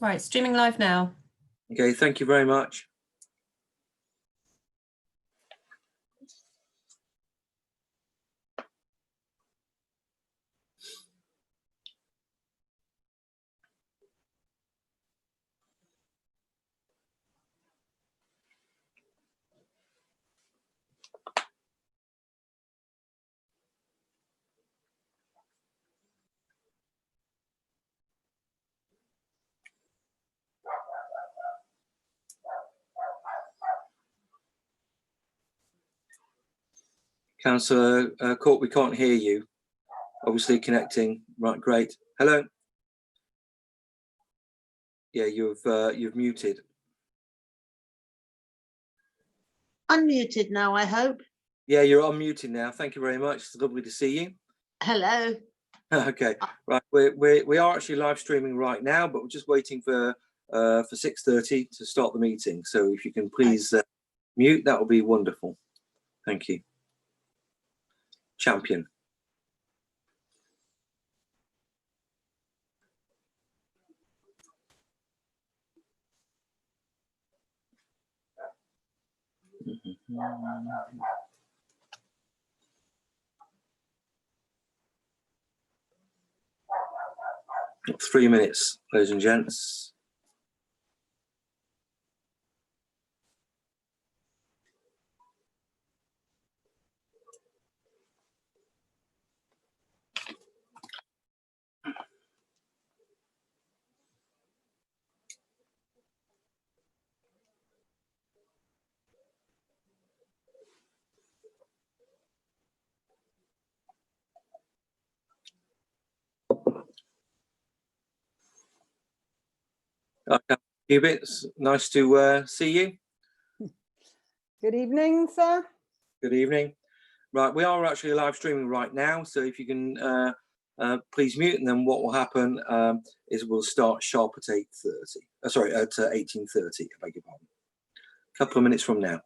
Right, streaming live now. Okay, thank you very much. Councillor Court, we can't hear you. Obviously connecting. Right, great. Hello. Yeah, you've muted. Unmuted now, I hope. Yeah, you're unmuted now. Thank you very much. It's lovely to see you. Hello. Okay, right. We are actually live streaming right now, but we're just waiting for 6:30 to start the meeting. So if you can please mute, that would be wonderful. Thank you. Champion. Got 3 minutes, ladies and gents. Kpis, nice to see you. Good evening, sir. Good evening. Right, we are actually live streaming right now, so if you can please mute, and then what will happen is we'll start sharp at 8:30. Sorry, at 18:30. I beg your pardon. A couple of minutes from now.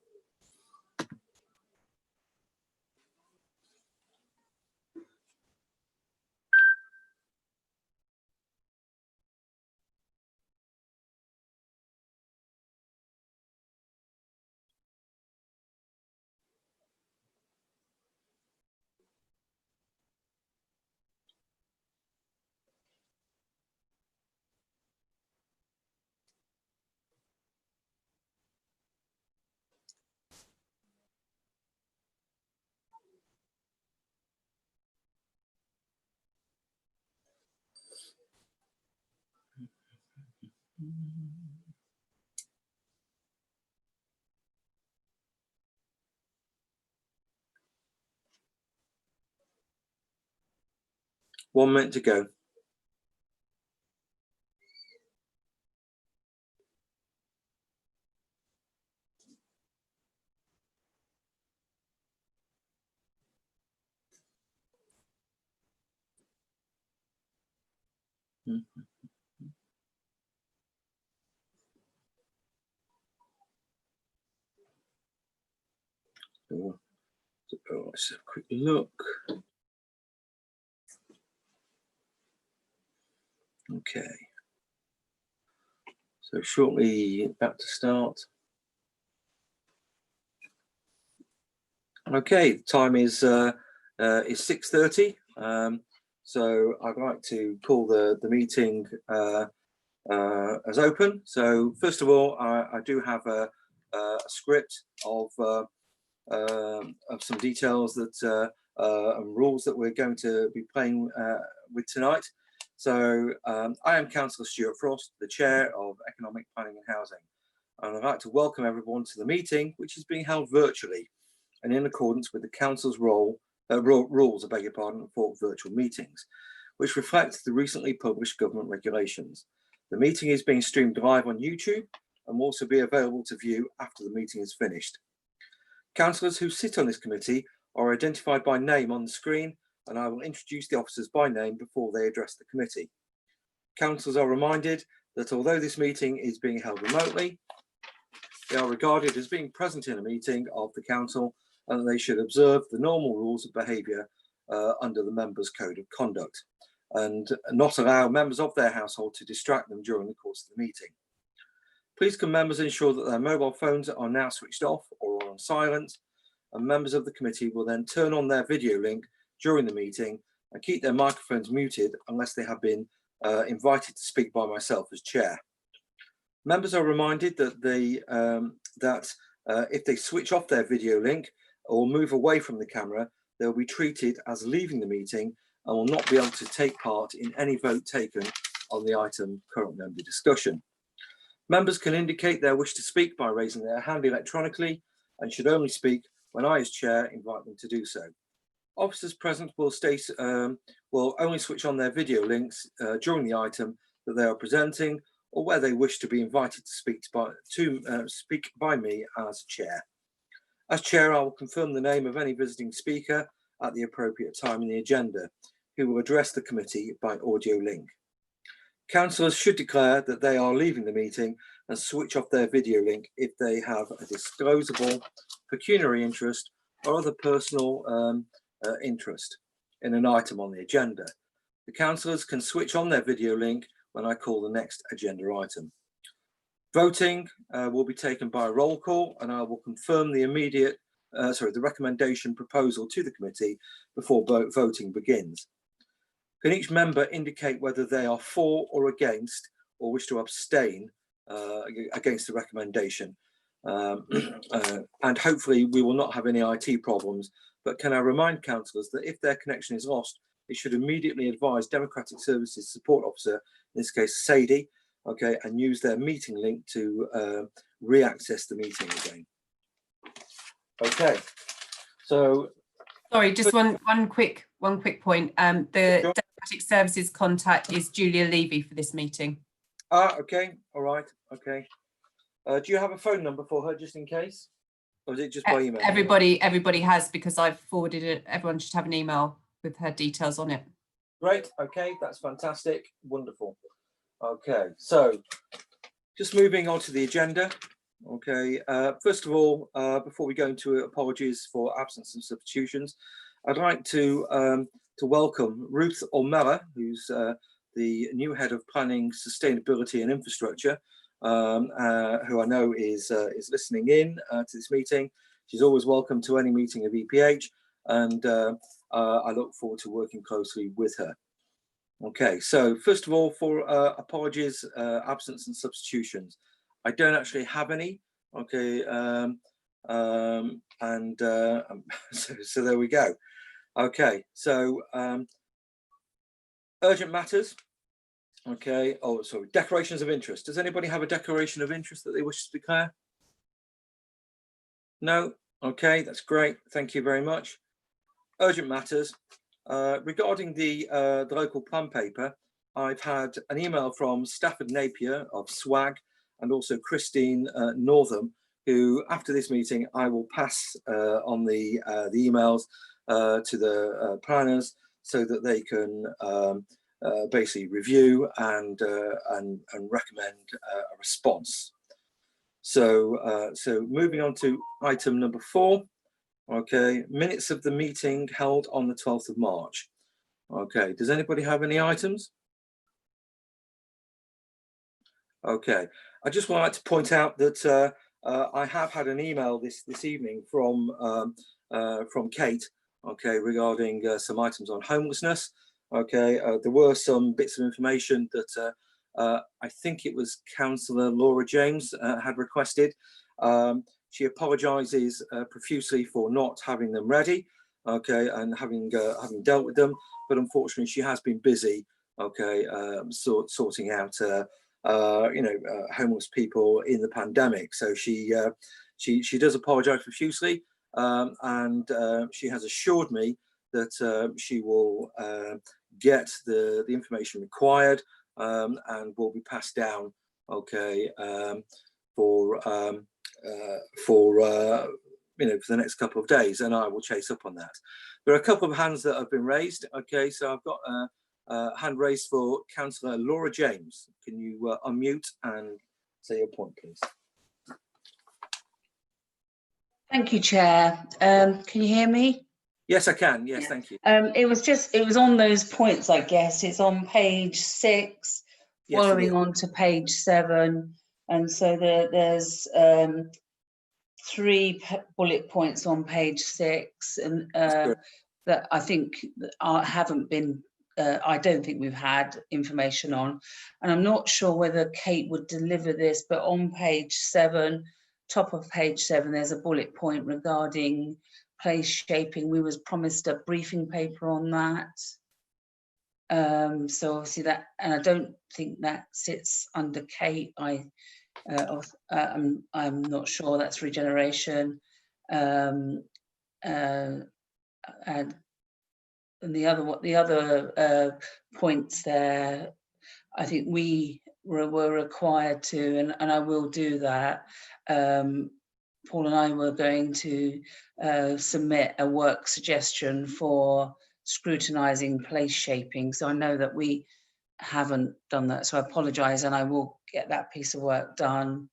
One minute to go. Let's have a quick look. Okay. So shortly about to start. Okay, time is 6:30. So I'd like to call the meeting as open. So first of all, I do have a script of some details that and rules that we're going to be playing with tonight. So I am Councillor Stuart Frost, the Chair of Economic Planning and Housing, and I'd like to welcome everyone to the meeting, which is being held virtually and in accordance with the Council's rules, I beg your pardon, for virtual meetings, which reflect the recently published government regulations. The meeting is being streamed live on YouTube and will also be available to view after the meeting is finished. Councillors who sit on this committee are identified by name on the screen, and I will introduce the officers by name before they address the committee. Councillors are reminded that although this meeting is being held remotely, they are regarded as being present in a meeting of the council, and they should observe the normal rules of behaviour under the members' code of conduct. and not allow members of their household to distract them during the course of the meeting. Please can members ensure that their mobile phones are now switched off or on silent, and members of the committee will then turn on their video link during the meeting and keep their microphones muted unless they have been invited to speak by myself as chair. Members are reminded that if they switch off their video link or move away from the camera, they'll be treated as leaving the meeting and will not be able to take part in any vote taken on the item currently under discussion. Members can indicate their wish to speak by raising their hand electronically and should only speak when I, as chair, invite them to do so. Officers present will only switch on their video links during the item that they are presenting, or where they wish to be invited to speak by me as chair. As chair, I will confirm the name of any visiting speaker at the appropriate time in the agenda, who will address the committee by audio link. Councillors should declare that they are leaving the meeting and switch off their video link if they have a disclosable pecuniary interest or other personal interest in an item on the agenda. The councillors can switch on their video link when I call the next agenda item. Voting will be taken by a roll call, and I will confirm the the recommendation proposal to the committee before voting begins. Can each member indicate whether they are for or against, or wish to abstain against the recommendation? And hopefully we will not have any IT problems, but can I remind councillors that if their connection is lost, they should immediately advise Democratic Services Support Officer, in this case Sadie, okay, and use their meeting link to re-access the meeting again. Okay, so sorry, just one quick point. The sure. Democratic Services contact is Julia Levy for this meeting. Okay, all right, okay. Do you have a phone number for her just in case, or is it just by email? Everybody has, because I've forwarded it. Everyone should have an email with her details on it. Great, okay, that's fantastic, wonderful. Okay, so just moving on to the agenda. Okay, first of all, before we go into apologies for absence and substitutions, I'd like to welcome Ruth Ormella, who's the new head of planning, sustainability and infrastructure, who I know is listening in to this meeting. She's always welcome to any meeting of EPH, and I look forward to working closely with her. Okay, so first of all, for apologies, absence and substitutions, I don't actually have any. Okay, so there we go. Okay, so urgent matters. Okay, oh sorry, declarations of interest. Does anybody have a declaration of interest that they wish to declare? No? Okay, that's great. Thank you very much. Urgent matters. Regarding the local plan paper, I've had an email from Stafford Napier of SWAG and also Christine Northam, who after this meeting I will pass on the emails to the planners so that they can basically review and recommend a response. So moving on to item number 4. Okay, minutes of the meeting held on the 12th of March. Okay, does anybody have any items? Okay, I just would like to point out that I have had an email this evening from Kate, okay, regarding some items on homelessness. Okay, there were some bits of information that I think it was Councillor Laura James had requested. She apologises profusely for not having them ready, okay, and having dealt with them, but unfortunately she has been busy, okay, sorting out homeless people in the pandemic. So she does apologise profusely, and she has assured me that she will get the information required and will be passed down, okay, for the next couple of days, and I will chase up on that. There are a couple of hands that have been raised. Okay, so I've got a hand raised for Councillor Laura James. Can you unmute and say your point, please? Thank you, Chair. Can you hear me? Yes, I can. Yes, Yeah. thank you. It was on those points, I guess. It's on page 6, Yes, it following is. on to page 7. And so there's 3 bullet points on page 6, and that I think haven't been, I don't think we've had information on. And I'm not sure whether Kate would deliver this, but on page 7, top of page 7, there's a bullet point regarding place shaping. We was promised a briefing paper on that. So obviously that, and I don't think that sits under Kate. I'm not sure that's regeneration. And the other points there, I think we were required to, and I will do that. Paul and I were going to submit a work suggestion for scrutinising place shaping. So I know that we haven't done that, so I apologise, and I will get that piece of work done.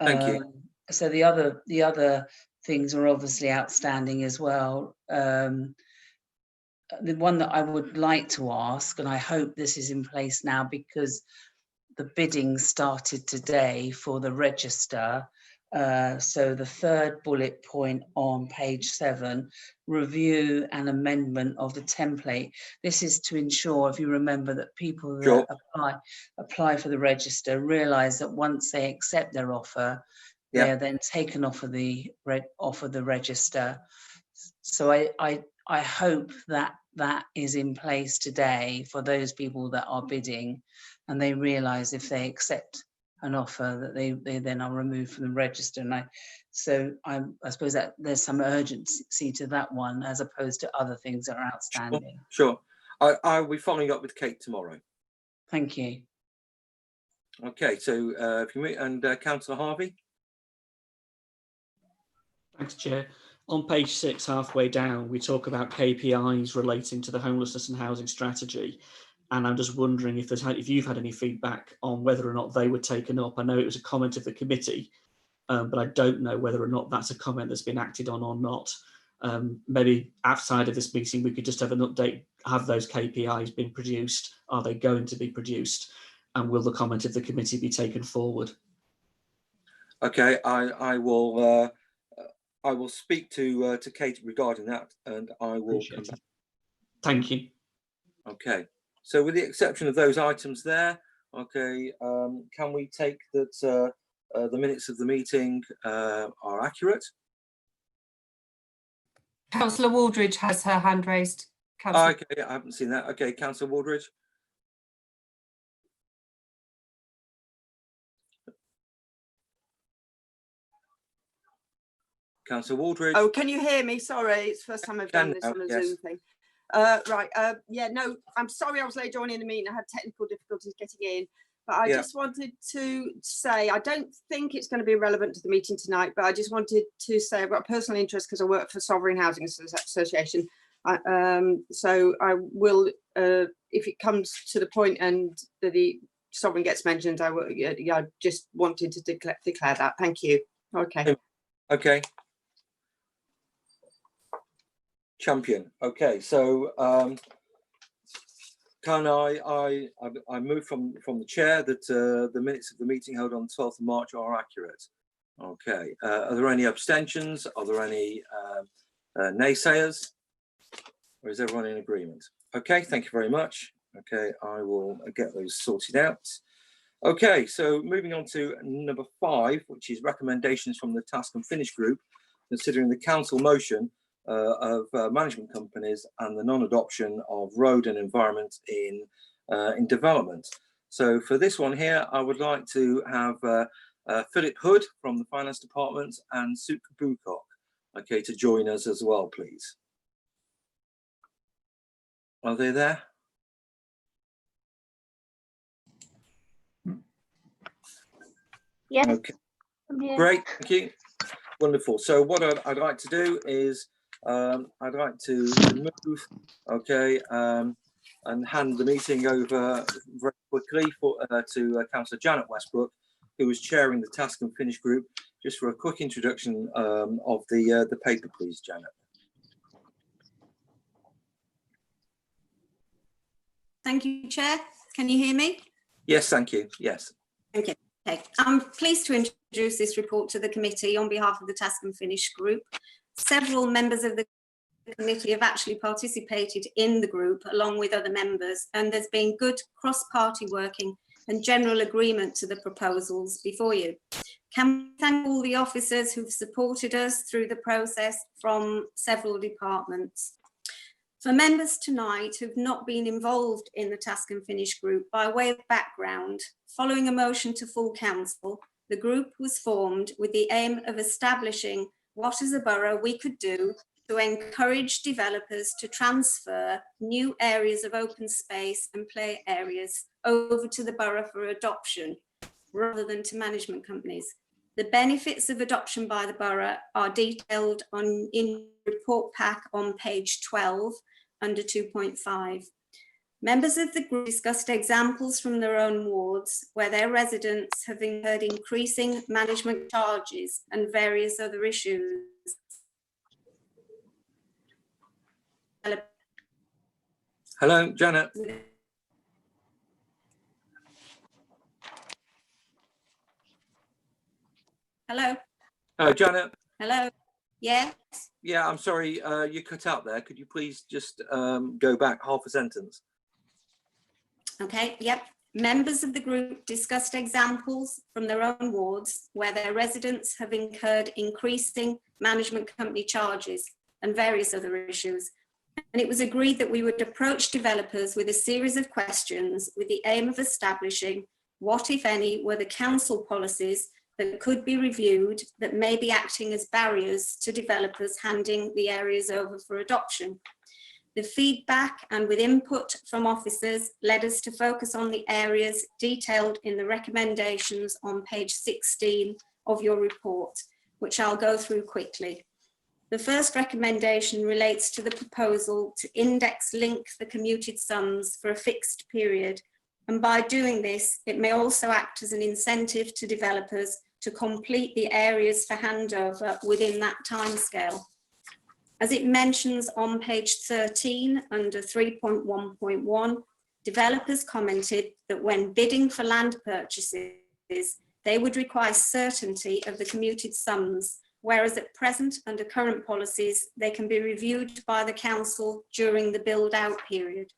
Thank you. So the other things are obviously outstanding as well. The one that I would like to ask, and I hope this is in place now because the bidding started today for the register. So the 3rd bullet point on page 7, review and amendment of the template. This is to ensure, if you remember, that people that Sure. apply for the register realise that once they accept their offer, Yeah. they are then taken off of the register. So I hope that that is in place today for those people that are bidding, and they realise if they accept an offer that they then are removed from the register. And I suppose that there's some urgency to that one as opposed to other things that are outstanding. Sure. I'll be following up with Kate tomorrow. Thank you. Okay, so if you meet, and Councillor Harvey. Thanks, Chair. On page 6, halfway down, we talk about KPIs relating to the homelessness and housing strategy. And I'm just wondering if you've had any feedback on whether or not they were taken up. I know it was a comment of the committee, but I don't know whether or not that's a comment that's been acted on or not. Maybe outside of this meeting, we could just have an update. Have those KPIs been produced? Are they going to be produced? And will the comment of the committee be taken forward? Okay, I will speak to Kate regarding that, and I will come back. Thank you. Okay, so with the exception of those items there, okay, can we take that the minutes of the meeting are accurate? Councillor Waldridge has her hand raised. Councillor. Okay, I haven't seen that. Okay, Councillor Waldridge. Councillor Waldridge. Oh, can you hear me? Sorry, it's the first time I've done this on a Zoom thing. Right, yeah, no, I'm sorry I was late joining the meeting. I had technical difficulties getting in, but I just wanted to say, I don't think it's going to be relevant to the meeting tonight, but I just wanted to say I've got a personal interest because I work for Sovereign Housing Association. So I will, if it comes to the point and the Sovereign gets mentioned, I just wanted to declare that. Thank you. Okay. Okay. Champion. Okay, so can I move from the chair that the minutes of the meeting held on the 12th of March are accurate. Okay, are there any abstentions? Are there any naysayers? Or is everyone in agreement? Okay, thank you very much. Okay, I will get those sorted out. Okay, so moving on to number 5, which is recommendations from the Task and Finish group, considering the council motion of management companies and the non-adoption of road and environment in development. So for this one here, I would like to have Philip Hood from the Finance Department and Suk Bucock, okay, to join us as well, please. Are they there? Yes. Okay. Great, thank you. Wonderful. So what I'd like to do is I'd like to move, okay, and hand the meeting over very quickly to Councillor Janet Westbrook, who is chairing the Task and Finish group, just for a quick introduction of the paper, please, Janet. Thank you, Chair. Can you hear me? Yes, thank you. Yes. Okay. I'm pleased to introduce this report to the committee on behalf of the Task and Finish group. Several members of the committee have actually participated in the group along with other members, and there's been good cross-party working and general agreement to the proposals before you. Can we thank all the officers who've supported us through the process from several departments. For members tonight who've not been involved in the Task and Finish group, by way of background, following a motion to full council, the group was formed with the aim of establishing what as a borough we could do to encourage developers to transfer new areas of open space and play areas over to the borough for adoption, rather than to management companies. The benefits of adoption by the borough are detailed in the report pack on page 12 under 2.5. Members of the group discussed examples from their own wards where their residents have incurred increasing management charges and various other issues. Hello, Janet. Hello. Janet. Hello. Yes. Yeah, I'm sorry, you cut out there. Could you please just go back half a sentence? Okay, yep. Members of the group discussed examples from their own wards where their residents have incurred increasing management company charges and various other issues. And it was agreed that we would approach developers with a series of questions with the aim of establishing what, if any, were the council policies that could be reviewed that may be acting as barriers to developers handing the areas over for adoption. The feedback and with input from officers led us to focus on the areas detailed in the recommendations on page 16 of your report, which I'll go through quickly. The first recommendation relates to the proposal to index link the commuted sums for a fixed period. And by doing this, it may also act as an incentive to developers to complete the areas for handover within that timescale. As it mentions on page 13 under 3.1.1, developers commented that when bidding for land purchases, they would require certainty of the commuted sums, whereas at present, under current policies, they can be reviewed by the council during the build-out period.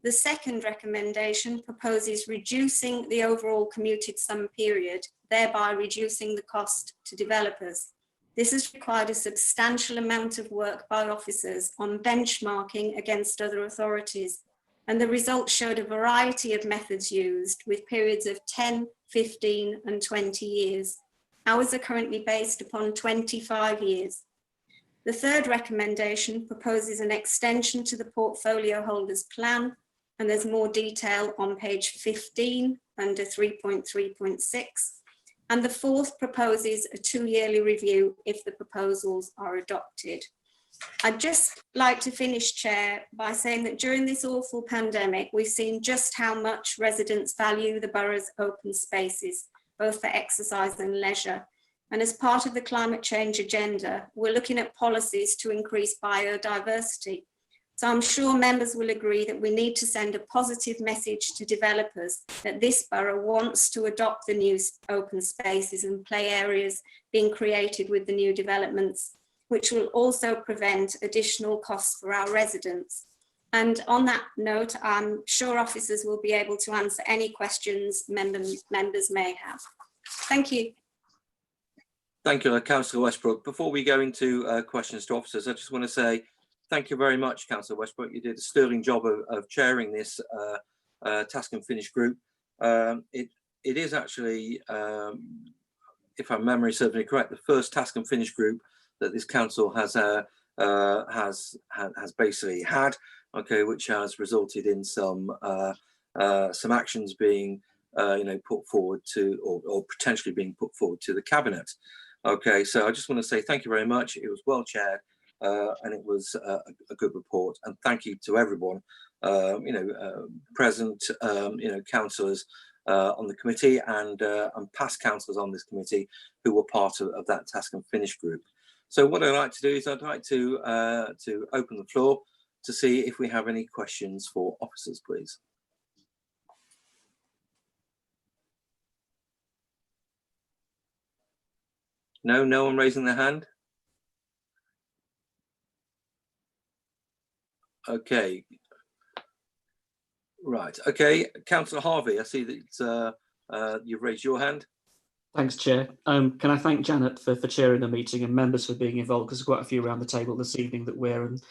The second recommendation proposes reducing the overall commuted sum period, thereby reducing the cost to developers. This has required a substantial amount of work by officers on benchmarking against other authorities, and the results showed a variety of methods used with periods of 10, 15 and 20 years. Ours are currently based upon 25 years. The third recommendation proposes an extension to the portfolio holders plan, and there's more detail on page 15 under 3.3.6. And the fourth proposes a 2-yearly review if the proposals are adopted. I'd just like to finish, Chair, by saying that during this awful pandemic, we've seen just how much residents value the borough's open spaces, both for exercise and leisure. And as part of the climate change agenda, we're looking at policies to increase biodiversity. So I'm sure members will agree that we need to send a positive message to developers that this borough wants to adopt the new open spaces and play areas being created with the new developments, which will also prevent additional costs for our residents. And on that note, I'm sure officers will be able to answer any questions members may have. Thank you. Thank you, Councillor Westbrook. Before we go into questions to officers, I just want to say thank you very much, Councillor Westbrook. You did a sterling job of chairing this Task and Finish group. It is actually, if my memory serves me correct, the first Task and Finish group that this council has basically had, okay, which has resulted in some actions being put forward to, or potentially being put forward to the cabinet. Okay, so I just want to say thank you very much. It was well chaired. And it was a good report, and thank you to everyone, present, councillors on the committee and past councillors on this committee who were part of that Task and Finish group. So what I'd like to do is I'd like to open the floor to see if we have any questions for officers, please. No, no one raising their hand. Okay. Right. Okay, Councillor Harvey, I see that you've raised your hand. Thanks, Chair. Can I thank Janet for chairing the meeting and members for being involved, because there's quite a few around the table this evening that we're, and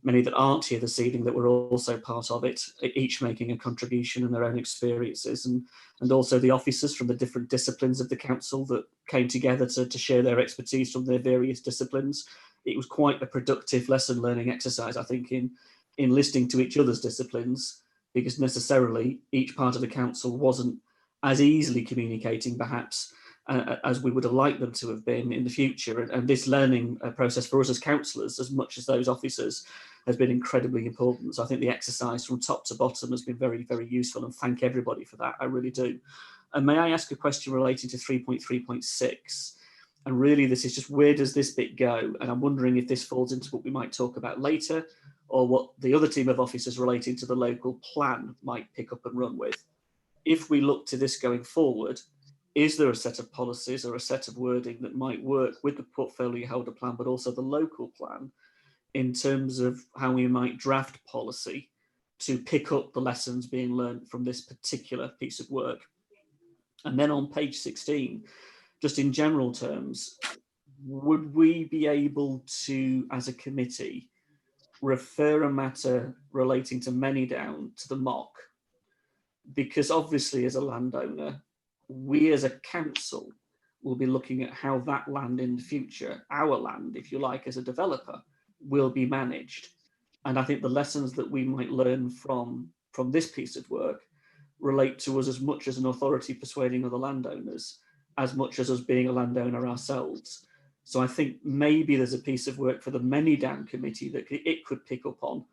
many that aren't here this evening that were also part of it, each making a contribution in their own experiences, and also the officers from the different disciplines of the council that came together to share their expertise from their various disciplines. It was quite a productive lesson learning exercise, I think, in listening to each other's disciplines, because necessarily each part of the council wasn't as easily communicating perhaps as we would have liked them to have been in the future. And this learning process for us as councillors, as much as those officers, has been incredibly important. So I think the exercise from top to bottom has been very, very useful, and thank everybody for that. I really do. And may I ask a question relating to 3.3.6? And really this is just, where does this bit go? And I'm wondering if this falls into what we might talk about later, or what the other team of officers relating to the local plan might pick up and run with. If we look to this going forward, is there a set of policies or a set of wording that might work with the portfolio holder plan, but also the local plan, in terms of how we might draft policy to pick up the lessons being learned from this particular piece of work? And then on page 16, just in general terms, would we be able to, as a committee, refer a matter relating to Manydown to the MOC? Because obviously as a landowner, we as a council will be looking at how that land in the future, our land, if you like, as a developer, will be managed. And I think the lessons that we might learn from this piece of work relate to us as much as an authority persuading other landowners, as much as us being a landowner ourselves. So I think maybe there's a piece of work for the Manydown committee that it could pick up on,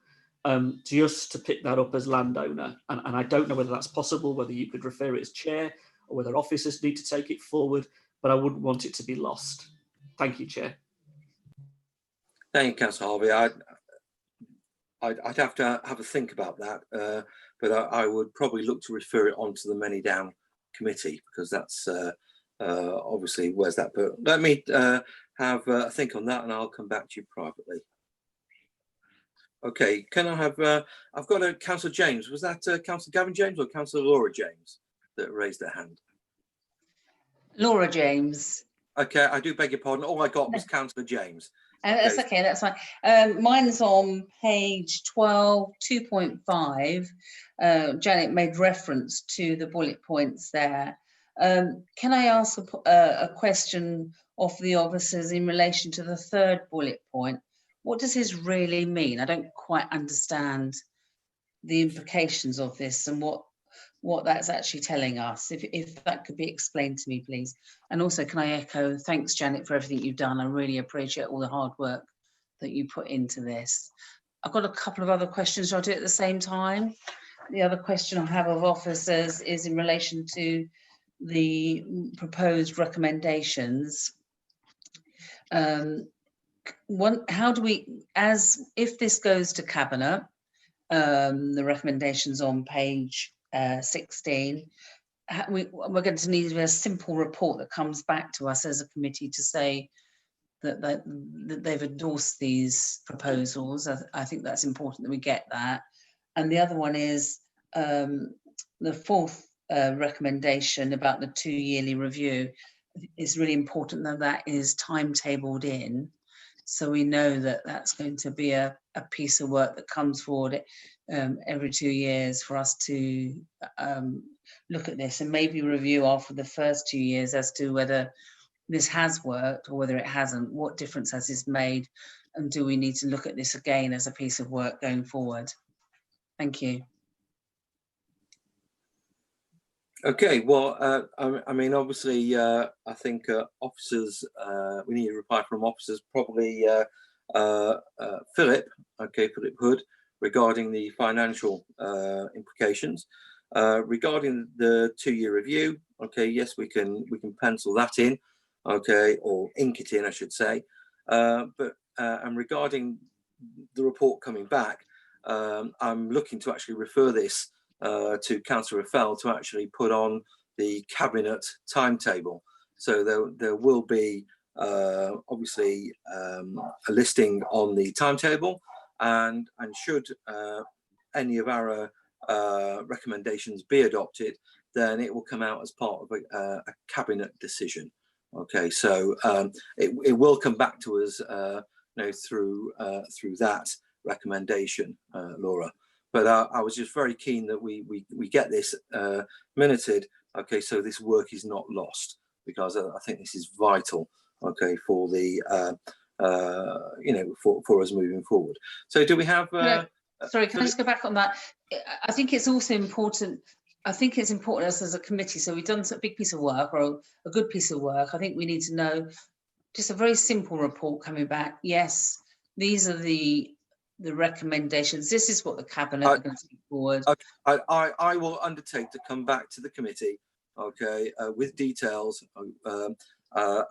just to pick that up as landowner. And I don't know whether that's possible, whether you could refer it as chair, or whether officers need to take it forward, but I wouldn't want it to be lost. Thank you, Chair. Thank you, Councillor Harvey. I'd have to have a think about that, but I would probably look to refer it on to the Manydown committee, because that's obviously where's that put. Let me have a think on that, and I'll come back to you privately. Okay, can I have, I've got a Councillor James. Was that Councillor Gavin James or Councillor Laura James that raised their hand? Laura James. Okay, I do beg your pardon. All I got was Councillor James. That's okay, that's fine. Mine's on page 12, 2.5. Janet made reference to the bullet points there. Can I ask a question of the officers in relation to the third bullet point? What does this really mean? I don't quite understand the implications of this and what that's actually telling us. If that could be explained to me, please. And also, can I echo, thanks, Janet, for everything you've done. I really appreciate all the hard work that you put into this. I've got a couple of other questions. Shall I do it at the same time? The other question I have of officers is in relation to the proposed recommendations. How do we, if this goes to Cabinet, the recommendations on page 16, we're going to need a simple report that comes back to us as a committee to say that they've endorsed these proposals. I think that's important that we get that. And the other one is the fourth recommendation about the 2-yearly review. It's really important that that is timetabled in, so we know that that's going to be a piece of work that comes forward every 2 years for us to look at this and maybe review after the first 2 years as to whether this has worked or whether it hasn't. What difference has this made, and do we need to look at this again as a piece of work going forward? Thank you. Okay, well, I mean, obviously, I think officers, we need a reply from officers, probably Philip Hood, regarding the financial implications. Regarding the 2-year review, okay, yes, we can pencil that in, okay, or ink it in, I should say. But and regarding the report coming back, I'm looking to actually refer this to Councillor Raffel to actually put on the cabinet timetable. So there will be obviously a listing on the timetable, and should any of our recommendations be adopted, then it will come out as part of a cabinet decision. Okay, so it will come back to us, through that recommendation, Laura. But I was just very keen that we get this minuted. Okay, so this work is not lost, because I think this is vital. Okay, for the for us moving forward. So do we have? Sorry, can I just go back on that? I think it's also important. I think it's important as a committee. So we've done a big piece of work, or a good piece of work. I think we need to know just a very simple report coming back. Yes, these are the recommendations. This is what the cabinet are going to take forward. I will undertake to come back to the committee, okay, with details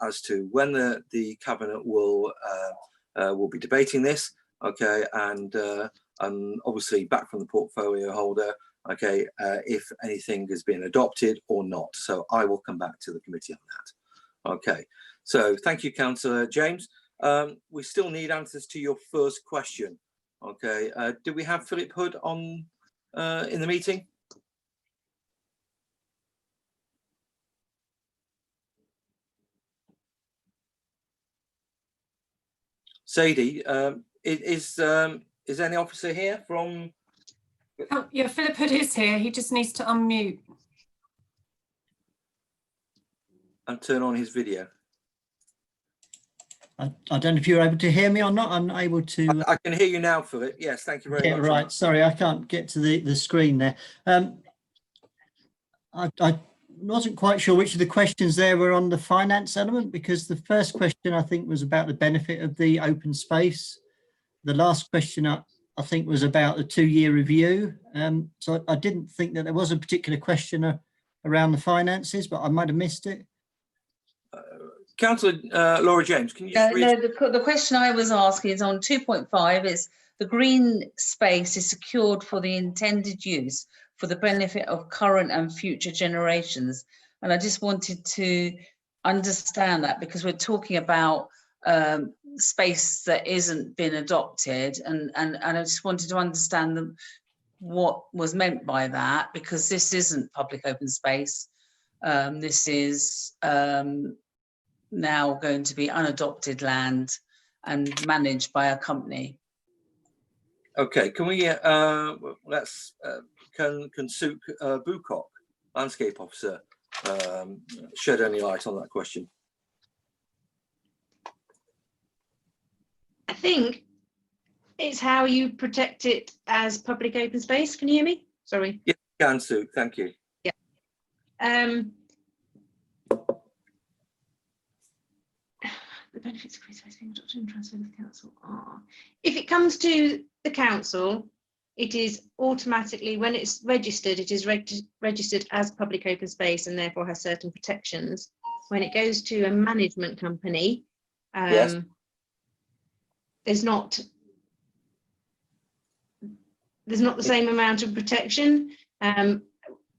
as to when the cabinet will be debating this, okay, and obviously back from the portfolio holder, okay, if anything has been adopted or not. So I will come back to the committee on that. Okay, so thank you, Councillor James. We still need answers to your first question. Okay, do we have Philip Hood on in the meeting? Sadie, is any officer here from? Oh, yeah, Philip Hood is here. He just needs to unmute And turn on his video. I don't know if you're able to hear me or not. I'm able to. I can hear you now, Philip. Yes, thank you very much. Right. Sorry, I can't get to the screen there. I wasn't quite sure which of the questions there were on the finance element, because the first question I think was about the benefit of the open space. The last question I think was about the 2-year review. So I didn't think that there was a particular question around the finances, but I might have missed it. Councillor Laura James, can you just read? No, the question I was asking is on 2.5. Is the green space is secured for the intended use for the benefit of current and future generations? And I just wanted to understand that, because we're talking about space that isn't been adopted, and I just wanted to understand what was meant by that, because this isn't public open space. This is now going to be unadopted land and managed by a company. Okay, can we let's can Suk Bucock, landscape officer, shed any light on that question? I think it's how you protect it as public open space. Can you hear me? Sorry. Yeah, can Suk, thank you. Yeah. The benefits of green space being adopted and transferred to the council are, if it comes to the council, it is automatically, when it's registered, it is registered as public open space and therefore has certain protections. When it goes to a management company, Yes. there's not the same amount of protection.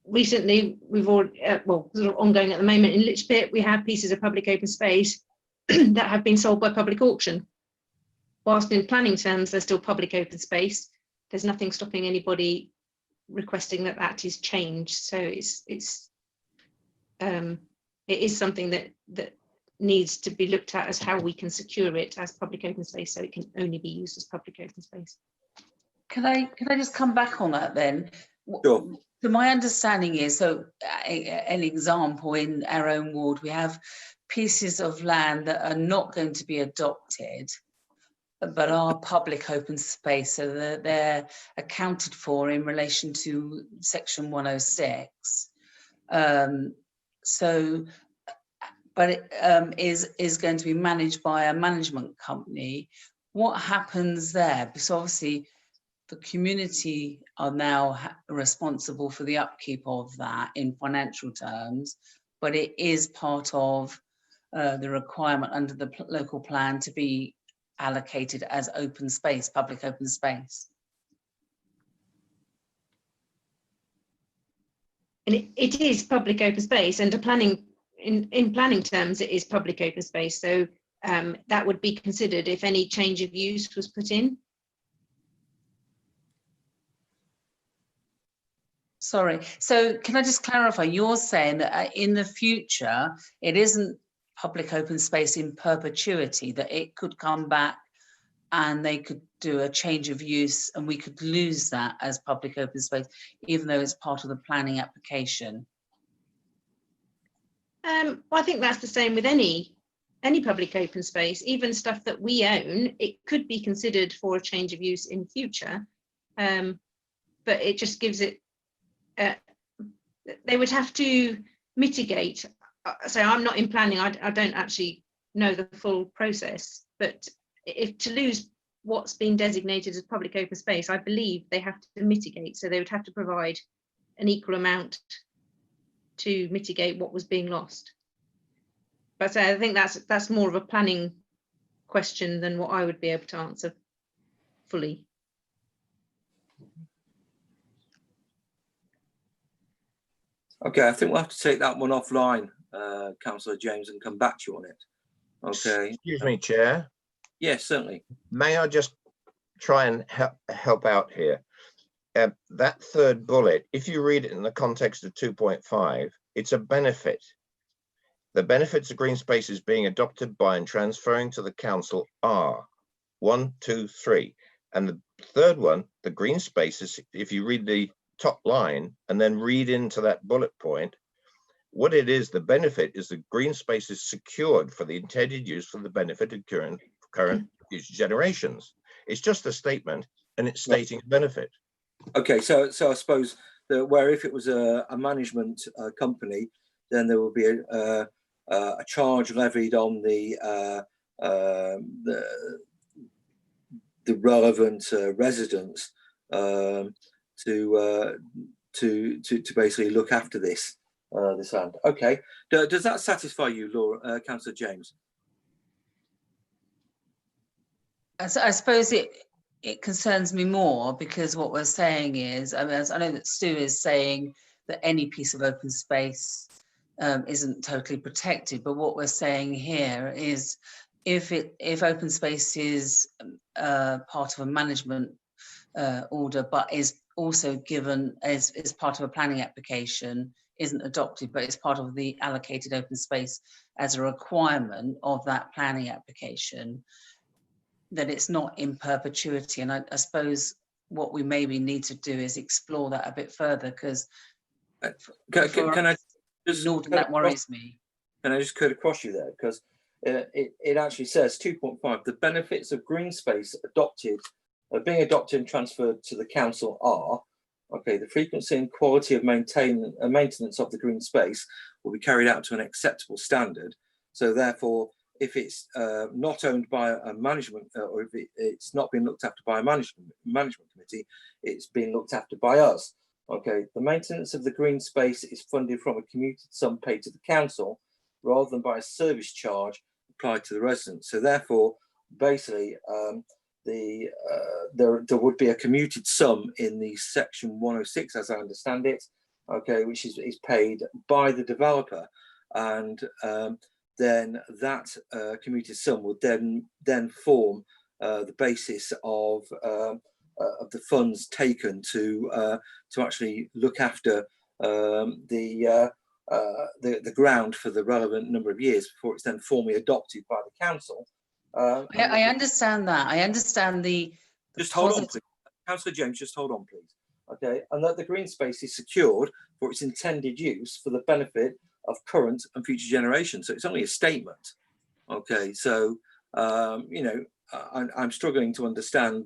Recently, we've already, well, sort of ongoing at the moment in Lichpit, we have pieces of public open space that have been sold by public auction. Whilst in planning terms, they're still public open space. There's nothing stopping anybody requesting that is changed. So it is something that needs to be looked at as how we can secure it as public open space, so it can only be used as public open space. Can I just come back on that then? Sure. So my understanding is, so an example in our own ward, we have pieces of land that are not going to be adopted, but are public open space, so they're accounted for in relation to section 106. But it is going to be managed by a management company. What happens there? Because obviously the community are now responsible for the upkeep of that in financial terms, but it is part of the requirement under the local plan to be allocated as open space, public open space. and it is public open space, and in planning terms, it is public open space. So that would be considered if any change of use was put in. Sorry, so can I just clarify, you're saying that in the future, it isn't public open space in perpetuity, that it could come back and they could do a change of use and we could lose that as public open space, even though it's part of the planning application? Well, I think that's the same with any public open space, even stuff that we own. It could be considered for a change of use in future, but it just gives it. They would have to mitigate. So I'm not in planning. I don't actually know the full process, but if to lose what's been designated as public open space, I believe they have to mitigate. So they would have to provide an equal amount to mitigate what was being lost. But I think that's more of a planning question than what I would be able to answer fully. Okay, I think we'll have to take that one offline, Councillor James, and come back to you on it. Okay. Excuse me, Chair. Yes, certainly. May I just try and help out here? That third bullet, if you read it in the context of 2.5, it's a benefit. The benefits of green spaces being adopted by and transferring to the council are 1, 2, 3. And the third one, the green spaces, if you read the top line and then read into that bullet point, what it is, the benefit is the green space is secured for the intended use for the benefit of current future generations. It's just a statement and it's stating a benefit. Okay, so I suppose that where if it was a management company, then there would be a charge levied on the relevant residents to basically look after this land. Okay, does that satisfy you, Laura, Councillor James? I suppose it concerns me more because what we're saying is, I mean, I know that Stu is saying that any piece of open space isn't totally protected, but what we're saying here is if open space is part of a management order, but is also given as part of a planning application, isn't adopted, but it's part of the allocated open space as a requirement of that planning application, that it's not in perpetuity. And I suppose what we maybe need to do is explore that a bit further, because can I just that worries me. Can I just cut across you there, because it actually says 2.5, the benefits of green space being adopted and transferred to the council are, okay, the frequency and quality of maintenance of the green space will be carried out to an acceptable standard. So therefore, if it's not owned by a management, or if it's not been looked after by a management committee, it's being looked after by us. Okay, the maintenance of the green space is funded from a commuted sum paid to the council rather than by a service charge applied to the residents. So therefore, basically, there would be a commuted sum in the section 106, as I understand it, okay, which is paid by the developer, and then that commuted sum would then form the basis of the funds taken to actually look after the ground for the relevant number of years before it's then formally adopted by the council. I understand that. I understand the just hold on, please. Councillor James, just hold on, please. Okay, and that the green space is secured for its intended use for the benefit of current and future generations. So it's only a statement. Okay, so you know, I'm struggling to understand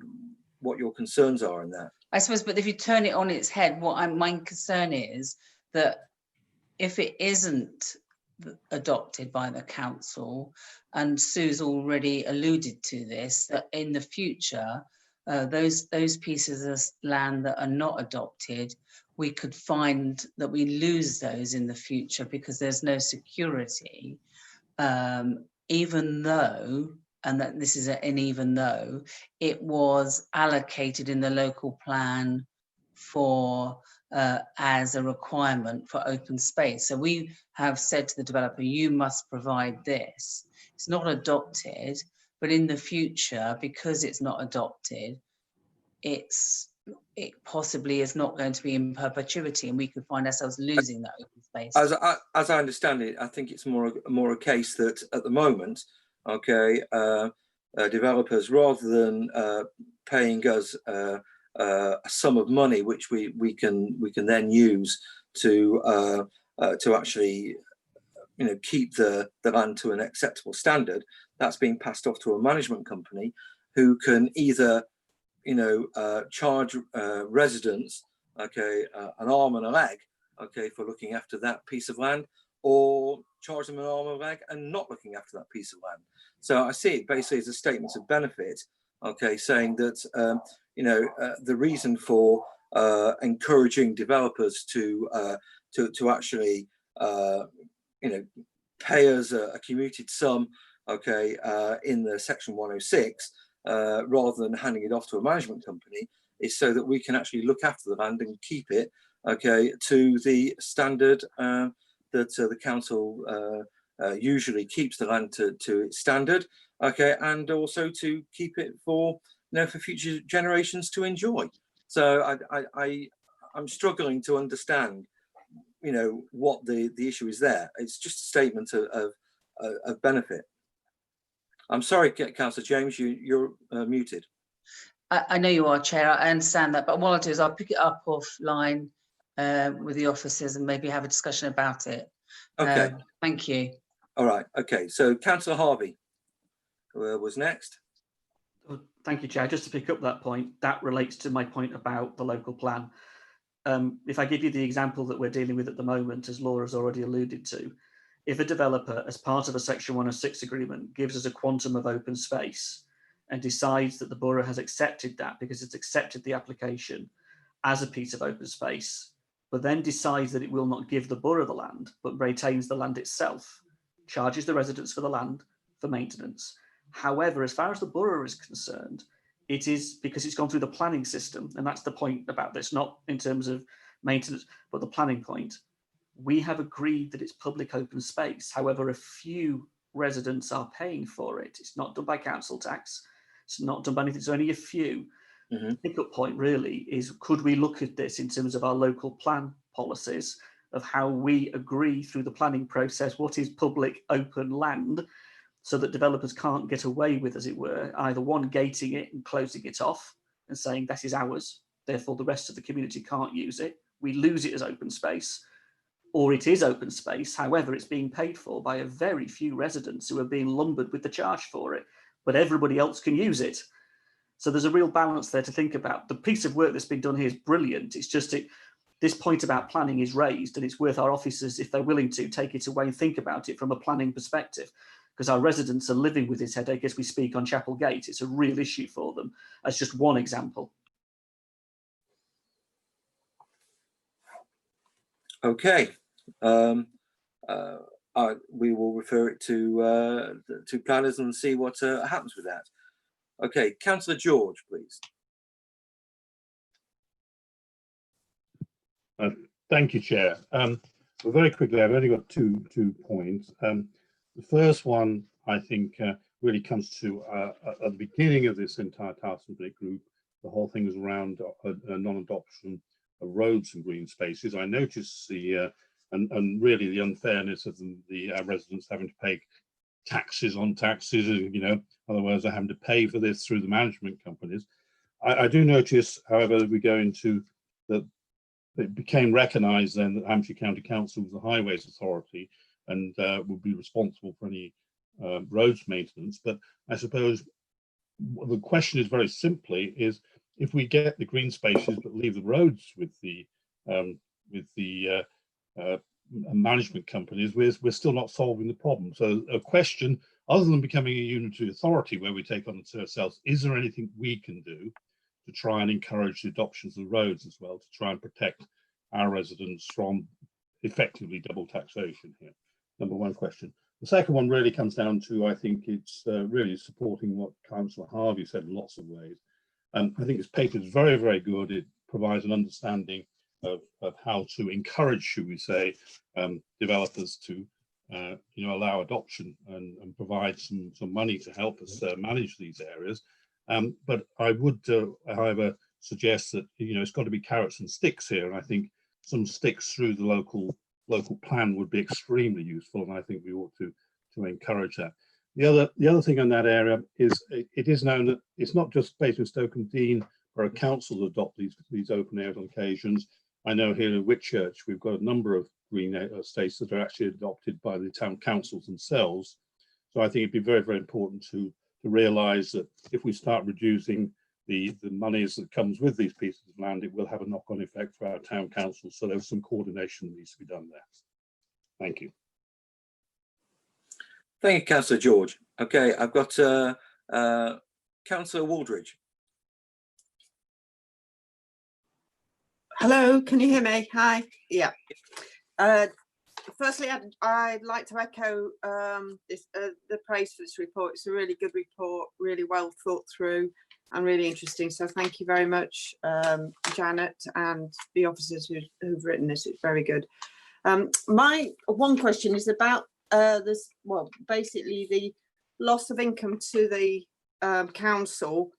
what your concerns are in that. I suppose, but if you turn it on its head, my concern is that if it isn't adopted by the council, and Sue's already alluded to this, that in the future, those pieces of land that are not adopted, we could find that we lose those in the future because there's no security, even though, and that this is even though it was allocated in the local plan for as a requirement for open space. So we have said to the developer, you must provide this. It's not adopted, but in the future, because it's not adopted, it possibly is not going to be in perpetuity, and we could find ourselves losing that open space. As I understand it, I think it's more a case that at the moment, okay, developers, rather than paying us a sum of money which we can then use to actually keep the land to an acceptable standard, that's being passed off to a management company who can either charge residents, okay, an arm and a leg, okay, for looking after that piece of land, or charge them an arm and a leg and not looking after that piece of land. So I see it basically as a statement of benefit, okay, saying that the reason for encouraging developers to actually pay us a commuted sum, okay, in the section 106, rather than handing it off to a management company, is so that we can actually look after the land and keep it, okay, to the standard that the council usually keeps the land to its standard, okay, and also to keep it for for future generations to enjoy. So I'm struggling to understand what the issue is there. It's just a statement of benefit. I'm sorry, Councillor James, you're muted. I know you are, Chair, I understand that, but what I'll do is I'll pick it up offline with the officers and maybe have a discussion about it. Okay. Thank you. All right, okay, so Councillor Harvey was next. Thank you, Chair. Just to pick up that point, that relates to my point about the local plan. If I give you the example that we're dealing with at the moment, as Laura's already alluded to, if a developer, as part of a Section 106 agreement, gives us a quantum of open space and decides that the borough has accepted that because it's accepted the application as a piece of open space, but then decides that it will not give the borough the land, but retains the land itself, charges the residents for the land for maintenance. However, as far as the borough is concerned, it is because it's gone through the planning system, and that's the point about this, not in terms of maintenance, but the planning point. We have agreed that it's public open space. However, a few residents are paying for it. It's not done by council tax. It's not done by anything. So only a few. Mm-hmm. The pickup point really is, could we look at this in terms of our local plan policies of how we agree through the planning process what is public open land, so that developers can't get away with, as it were, either one, gating it and closing it off and saying that is ours, therefore the rest of the community can't use it. We lose it as open space, or it is open space, however, it's being paid for by a very few residents who are being lumbered with the charge for it, but everybody else can use it. So there's a real balance there to think about. The piece of work that's been done here is brilliant. It's just this point about planning is raised, and it's worth our officers, if they're willing to, take it away and think about it from a planning perspective, because our residents are living with this headache as we speak on Chapel Gate. It's a real issue for them. That's just one example. Okay. We will refer it to planners and see what happens with that. Okay, Councillor George, please. Thank you, Chair. Well, very quickly, I've only got two points. The first one, I think, really comes to at the beginning of this entire task and group. The whole thing is around non-adoption of roads and green spaces. I noticed the and really the unfairness of the residents having to pay taxes on taxes. Otherwise they're having to pay for this through the management companies. I do notice, however, that we go into that. It became recognised then that Hampshire County Council was the Highways Authority and would be responsible for any roads maintenance. But I suppose the question is very simply is, if we get the green spaces but leave the roads with the management companies, we're still not solving the problem. So a question, other than becoming a unitary authority where we take on to ourselves, is there anything we can do to try and encourage the adoption of the roads as well, to try and protect our residents from effectively double taxation here? Number one question. The second one really comes down to, I think it's really supporting what Councillor Harvey said in lots of ways. I think this paper is very, very good. It provides an understanding of how to encourage, should we say, developers to allow adoption and provide some money to help us manage these areas. But I would, however, suggest that it's got to be carrots and sticks here, and I think some sticks through the local plan would be extremely useful, and I think we ought to encourage that. The other thing in that area is it is known that it's not just Basingstoke and Dean or a council that adopt these open areas on occasions. I know here in Whitchurch we've got a number of green estates that are actually adopted by the town councils themselves. So I think it'd be very, very important to realise that if we start reducing the monies that comes with these pieces of land, it will have a knock-on effect for our town councils. So there's some coordination that needs to be done there. Thank you. Thank you, Councillor George. Okay, I've got Councillor Waldridge. Hello, can you hear me? Hi. Yeah. Firstly, I'd like to echo the praise for this report. It's a really good report, really well thought through and really interesting. So thank you very much, Janet, and the officers who've written this. It's very good. My one question is about this, well, basically the loss of income to the council.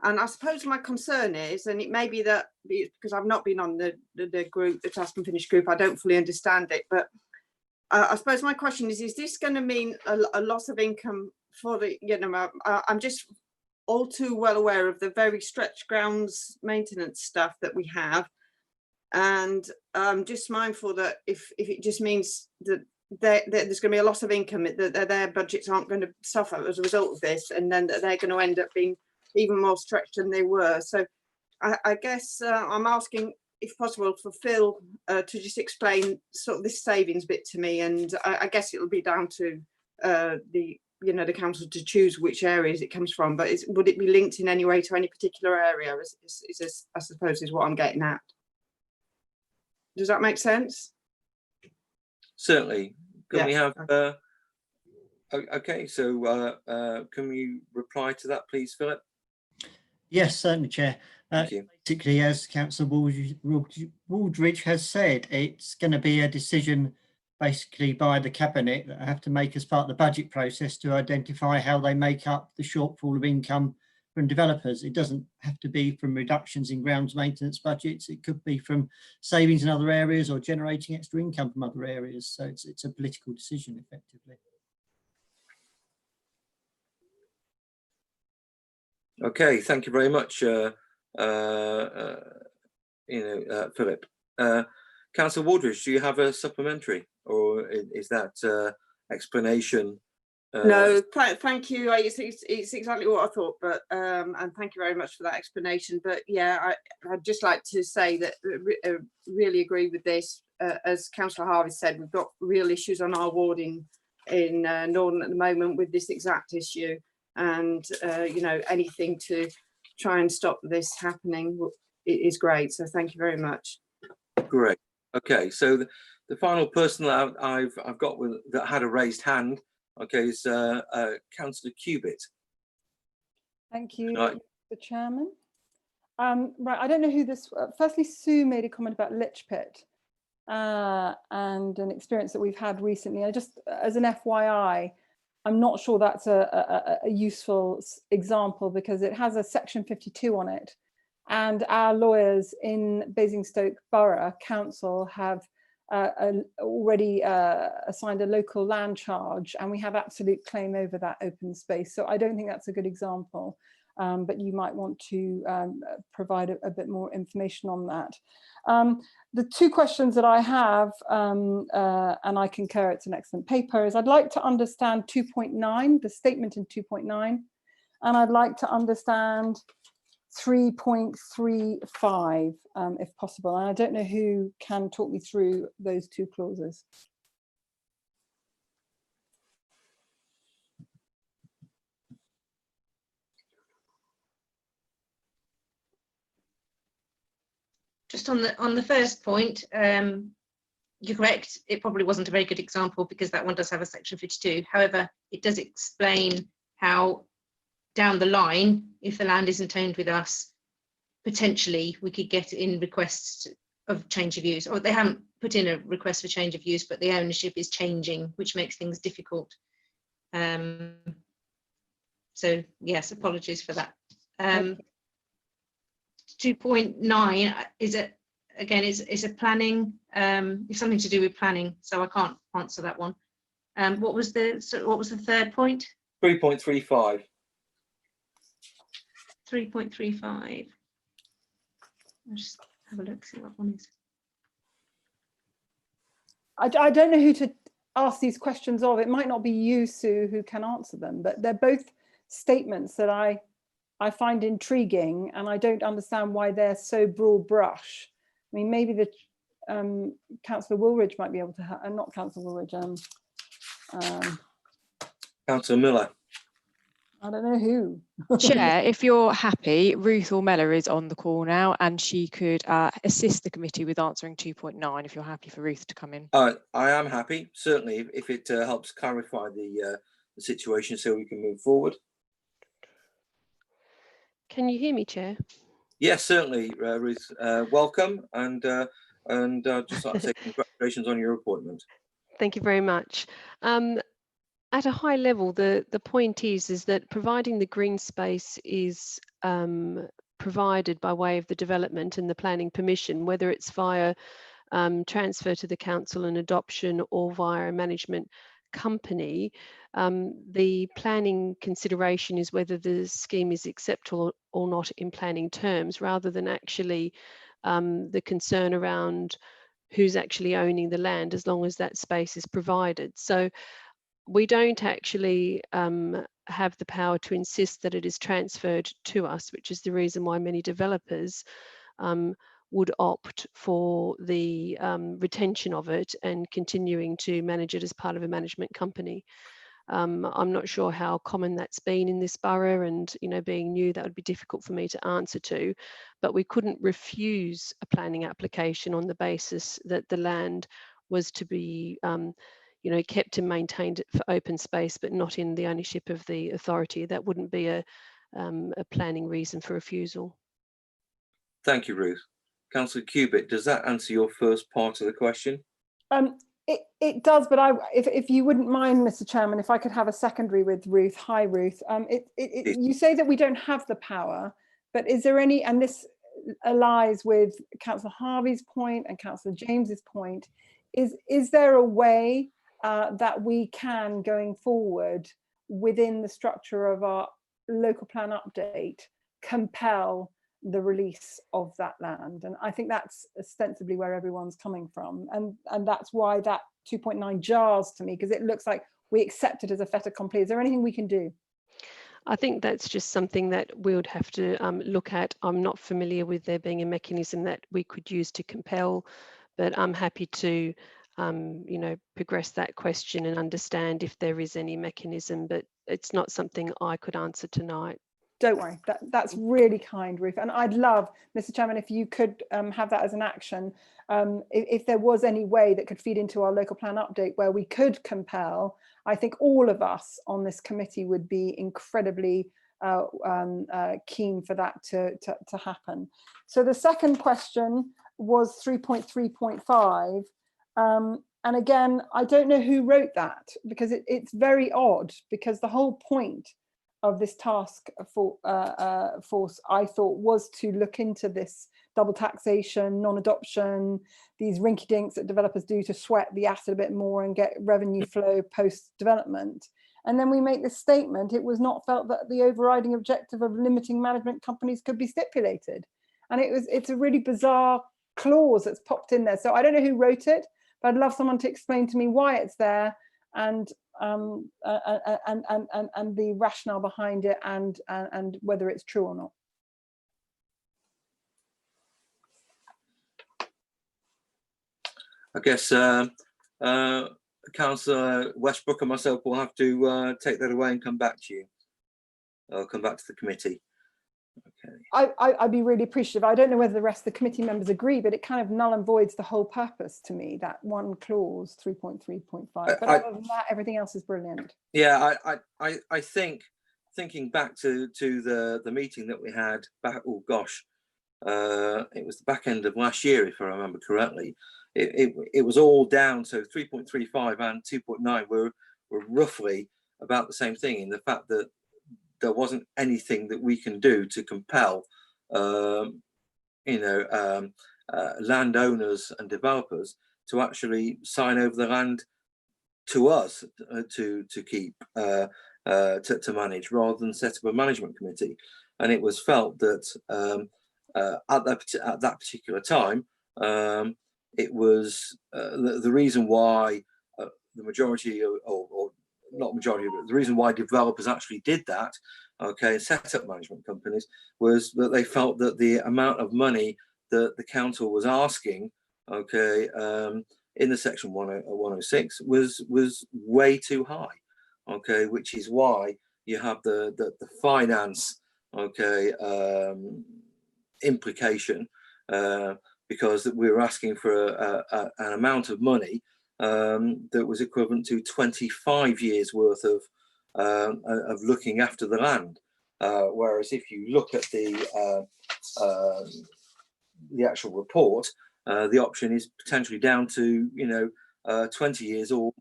And I suppose my concern is, and it may be that because I've not been on the group, the task and finish group, I don't fully understand it. But I suppose my question is this going to mean a loss of income for the, I'm just all too well aware of the very stretched grounds maintenance stuff that we have. And I'm just mindful that if it just means that there's going to be a loss of income, that their budgets aren't going to suffer as a result of this, and then that they're going to end up being even more stretched than they were. So I guess I'm asking, if possible, for Phil to just explain sort of this savings bit to me, and I guess it'll be down to the council to choose which areas it comes from. But would it be linked in any way to any particular area? Is I suppose is what I'm getting at. Does that make sense? Certainly. Can Yeah. we have? Okay, so can you reply to that, please, Philip? Yes, certainly, Chair. Thank you. Basically, as Councillor Waldridge has said, it's going to be a decision basically by the Cabinet that I have to make as part of the budget process to identify how they make up the shortfall of income from developers. It doesn't have to be from reductions in grounds maintenance budgets. It could be from savings in other areas or generating extra income from other areas. So it's a political decision, effectively. Okay, thank you very much, Philip. Councillor Waldridge, do you have a supplementary, or is that explanation? No, thank you. It's exactly what I thought, but and thank you very much for that explanation. But yeah, I'd just like to say that I really agree with this. As Councillor Harvey said, we've got real issues on our ward in Northern at the moment with this exact issue. And anything to try and stop this happening is great. So thank you very much. Great. Okay, so the final person that I've got that had a raised hand, okay, is Councillor Kpis. Thank you, Right. Mr. Chairman. Right, I don't know who this. Firstly, Sue made a comment about Lich Pit and an experience that we've had recently. I just, as an FYI. I'm not sure that's a useful example because it has a section 52 on it, and our lawyers in Basingstoke Borough Council have already assigned a local land charge, and we have absolute claim over that open space. So I don't think that's a good example, but you might want to provide a bit more information on that. The two questions that I have, and I concur it's an excellent paper, is I'd like to understand 2.9, the statement in 2.9, and I'd like to understand 3.35 if possible. And I don't know who can talk me through those two clauses. Just on the first point, you're correct. It probably wasn't a very good example because that one does have a section 52. However, it does explain how down the line, if the land isn't owned with us, potentially we could get in requests of change of use, or they haven't put in a request for change of use, but the ownership is changing, which makes things difficult. So yes, apologies for that. 2.9 is a planning, it's something to do with planning, so I can't answer that one. What was the third point? 3.35. 3.35. I'll just have a look, see what one is. I don't know who to ask these questions of. It might not be you, Sue, who can answer them, but they're both statements that I find intriguing, and I don't understand why they're so broad brush. I mean, maybe the Councillor Woolridge might be able to, not Councillor Woolridge, Councillor Miller. I don't know who. Chair, if you're happy, Ruth Ormella is on the call now, and she could assist the committee with answering 2.9 if you're happy for Ruth to come in. I am happy, certainly, if it helps clarify the situation so we can move forward. Can you hear me, Chair? Yes, certainly, Ruth. Welcome, and just like to say congratulations on your appointment. Thank you very much. At a high level, the point is that providing the green space is provided by way of the development and the planning permission, whether it's via transfer to the council and adoption or via a management company. The planning consideration is whether the scheme is acceptable or not in planning terms, rather than actually the concern around who's actually owning the land, as long as that space is provided. So we don't actually have the power to insist that it is transferred to us, which is the reason why many developers would opt for the retention of it and continuing to manage it as part of a management company. I'm not sure how common that's been in this borough, and being new, that would be difficult for me to answer to, but we couldn't refuse a planning application on the basis that the land was to be kept and maintained for open space, but not in the ownership of the authority. That wouldn't be a planning reason for refusal. Thank you, Ruth. Councillor Cubitt, does that answer your first part of the question? It does, but if you wouldn't mind, Mr. Chairman, if I could have a secondary with Ruth. Hi, Ruth. You say that we don't have the power, but is there any, and this allies with Councillor Harvey's point and Councillor James's point, is there a way that we can, going forward, within the structure of our local plan update, compel the release of that land? And I think that's ostensibly where everyone's coming from, and that's why that 2.9 jars to me, because it looks like we accept it as a fait accompli. Is there anything we can do? I think that's just something that we would have to look at. I'm not familiar with there being a mechanism that we could use to compel, but I'm happy to progress that question and understand if there is any mechanism, but it's not something I could answer tonight. Don't worry, that's really kind, Ruth. And I'd love, Mr. Chairman, if you could have that as an action, if there was any way that could feed into our local plan update where we could compel, I think all of us on this committee would be incredibly keen for that to happen. So the second question was 3.3.5. And again, I don't know who wrote that, because it's very odd, because the whole point of this task force, I thought, was to look into this double taxation, non-adoption, these rinky dinks that developers do to sweat the asset a bit more and get revenue flow post-development. And then we make this statement, it was not felt that the overriding objective of limiting management companies could be stipulated. And it's a really bizarre clause that's popped in there. So I don't know who wrote it, but I'd love someone to explain to me why it's there, and the rationale behind it, and whether it's true or not. I guess Councillor Westbrook and myself will have to take that away and come back to you. I'll come back to the committee. Okay. I'd be really appreciative. I don't know whether the rest of the committee members agree, but it kind of null and voids the whole purpose to me, that one clause, 3.3.5. But other than that, everything else is brilliant. Yeah, I think, thinking back to the meeting that we had back, oh gosh, it was the back end of last year, if I remember correctly, it was all down. So 3.35 and 2.9 were roughly about the same thing, in the fact that there wasn't anything that we can do to compel, landowners and developers to actually sign over the land to us to keep to manage, rather than set up a management committee. And it was felt that at that particular time, it was the reason why the majority or not majority, but the reason why developers actually did that, okay, set up management companies, was that they felt that the amount of money that the council was asking, okay, in the section 106 was way too high, okay, which is why you have the finance, okay, implication, because we were asking for an amount of money that was equivalent to 25 years worth of looking after the land. Whereas if you look at the actual report, the option is potentially down to 20 years or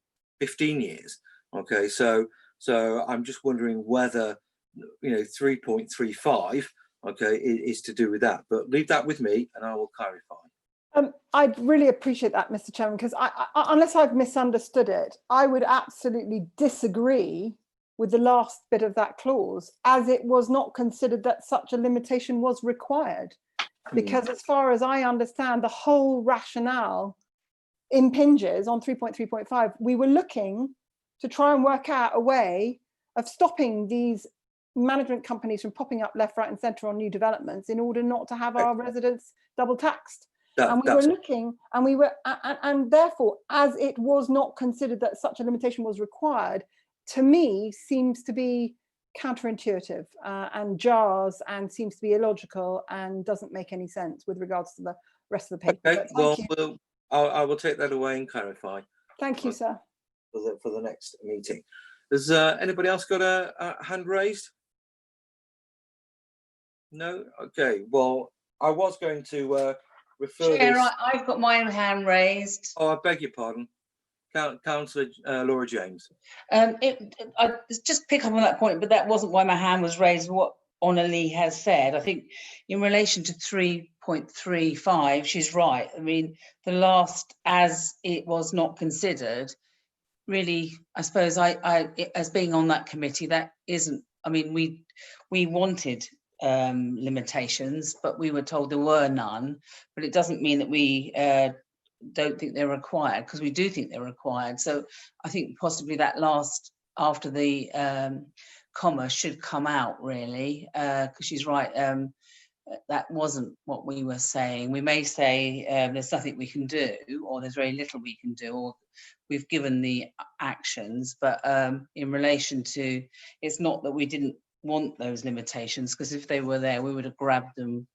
15 years. Okay, so I'm just wondering whether 3.35, okay, is to do with that. But leave that with me, and I will clarify. I'd really appreciate that, Mr. Chairman, because unless I've misunderstood it, I would absolutely disagree with the last bit of that clause, as it was not considered that such a limitation was required. Because as far as I understand, the whole rationale impinges on 3.3.5. We were looking to try and work out a way of stopping these management companies from popping up left, right and centre on new developments, in order not to have our residents double taxed. And we were looking, and therefore, as it was not considered that such a limitation was required, to me seems to be counterintuitive and jars and seems to be illogical and doesn't make any sense with regards to the rest of the paper. Okay, well, I will take that away and clarify. Thank you, sir. For the next meeting. Has anybody else got a hand raised? No? Okay, well, I was going to refer Chair, this. I've got my hand raised. Oh, I beg your pardon. Councillor Laura James. I just pick up on that point, but that wasn't why my hand was raised. What Honor has said, I think in relation to 3.35, she's right. I mean, the last, as it was not considered, really, I suppose as being on that committee, that isn't, I mean, we wanted limitations, but we were told there were none. But it doesn't mean that we don't think they're required, because we do think they're required. So I think possibly that last, after the comma, should come out, really, because she's right. That wasn't what we were saying. We may say there's nothing we can do, or there's very little we can do, or we've given the actions, but in relation to, it's not that we didn't want those limitations, because if they were there, we would have grabbed them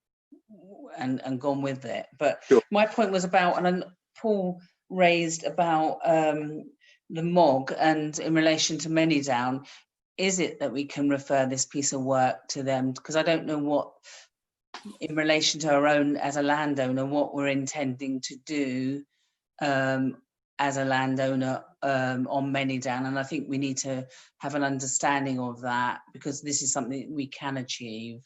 and gone with it. But sure. My point was about, and Paul raised about the MOG, and in relation to Manydown, is it that we can refer this piece of work to them? Because I don't know what, in relation to our own as a landowner, what we're intending to do as a landowner on Manydown, and I think we need to have an understanding of that, because this is something we can achieve.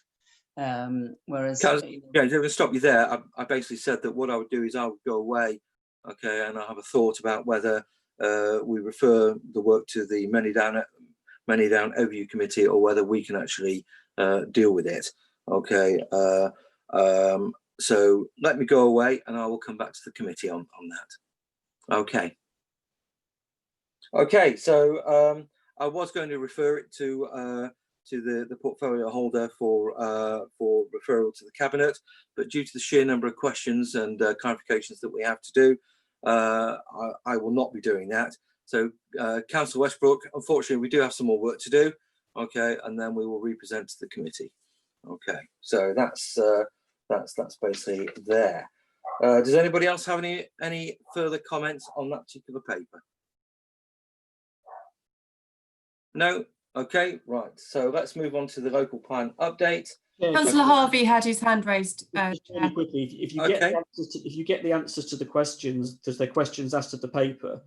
Whereas, yeah, to stop you there, I basically said that what I would do is I would go away, okay, and I'll have a thought about whether we refer the work to the Manydown Overview Committee, or whether we can actually deal with it. Okay, so let me go away, and I will come back to the committee on that. Okay. Okay, so I was going to refer it to the portfolio holder for referral to the cabinet, but due to the sheer number of questions and clarifications that we have to do, I will not be doing that. So, Councillor Westbrook, unfortunately, we do have some more work to do. Okay, and then we will represent to the committee. Okay, so that's basically there. Does anybody else have any further comments on that particular paper? No? Okay, right. So let's move on to the local plan update. Councillor Harvey had his hand raised. Just really quickly, if you get the answers to, if you get the answers to the questions, there's the questions asked of the paper.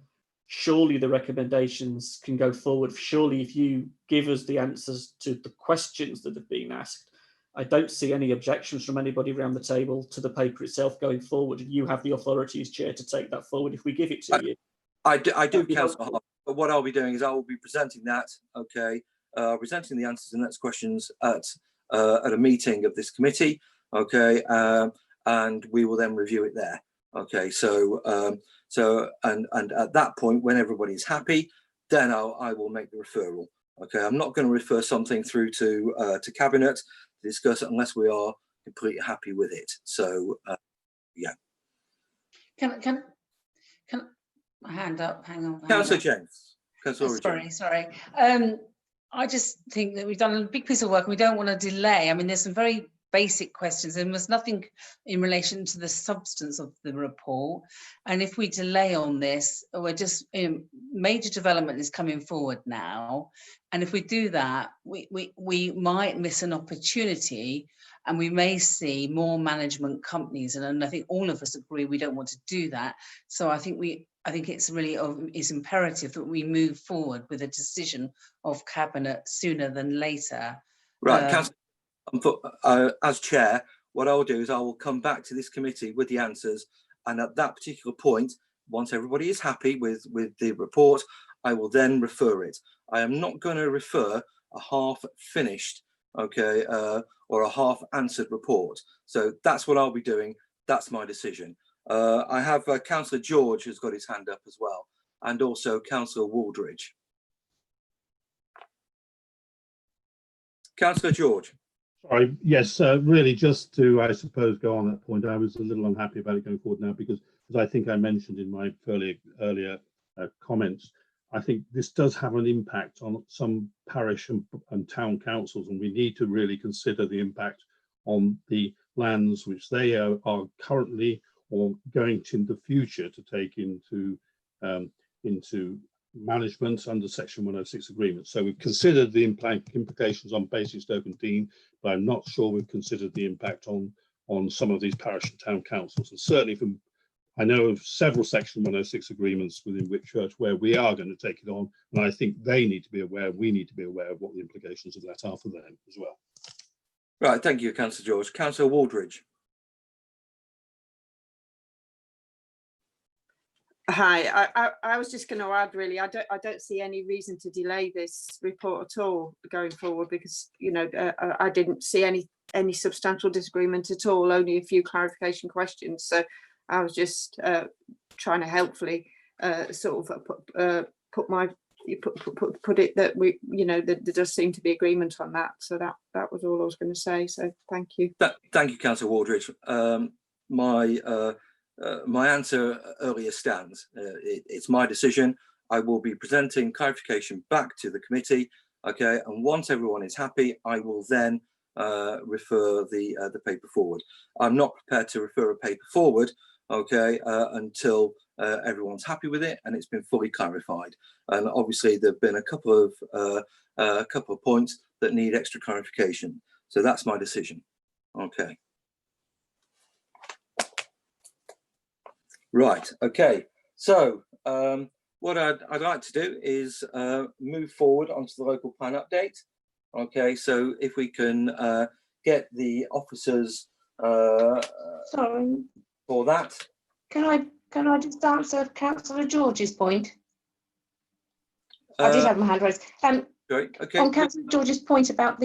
Surely the recommendations can go forward. Surely, if you give us the answers to the questions that have been asked, I don't see any objections from anybody around the table to the paper itself going forward. You have the authority as chair to take that forward if we give it to you. I do, Councillor Harvey. But what I'll be doing is I will be presenting that. Okay, presenting the answers to the next questions at a meeting of this committee. Okay, and we will then review it there. Okay, so and at that point, when everybody's happy, then I will make the referral. Okay, I'm not going to refer something through to cabinet to discuss it unless we are completely happy with it. So yeah. Can my hand up? Hang on. Councillor James. Sorry. I just think that we've done a big piece of work and we don't want to delay. I mean, there's some very basic questions and there's nothing in relation to the substance of the report. And if we delay on this, we're just, major development is coming forward now. And if we do that, we might miss an opportunity and we may see more management companies. And I think all of us agree we don't want to do that. So I think it's really is imperative that we move forward with a decision of cabinet sooner than later. Right, Councillor, as chair, what I will do is I will come back to this committee with the answers, and at that particular point, once everybody is happy with the report, I will then refer it. I am not going to refer a half finished, okay, or a half answered report. So that's what I'll be doing. That's my decision. I have Councillor George has got his hand up as well, and also Councillor Waldridge. Councillor George. Sorry, yes, really just to, I suppose, go on that point, I was a little unhappy about it going forward now because, as I think I mentioned in my earlier comments, I think this does have an impact on some parish and town councils, and we need to really consider the impact on the lands which they are currently or going to in the future to take into management under Section 106 agreement. So we've considered the implications on Basingstoke and Dean, but I'm not sure we've considered the impact on some of these parish and town councils. And certainly I know of several Section 106 agreements within Whitchurch where we are going to take it on, and I think they need to be aware, we need to be aware of what the implications of that are for them as well. Right, thank you, Councillor George. Councillor Waldridge. Hi, I was just going to add, really, I don't see any reason to delay this report at all going forward because, you know, I didn't see any substantial disagreement at all, only a few clarification questions. So I was just trying to helpfully sort of put it that we, you know, that there does seem to be agreement on that. So that was all I was going to say. So thank you. Thank you, Councillor Waldridge. My answer earlier stands. It's my decision. I will be presenting clarification back to the committee. Okay, and once everyone is happy, I will then refer the paper forward. I'm not prepared to refer a paper forward, okay, until everyone's happy with it and it's been fully clarified. And obviously, there've been a couple of points that need extra clarification. So that's my decision. Okay. Right, okay, so what I'd like to do is move forward onto the local plan update. Okay, so if we can get the officers Sorry, for that. can I just answer Councillor George's point? I did have my hand raised. Great, okay. On Councillor George's point about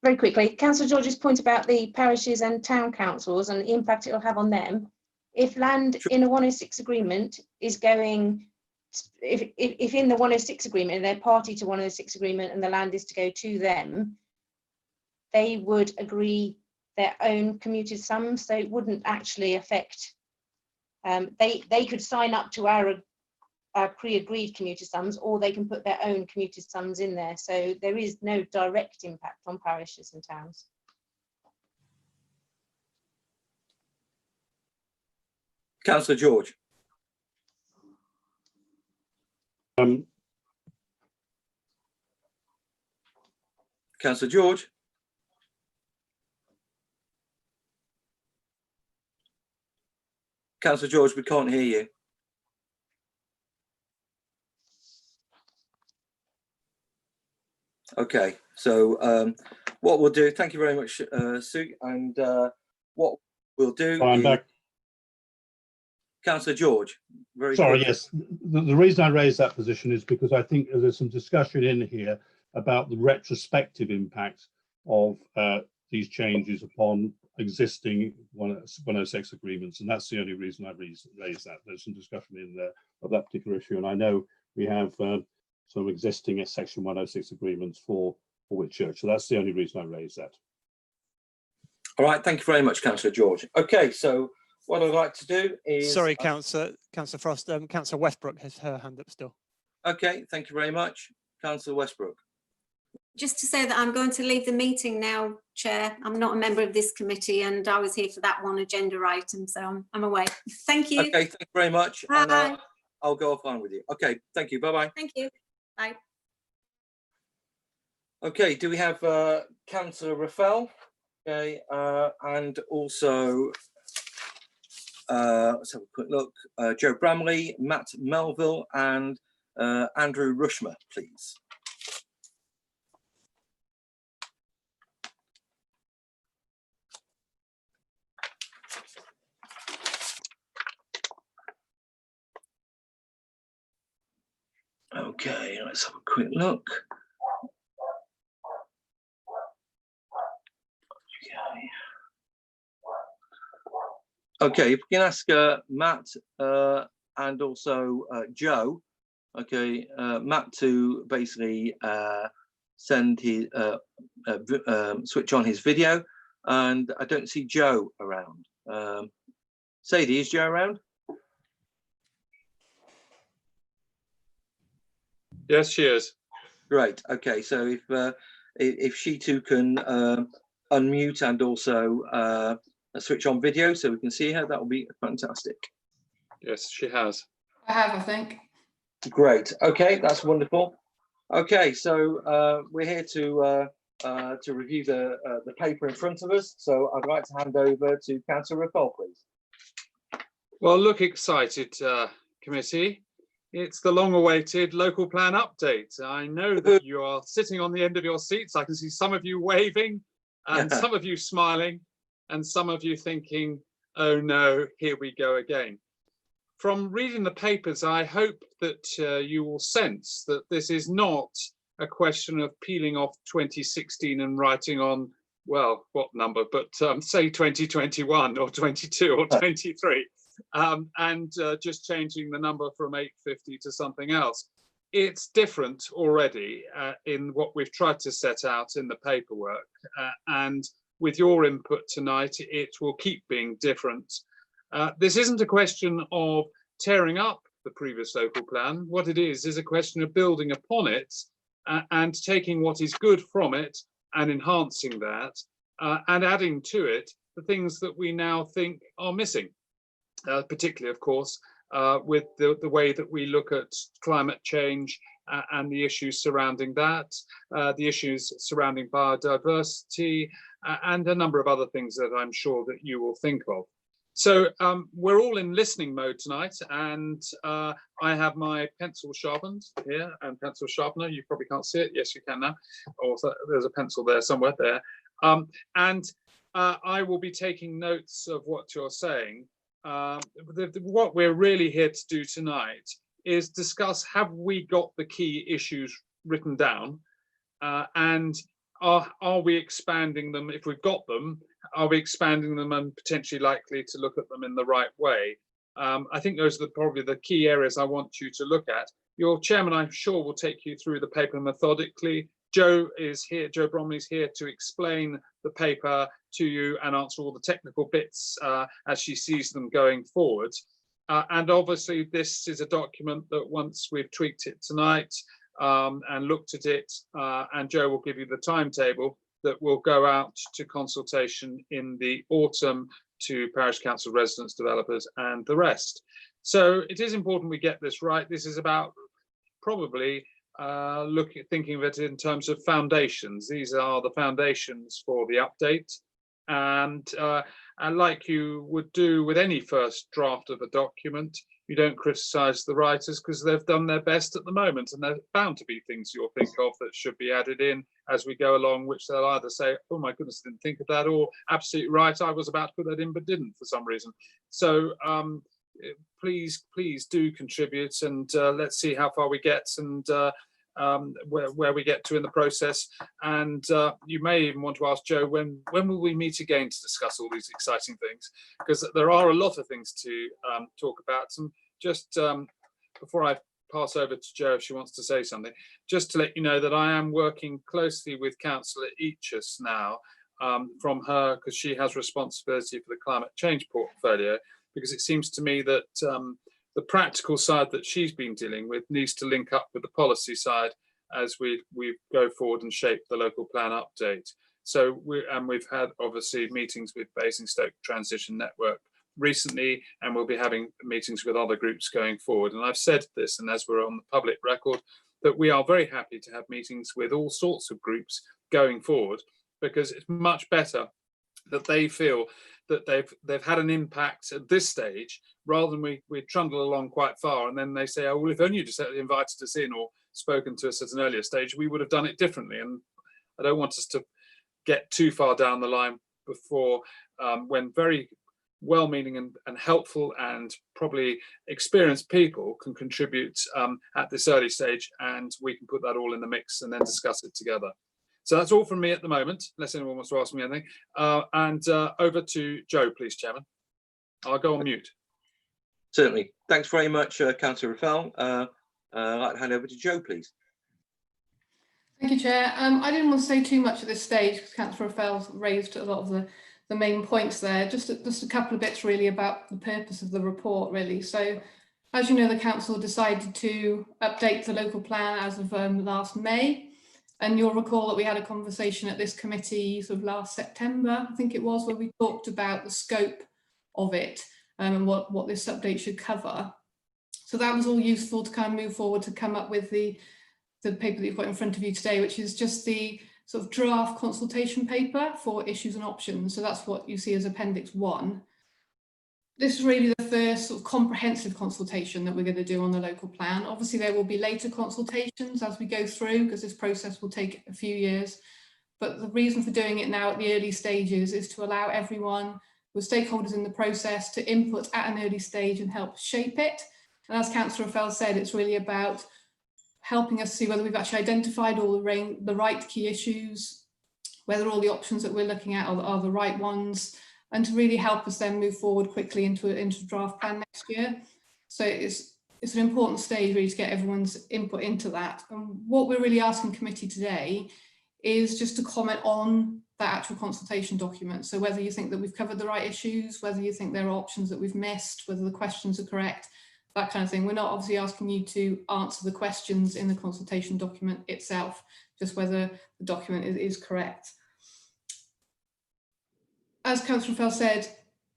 very quickly, Councillor George's point about the parishes and town councils and the impact it will have on them. If land in a 106 agreement is going, if in the 106 agreement, they're party to 106 agreement and the land is to go to them, they would agree their own commuted sums, so it wouldn't actually affect, they could sign up to our pre-agreed commuted sums, or they can put their own commuted sums in there. So there is no direct impact on parishes and towns. Councillor George. Councillor George. Councillor George, we can't hear you. Okay, so what we'll do, thank you very much, Sue, and what we'll do I'm is, back. Councillor George, very Sorry, quickly. yes. The reason I raised that position is because I think there's some discussion in here about the retrospective impact of these changes upon existing 106 agreements, and that's the only reason I raised that. There's some discussion in there of that particular issue, and I know we have some existing Section 106 agreements for Whitchurch, so that's the only reason I raised that. All right, thank you very much, Councillor George. Okay, so what I'd like to do is... Sorry, Councillor Frost, Councillor Westbrook has her hand up still. Okay, thank you very much. Councillor Westbrook. Just to say that I'm going to leave the meeting now, Chair. I'm not a member of this committee and I was here for that one agenda item, so I'm away. Thank you. Okay, thank you very much. Bye. And, I'll go offline with you. Okay, thank you. Bye-bye. Thank you. Bye. Okay, do we have Councillor Rafael? Okay, and also, let's have a quick look. Joe Bramley, Matt Melville, and Andrew Rushmer, please. Okay, let's have a quick look. Okay, if we can ask Matt and also Joe, okay, Matt to basically send his switch on his video, and I don't see Joe around. Sadie, is Joe around? Yes, she is. Great. Okay, so if she too can unmute and also switch on video so we can see her, that will be fantastic. Yes, she has. I have, I think. Great. Okay, that's wonderful. Okay, so we're here to review the paper in front of us. So I'd like to hand over to Councillor Rafael, please. Well, look excited, committee. It's the long-awaited local plan update. I know that you are sitting on the end of your seats. I can see some of you waving and some of you smiling and some of you thinking, oh no, here we go again. From reading the papers, I hope that you will sense that this is not a question of peeling off 2016 and writing on, well, what number, but say 2021 or 22 or 23. And just changing the number from 850 to something else. It's different already in what we've tried to set out in the paperwork. And with your input tonight, it will keep being different. This isn't a question of tearing up the previous local plan. What it is a question of building upon it and taking what is good from it and enhancing that and adding to it the things that we now think are missing. Particularly, of course, with the way that we look at climate change and the issues surrounding that, the issues surrounding biodiversity, and a number of other things that I'm sure that you will think of. So we're all in listening mode tonight, and I have my pencil sharpened here and pencil sharpener. You probably can't see it. Yes, you can now. Or there's a pencil there somewhere there. And I will be taking notes of what you're saying. What we're really here to do tonight is discuss, have we got the key issues written down, and are we expanding them? If we've got them, are we expanding them and potentially likely to look at them in the right way? I think those are probably the key areas I want you to look at. Your chairman, I'm sure, will take you through the paper methodically. Joe is here, Joe Bromley's here to explain the paper to you and answer all the technical bits as she sees them going forward. And obviously this is a document that once we've tweaked it tonight and looked at it, and Joe will give you the timetable, that will go out to consultation in the autumn to parish council residents, developers and the rest. So it is important we get this right. This is about probably thinking of it in terms of foundations. These are the foundations for the update, And like you would do with any first draft of a document, you don't criticise the writers because they've done their best at the moment, and there's bound to be things you'll think of that should be added in as we go along, which they'll either say, oh my goodness, I didn't think of that, or absolutely right, I was about to put that in but didn't for some reason. So please do contribute, and let's see how far we get, and where we get to in the process. And you may even want to ask Joe, when will we meet again to discuss all these exciting things? Because there are a lot of things to talk about. And just before I pass over to Joe, if she wants to say something, just to let you know that I am working closely with Councillor Eachus now, from her, because she has responsibility for the climate change portfolio, because it seems to me that the practical side that she's been dealing with needs to link up with the policy side as we go forward and shape the local plan update. So we've had obviously meetings with Basingstoke Transition Network recently, and we'll be having meetings with other groups going forward. And I've said this, and as we're on the public record, that we are very happy to have meetings with all sorts of groups going forward, because it's much better that they feel that they've had an impact at this stage, rather than we trundle along quite far and then they say, oh well, if only you just invited us in or spoken to us at an earlier stage, we would have done it differently. And I don't want us to get too far down the line before when very well-meaning and helpful and probably experienced people can contribute at this early stage, and we can put that all in the mix and then discuss it together. So that's all from me at the moment, unless anyone wants to ask me anything. And over to Joe, please, Chairman. I'll go on mute. Certainly. Thanks very much, Councillor Raffel. I'd like to hand over to Joe, please. Thank you, Chair. I didn't want to say too much at this stage because Councillor Raffel's raised a lot of the main points there. Just a couple of bits really about the purpose of the report, really. So, as you know, the council decided to update the local plan as of last May. And you'll recall that we had a conversation at this committee sort of last September, I think it was, where we talked about the scope of it and what this update should cover. So that was all useful to kind of move forward to come up with the paper that you've got in front of you today, which is just the sort of draft consultation paper for issues and options. So that's what you see as Appendix 1. This is really the first sort of comprehensive consultation that we're going to do on the local plan. Obviously, there will be later consultations as we go through, because this process will take a few years. But the reason for doing it now at the early stages is to allow everyone with stakeholders in the process to input at an early stage and help shape it. And as Councillor Raffel said, it's really about helping us see whether we've actually identified all the right key issues, whether all the options that we're looking at are the right ones, and to really help us then move forward quickly into a draft plan next year. So it's an important stage really to get everyone's input into that. And what we're really asking committee today is just to comment on that actual consultation document. So whether you think that we've covered the right issues, whether you think there are options that we've missed, whether the questions are correct, that kind of thing. We're not obviously asking you to answer the questions in the consultation document itself, just whether the document is correct. As Councillor Raffel said,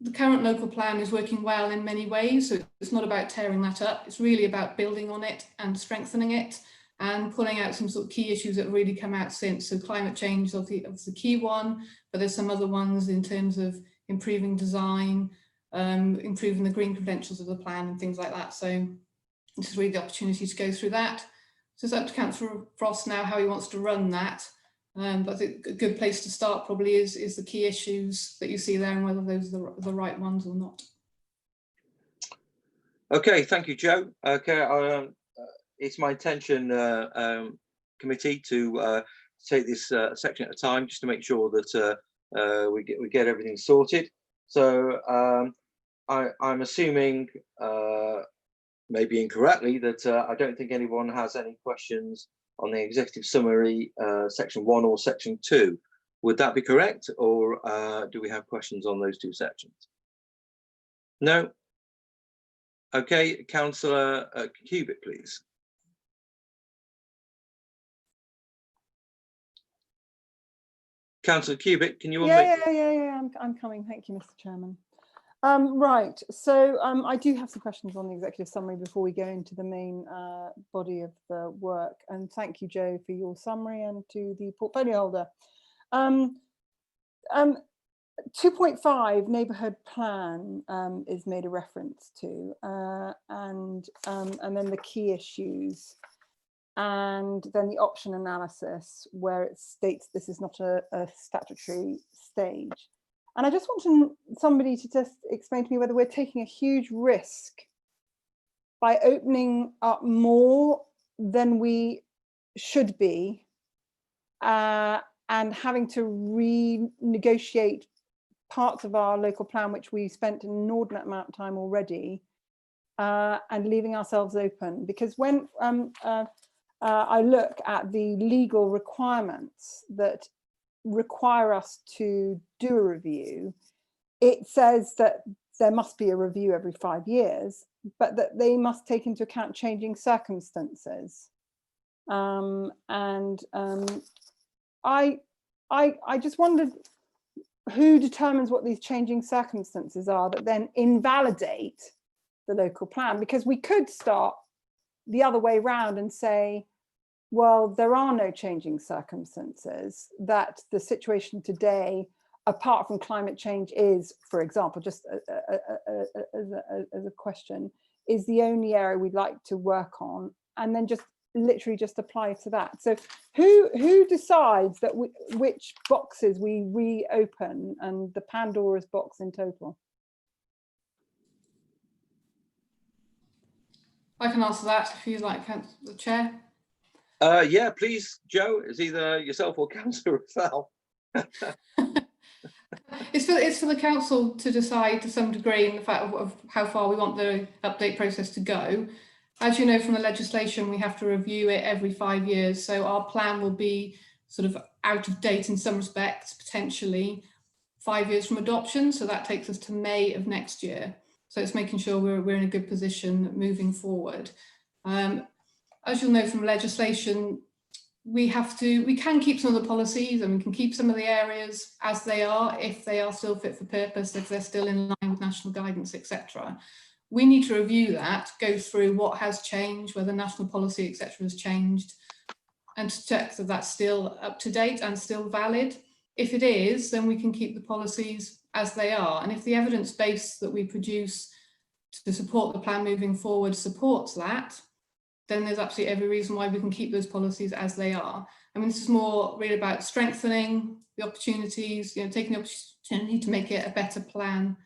the current local plan is working well in many ways, so it's not about tearing that up. It's really about building on it and strengthening it and pulling out some sort of key issues that really come out since. So climate change is the key one, but there's some other ones in terms of improving design, improving the green credentials of the plan and things like that. So this is really the opportunity to go through that. So it's up to Councillor Frost now how he wants to run that. But I think a good place to start probably is the key issues that you see there and whether those are the right ones or not. Okay, thank you, Joe. Okay, it's my intention, committee, to take this section at a time, just to make sure that we get everything sorted. So I'm assuming, maybe incorrectly, that I don't think anyone has any questions on the executive summary, section 1 or section 2. Would that be correct, or do we have questions on those two sections? No? Okay, Councillor Kpis, please. Councillor Kpis, can you unmute? Yeah, I'm coming. Thank you, Mr. Chairman. Right, so I do have some questions on the executive summary before we go into the main body of the work. And thank you, Joe, for your summary, and to the portfolio holder. 2.5 neighbourhood plan is made a reference to, and then the key issues, and then the option analysis where it states this is not a statutory stage. And I just want somebody to just explain to me whether we're taking a huge risk by opening up more than we should be, and having to renegotiate parts of our local plan, which we spent an inordinate amount of time already, and leaving ourselves open. Because when I look at the legal requirements that require us to do a review, it says that there must be a review every 5 years, but that they must take into account changing circumstances. I just wondered who determines what these changing circumstances are that then invalidate the local plan, because we could start the other way round and say, well, there are no changing circumstances, that the situation today, apart from climate change, is, for example, just as a question, is the only area we'd like to work on, and then just literally just apply to that. So who decides that which boxes we reopen, and the Pandora's box in total? I can answer that if you like, the chair. Yeah, please, Joe. It's either yourself or Councillor Rafael. It's for the council to decide to some degree in the fact of how far we want the update process to go. As you know from the legislation, we have to review it every 5 years. So our plan will be sort of out of date in some respects, potentially 5 years from adoption. So that takes us to May of next year. So it's making sure we're in a good position moving forward. As you'll know from legislation, we can keep some of the policies, and we can keep some of the areas as they are if they are still fit for purpose, if they're still in line with national guidance, etc. We need to review that, go through what has changed, whether national policy, etc. has changed, and to check that that's still up to date and still valid. If it is, then we can keep the policies as they are. And if the evidence base that we produce to support the plan moving forward supports that, then there's absolutely every reason why we can keep those policies as they are. I mean, this is more really about strengthening the opportunities, taking the opportunity to make it a better plan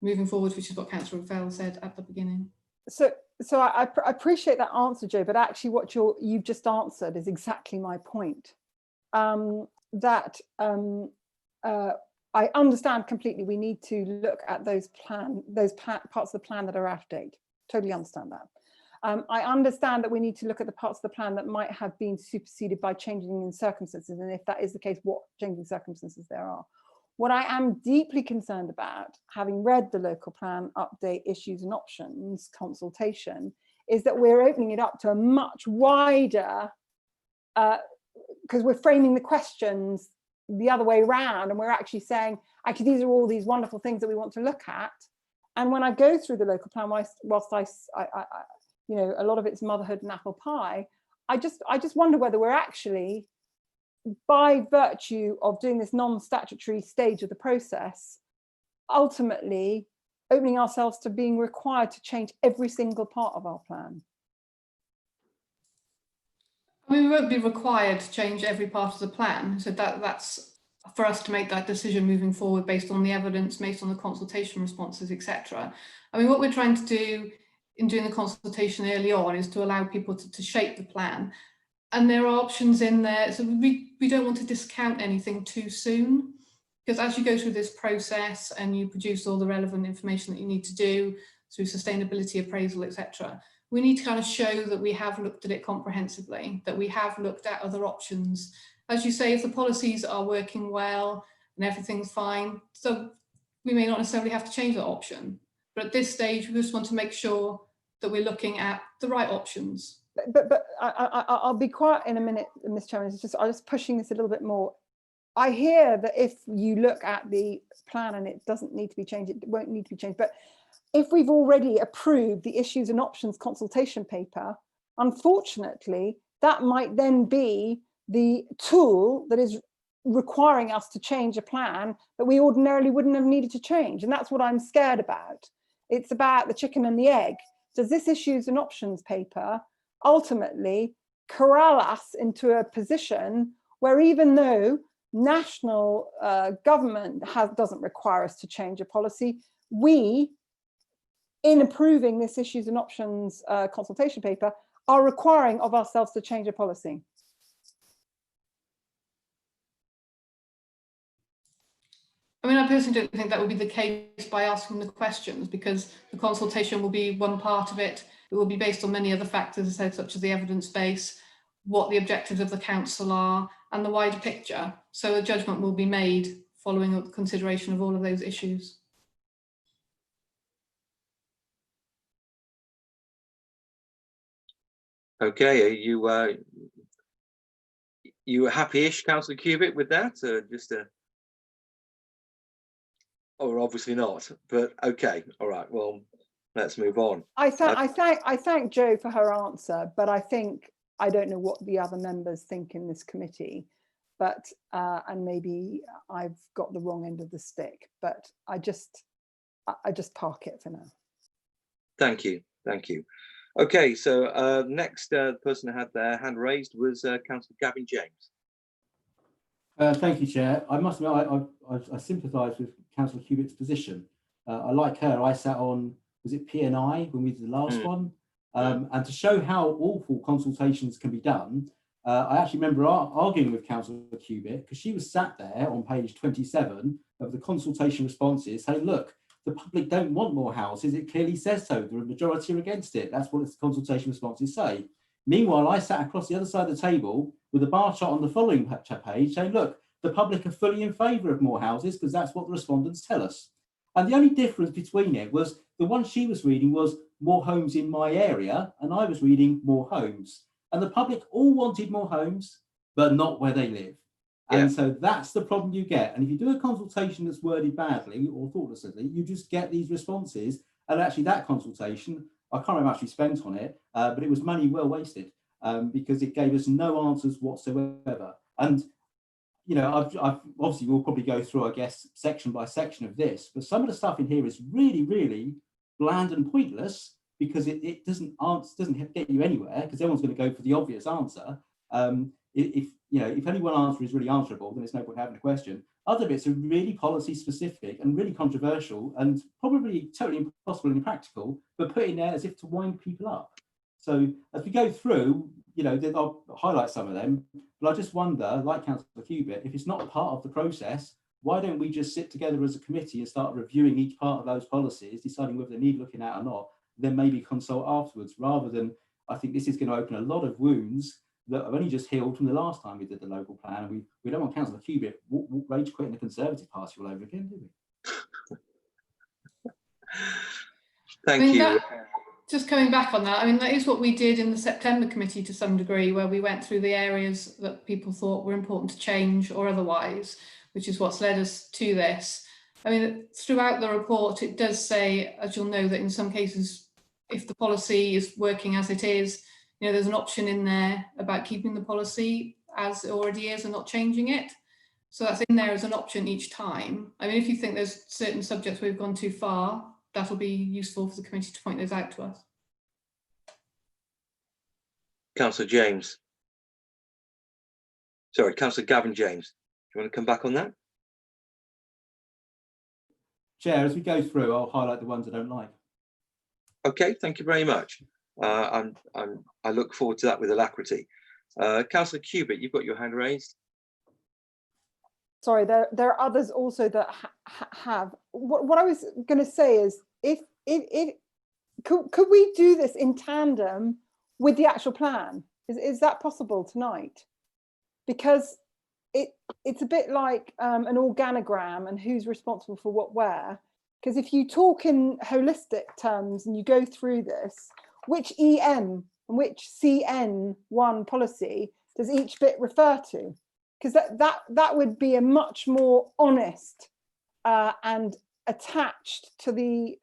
moving forward, which is what Councillor Rafael said at the beginning. So I appreciate that answer, Joe, but actually what you've just answered is exactly my point. I understand completely we need to look at those parts of the plan that are out of date. Totally understand that. I understand that we need to look at the parts of the plan that might have been superseded by changing in circumstances, and if that is the case, what changing circumstances there are. What I am deeply concerned about, having read the local plan update issues and options consultation, is that we're opening it up to a much wider, because we're framing the questions the other way around, and we're actually saying, actually, these are all these wonderful things that we want to look at. And when I go through the local plan, whilst I a lot of it's motherhood and apple pie, I just wonder whether we're actually, by virtue of doing this non-statutory stage of the process, ultimately opening ourselves to being required to change every single part of our plan. I mean, we won't be required to change every part of the plan, so that's for us to make that decision moving forward based on the evidence, based on the consultation responses, etc. I mean, what we're trying to do in doing the consultation early on is to allow people to shape the plan, and there are options in there, so we don't want to discount anything too soon, because as you go through this process and you produce all the relevant information that you need to do through sustainability appraisal, etc., we need to kind of show that we have looked at it comprehensively, that we have looked at other options. As you say, if the policies are working well and everything's fine, so we may not necessarily have to change that option. But at this stage, we just want to make sure that we're looking at the right options. But I'll be quiet in a minute, Ms. Chairman. I'm just pushing this a little bit more. I hear that if you look at the plan and it doesn't need to be changed, it won't need to be changed. But if we've already approved the issues and options consultation paper, unfortunately, that might then be the tool that is requiring us to change a plan that we ordinarily wouldn't have needed to change. And that's what I'm scared about. It's about the chicken and the egg. Does this issues and options paper ultimately corral us into a position where, even though national government doesn't require us to change a policy, we, in approving this issues and options consultation paper, are requiring of ourselves to change a policy? I mean, I personally don't think that would be the case by asking the questions, because the consultation will be one part of it. It will be based on many other factors, such as the evidence base, what the objectives of the council are, and the wider picture. So a judgment will be made following up consideration of all of those issues. Okay, are you happy-ish, Councillor Cubitt, with that? Or obviously not, but okay, all right, well, let's move on. I thank Jo for her answer, but I don't know what the other members think in this committee, but and maybe I've got the wrong end of the stick, but I just park it for now. Thank you. Okay, so next person who had their hand raised was Councillor Gavin James. Thank you, Chair. I must admit, I sympathise with Councillor Cubitt's position. I like her. I sat on, was it P&I when we did the last one? And to show how awful consultations can be done, I actually remember arguing with Councillor Cubitt, because she was sat there on page 27 of the consultation responses saying, look, the public don't want more houses. It clearly says so. The majority are against it. That's what its consultation responses say. Meanwhile, I sat across the other side of the table with a bar chart on the following page saying, look, the public are fully in favour of more houses because that's what the respondents tell us. And the only difference between it was the one she was reading was more homes in my area, and I was reading more homes. And the public all wanted more homes, but not where they live. And so that's the problem you get. And if you do a consultation that's worded badly or thoughtlessly, you just get these responses. And actually that consultation, I can't remember how much we spent on it, but it was money well wasted because it gave us no answers whatsoever. And, you know, I've obviously we'll probably go through, I guess, section by section of this, but some of the stuff in here is really, really bland and pointless because it doesn't get you anywhere because everyone's going to go for the obvious answer. If any one answer is really answerable, then there's no point having a question. Other bits are really policy specific and really controversial and probably totally impossible and impractical, but put in there as if to wind people up. So as we go through, you know, I'll highlight some of them, but I just wonder, like Councillor Cubitt, if it's not a part of the process, why don't we just sit together as a committee and start reviewing each part of those policies, deciding whether they need looking at or not, then maybe consult afterwards, rather than, I think this is going to open a lot of wounds that have only just healed from the last time we did the local plan. And we don't want Councillor Cubitt rage quitting the Conservative Party all over again, do we? Thank you. Just coming back on that, I mean, that is what we did in the September committee to some degree, where we went through the areas that people thought were important to change or otherwise, which is what's led us to this. I mean, throughout the report, it does say, as you'll know, that in some cases, if the policy is working as it is, you know, there's an option in there about keeping the policy as it already is and not changing it. So that's in there as an option each time. I mean, if you think there's certain subjects we've gone too far, that'll be useful for the committee to point those out to us. Councillor James. Sorry, Councillor Gavin James. Do you want to come back on that? Chair, as we go through, I'll highlight the ones I don't like. Okay, thank you very much. I look forward to that with alacrity. Councillor Cubitt, you've got your hand raised. Sorry, there are others also that have. What I was going to say is, could we do this in tandem with the actual plan? Is that possible tonight? Because it's a bit like an organogram and who's responsible for what where. Because if you talk in holistic terms and you go through this, which EM and which CN1 policy does each bit refer to? Because that would be a much more honest and attached to the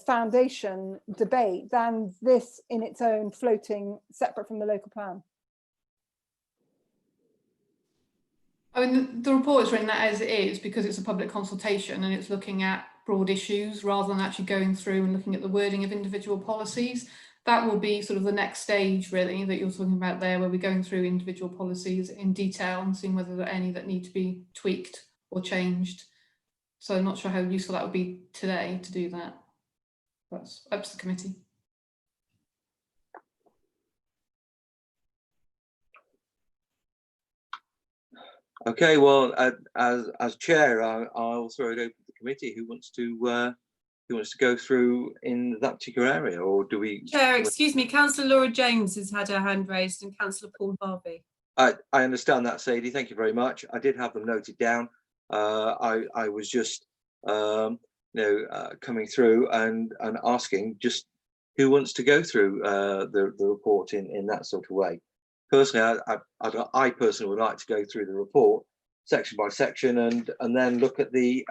foundation debate than this in its own floating separate from the local plan. I mean, the report is written as it is because it's a public consultation and it's looking at broad issues rather than actually going through and looking at the wording of individual policies. That will be sort of the next stage, really, that you're talking about there, where we're going through individual policies in detail and seeing whether there are any that need to be tweaked or changed. So I'm not sure how useful that would be today to do that. That's up to the committee. Okay, well, as chair, I'll throw it open to the committee. Who wants to go through in that particular area, or do we? Chair, excuse me, Councillor Laura James has had her hand raised, and Councillor Paul Harvey. I understand that, Sadie. Thank you very much. I did have them noted down. I was just coming through and asking just who wants to go through the report in that sort of way. Personally, I personally would like to go through the report section by section and then look at the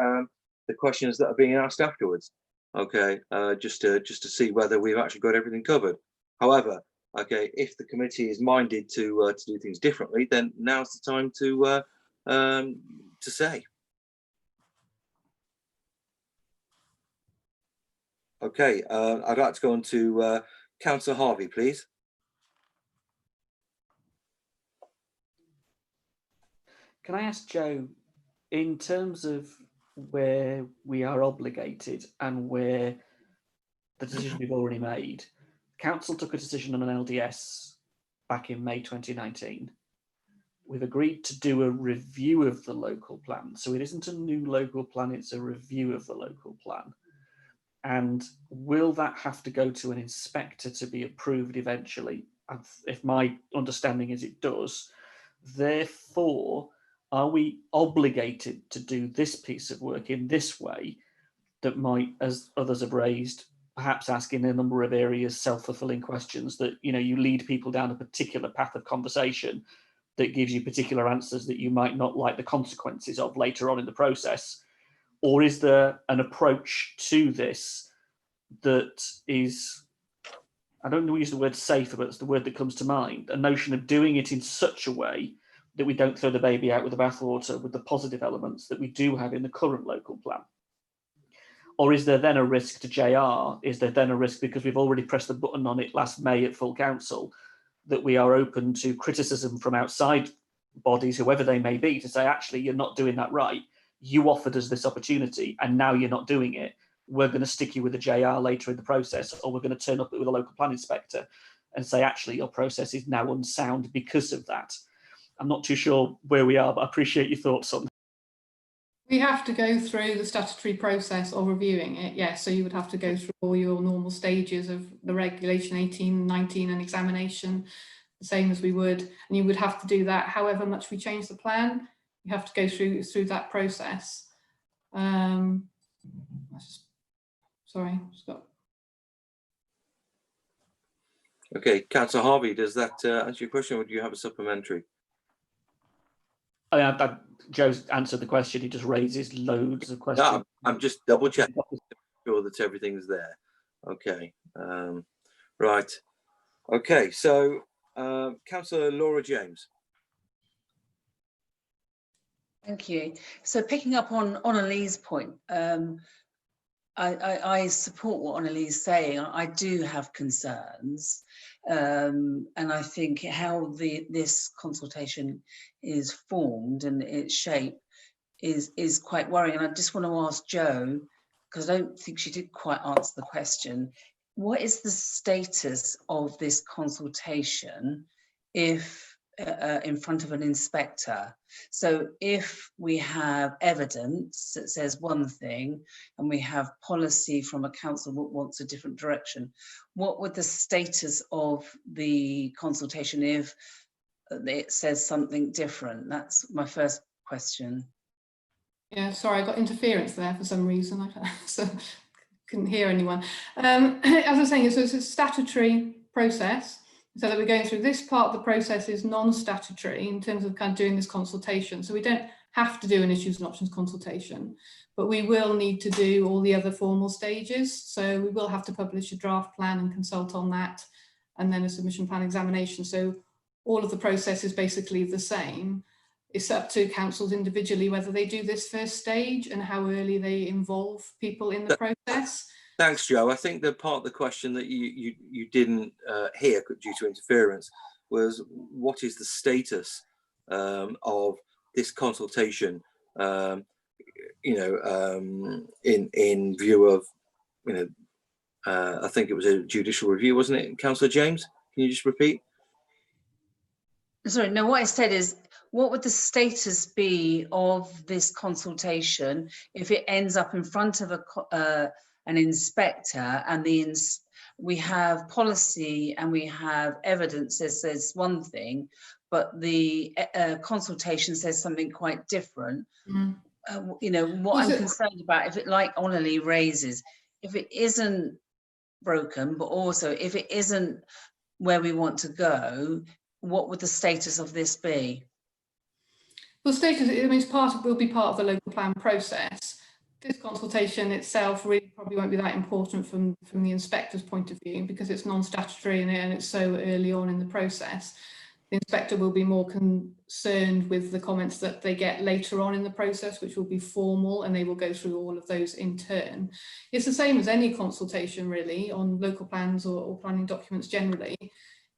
questions that are being asked afterwards. Okay, just to see whether we've actually got everything covered. However, okay, if the committee is minded to do things differently, then now's the time to say. Okay, I'd like to go on to Councillor Harvey, please. Can I ask Joe, in terms of where we are obligated and where the decision we've already made, Council took a decision on an LDS back in May 2019. We've agreed to do a review of the local plan. So it isn't a new local plan, it's a review of the local plan. And will that have to go to an inspector to be approved eventually? If my understanding is it does, therefore, are we obligated to do this piece of work in this way that might, as others have raised, perhaps ask in a number of areas self-fulfilling questions that, you lead people down a particular path of conversation that gives you particular answers that you might not like the consequences of later on in the process? Or is there an approach to this that is, I don't know, use the word safer, but it's the word that comes to mind, a notion of doing it in such a way that we don't throw the baby out with the bathwater with the positive elements that we do have in the current local plan? Or is there then a risk to JR? Is there then a risk, because we've already pressed the button on it last May at full council, that we are open to criticism from outside bodies, whoever they may be, to say, actually, you're not doing that right. You offered us this opportunity and now you're not doing it. We're going to stick you with a JR later in the process, or we're going to turn up with a local plan inspector and say, actually, your process is now unsound because of that. I'm not too sure where we are, but I appreciate your thoughts on that. We have to go through the statutory process of reviewing it, yes. So you would have to go through all your normal stages of the regulation 18, 19 and examination, the same as we would. And you would have to do that however much we change the plan. You have to go through that process. Sorry, Scott. Okay, Councillor Harvey, does that answer your question, or do you have a supplementary? Joe's answered the question. He just raises loads of questions. No, I'm just double checking to make sure that everything's there. Okay, right. Okay, so Councillor Laura James. Thank you. So picking up on Annalee's point, I support what Annalee's saying. I do have concerns, and I think how this consultation is formed and its shape is quite worrying. And I just want to ask Jo, because I don't think she did quite answer the question, what is the status of this consultation if in front of an inspector? So if we have evidence that says one thing and we have policy from a council that wants a different direction, what would the status of the consultation if it says something different? That's my first question. Yeah, sorry, I got interference there for some reason. So couldn't hear anyone. As I was saying, so it's a statutory process. So that we're going through this part of the process is non-statutory in terms of kind of doing this consultation. So we don't have to do an issues and options consultation, but we will need to do all the other formal stages. So we will have to publish a draft plan and consult on that, and then a submission plan examination. So all of the process is basically the same. it's up to councils individually whether they do this first stage and how early they involve people in the process. Thanks, Joe. I think the part of the question that you didn't hear due to interference was, what is the status of this consultation? In view of, I think it was a judicial review, wasn't it, Councillor James? Can you just repeat? Sorry, no, what I said is, what would the status be of this consultation if it ends up in front of an inspector and we have policy and we have evidence that says one thing, but the consultation says something quite different? What I'm concerned about, if it, like Onali raises, if it isn't broken, but also if it isn't where we want to go, what would the status of this be? Well, status, I mean, will be part of the local plan process. This consultation itself really probably won't be that important from the inspector's point of view, because it's non-statutory and it's so early on in the process. The inspector will be more concerned with the comments that they get later on in the process, which will be formal, and they will go through all of those in turn. It's the same as any consultation really on local plans or planning documents generally,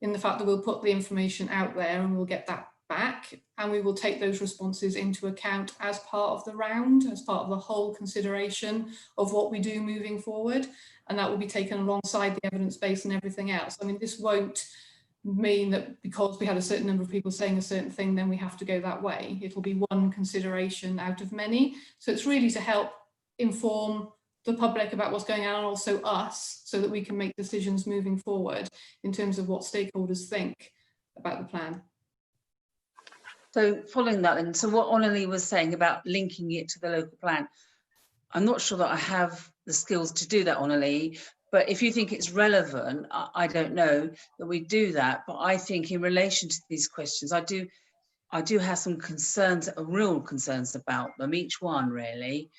in the fact that we'll put the information out there and we'll get that back, and we will take those responses into account as part of the round, as part of the whole consideration of what we do moving forward, and that will be taken alongside the evidence base and everything else. I mean, this won't mean that because we had a certain number of people saying a certain thing, then we have to go that way. It'll be one consideration out of many. So it's really to help inform the public about what's going on, and also us, so that we can make decisions moving forward in terms of what stakeholders think about the plan. So following that then, so what Onali was saying about linking it to the local plan, I'm not sure that I have the skills to do that, Onali, but if you think it's relevant, I don't know that we do that. But I think in relation to these questions, I do have some concerns, real concerns about them, each one really,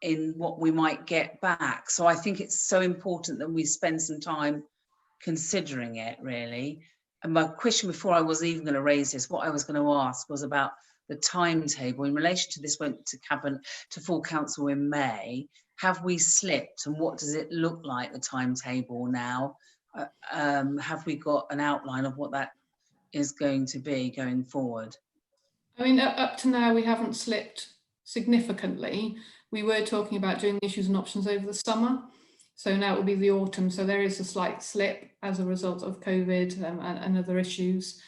in what we might get back. So I think it's so important that we spend some time considering it really. And my question before I was even going to raise this, what I was going to ask was about the timetable in relation to this went to cabinet, to full council in May. Have we slipped, and what does it look like, the timetable now? Have we got an outline of what that is going to be going forward? I mean, up to now, we haven't slipped significantly. We were talking about doing the issues and options over the summer. So now it will be the autumn. So there is a slight slip as a result of COVID and other issues.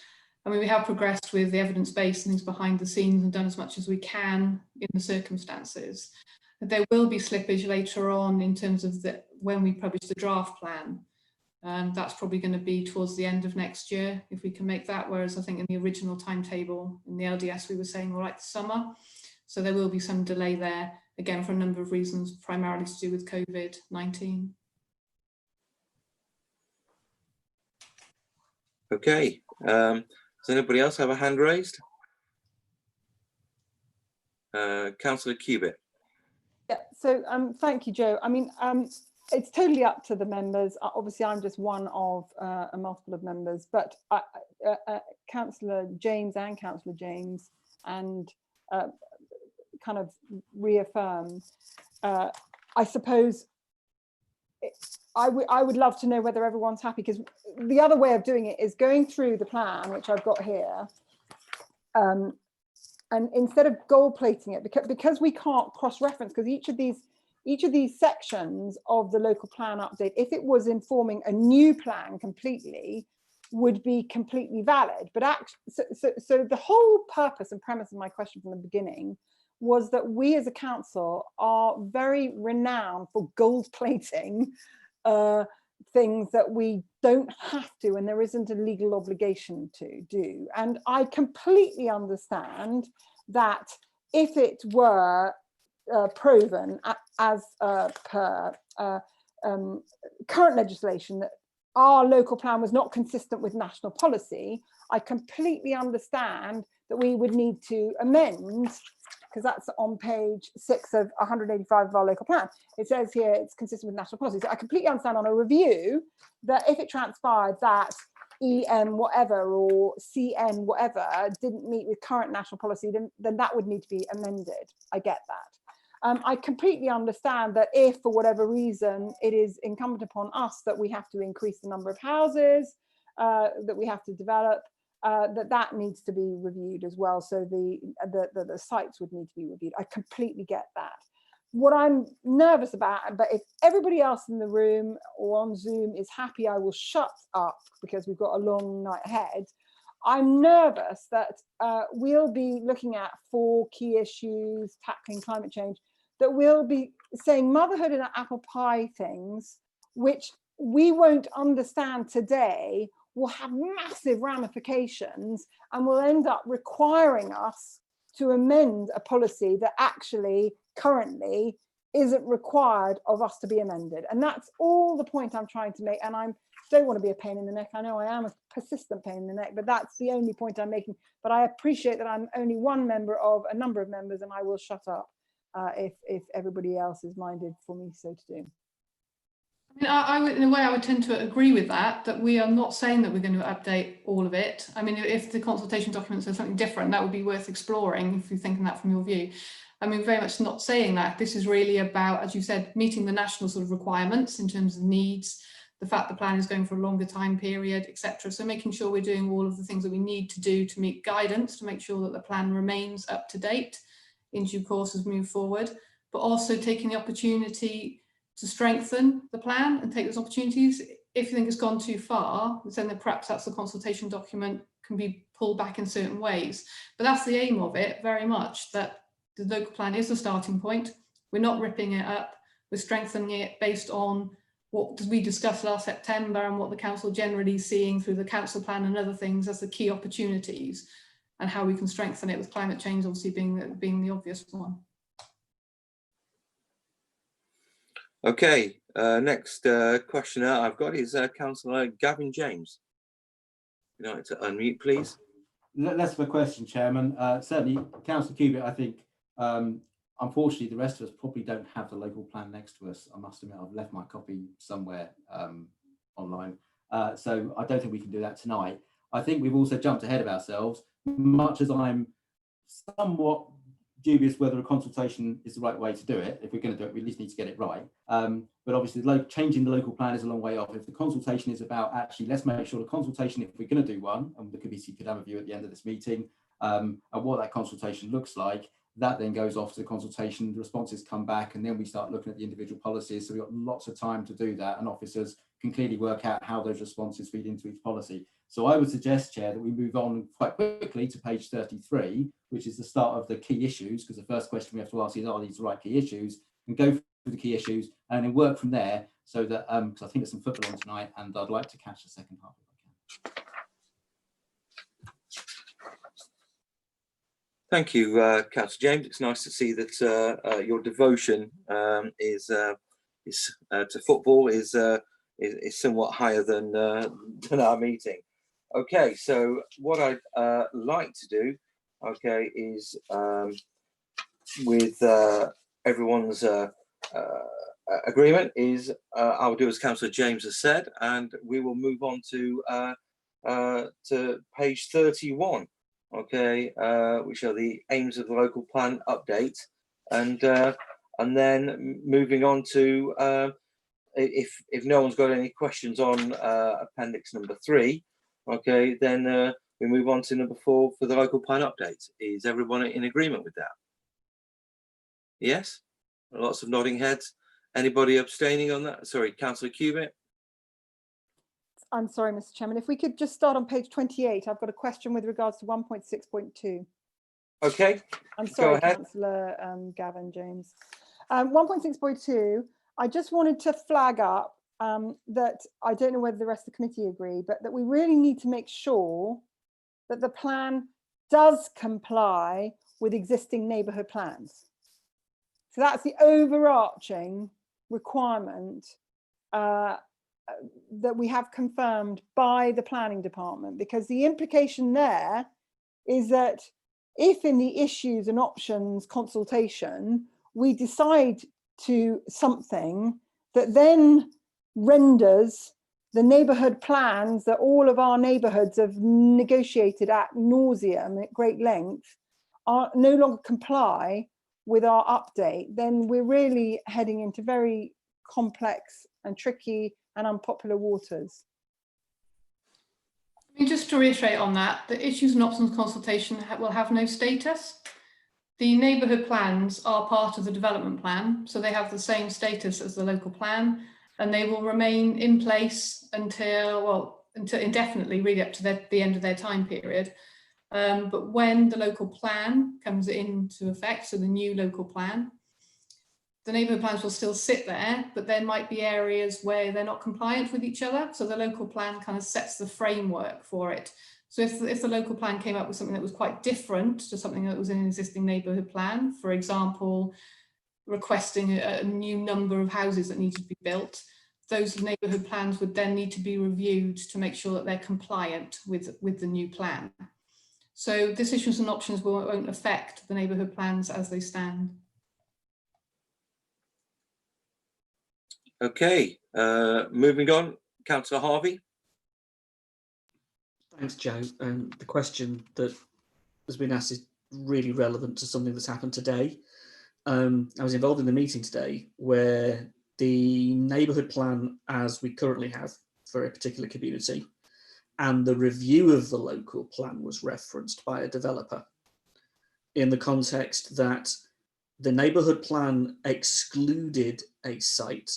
I mean, we have progressed with the evidence base and things behind the scenes and done as much as we can in the circumstances. There will be slippage later on in terms of when we publish the draft plan. That's probably going to be towards the end of next year, if we can make that. Whereas I think in the original timetable in the LDS, we were saying more like the summer. So there will be some delay there, again, for a number of reasons, primarily to do with COVID-19. Okay. Does anybody else have a hand raised? Councillor Kpis. Yeah, so thank you, Joe. I mean, it's totally up to the members. Obviously, I'm just one of a multiple of members, but Councillor James and Councillor James and kind of reaffirmed. I suppose I would love to know whether everyone's happy, because the other way of doing it is going through the plan, which I've got here, and instead of gold plating it, because we can't cross-reference, because each of these sections of the local plan update, if it was informing a new plan completely, would be completely valid. But actually, so the whole purpose and premise of my question from the beginning was that we as a council are very renowned for gold plating things that we don't have to, and there isn't a legal obligation to do. And I completely understand that if it were proven as per current legislation that our local plan was not consistent with national policy, I completely understand that we would need to amend, because that's on page 6 of 185 of our local plan. It says here it's consistent with national policy. So I completely understand on a review that if it transpired that EM whatever or CN whatever didn't meet with current national policy, then that would need to be amended. I get that. I completely understand that if for whatever reason it is incumbent upon us that we have to increase the number of houses that we have to develop, that needs to be reviewed as well. So the sites would need to be reviewed. I completely get that. What I'm nervous about, but if everybody else in the room or on Zoom is happy, I will shut up because we've got a long night ahead. I'm nervous that we'll be looking at 4 key issues, tackling climate change, that we'll be saying motherhood and apple pie things, which we won't understand today, will have massive ramifications and will end up requiring us to amend a policy that actually currently isn't required of us to be amended. And that's all the point I'm trying to make. And I don't want to be a pain in the neck. I know I am a persistent pain in the neck, but that's the only point I'm making. But I appreciate that I'm only one member of a number of members, and I will shut up if everybody else is minded for me so to do. I mean, I would, in a way, I would tend to agree with that we are not saying that we're going to update all of it. I mean, if the consultation document says something different, that would be worth exploring if you're thinking that from your view. I mean, very much not saying that. This is really about, as you said, meeting the national sort of requirements in terms of needs, the fact the plan is going for a longer time period, etc. So making sure we're doing all of the things that we need to do to meet guidance, to make sure that the plan remains up to date in due course as we move forward, but also taking the opportunity to strengthen the plan and take those opportunities. If you think it's gone too far, then perhaps that's the consultation document can be pulled back in certain ways. But that's the aim of it, very much, that the local plan is the starting point. We're not ripping it up, we're strengthening it based on what we discussed last September and what the council generally is seeing through the council plan and other things as the key opportunities, and how we can strengthen it, with climate change obviously being the obvious one. Okay, next questioner I've got is Councillor Gavin James. You'd like to unmute, please? Less of a question, Chairman. Certainly, Councillor Kpis, I think, unfortunately, the rest of us probably don't have the local plan next to us. I must admit, I've left my copy somewhere online. So I don't think we can do that tonight. I think we've also jumped ahead of ourselves, much as I'm somewhat dubious whether a consultation is the right way to do it. If we're going to do it, we at least need to get it right. But obviously, changing the local plan is a long way off. If the consultation is about actually, let's make sure the consultation, if we're going to do one, and the Kpis could have a view at the end of this meeting, and what that consultation looks like, that then goes off to the consultation, the responses come back, and then we start looking at the individual policies. So we've got lots of time to do that, and officers can clearly work out how those responses feed into each policy. So I would suggest, Chair, that we move on quite quickly to page 33, which is the start of the key issues, because the first question we have to ask is, are these the right key issues? And go through the key issues and then work from there, so that, because I think there's some football on tonight, and I'd like to catch the second half if I can. Thank you, Councillor James. It's nice to see that your devotion is to football is somewhat higher than our meeting. Okay, so what I'd like to do, okay, is with everyone's agreement, is I'll do as Councillor James has said, and we will move on to page 31. Okay, which are the aims of the local plan update, and then moving on to if no one's got any questions on appendix number 3, okay, then we move on to number 4 for the local plan update. Is everyone in agreement with that? Yes, lots of nodding heads. Anybody abstaining on that? Sorry, Councillor Kpis. I'm sorry, Mr. Chairman. If we could just start on page 28, I've got a question with regards to 1.6.2. Okay. I'm sorry, Councillor Gavin James. 1.6.2, I just wanted to flag up that I don't know whether the rest of the committee agree, but that we really need to make sure that the plan does comply with existing neighbourhood plans. So that's the overarching requirement that we have confirmed by the planning department, because the implication there is that if in the issues and options consultation we decide to something that then renders the neighbourhood plans that all of our neighbourhoods have negotiated at nauseam at great length are no longer comply with our update, then we're really heading into very complex and tricky and unpopular waters. I mean, just to reiterate on that, the issues and options consultation will have no status. The neighbourhood plans are part of the development plan, so they have the same status as the local plan, and they will remain in place until, well, until indefinitely, really up to the end of their time period. But when the local plan comes into effect, so the new local plan, the neighbourhood plans will still sit there, but there might be areas where they're not compliant with each other. So the local plan kind of sets the framework for it. So if the local plan came up with something that was quite different to something that was in an existing neighbourhood plan, for example, requesting a new number of houses that need to be built, those neighbourhood plans would then need to be reviewed to make sure that they're compliant with the new plan. So decisions and options won't affect the neighbourhood plans as they stand. Okay, moving on, Councillor Harvey. Thanks, Joe. The question that has been asked is really relevant to something that's happened today. I was involved in the meeting today where the neighbourhood plan, as we currently have for a particular community, and the review of the local plan was referenced by a developer in the context that the neighbourhood plan excluded a site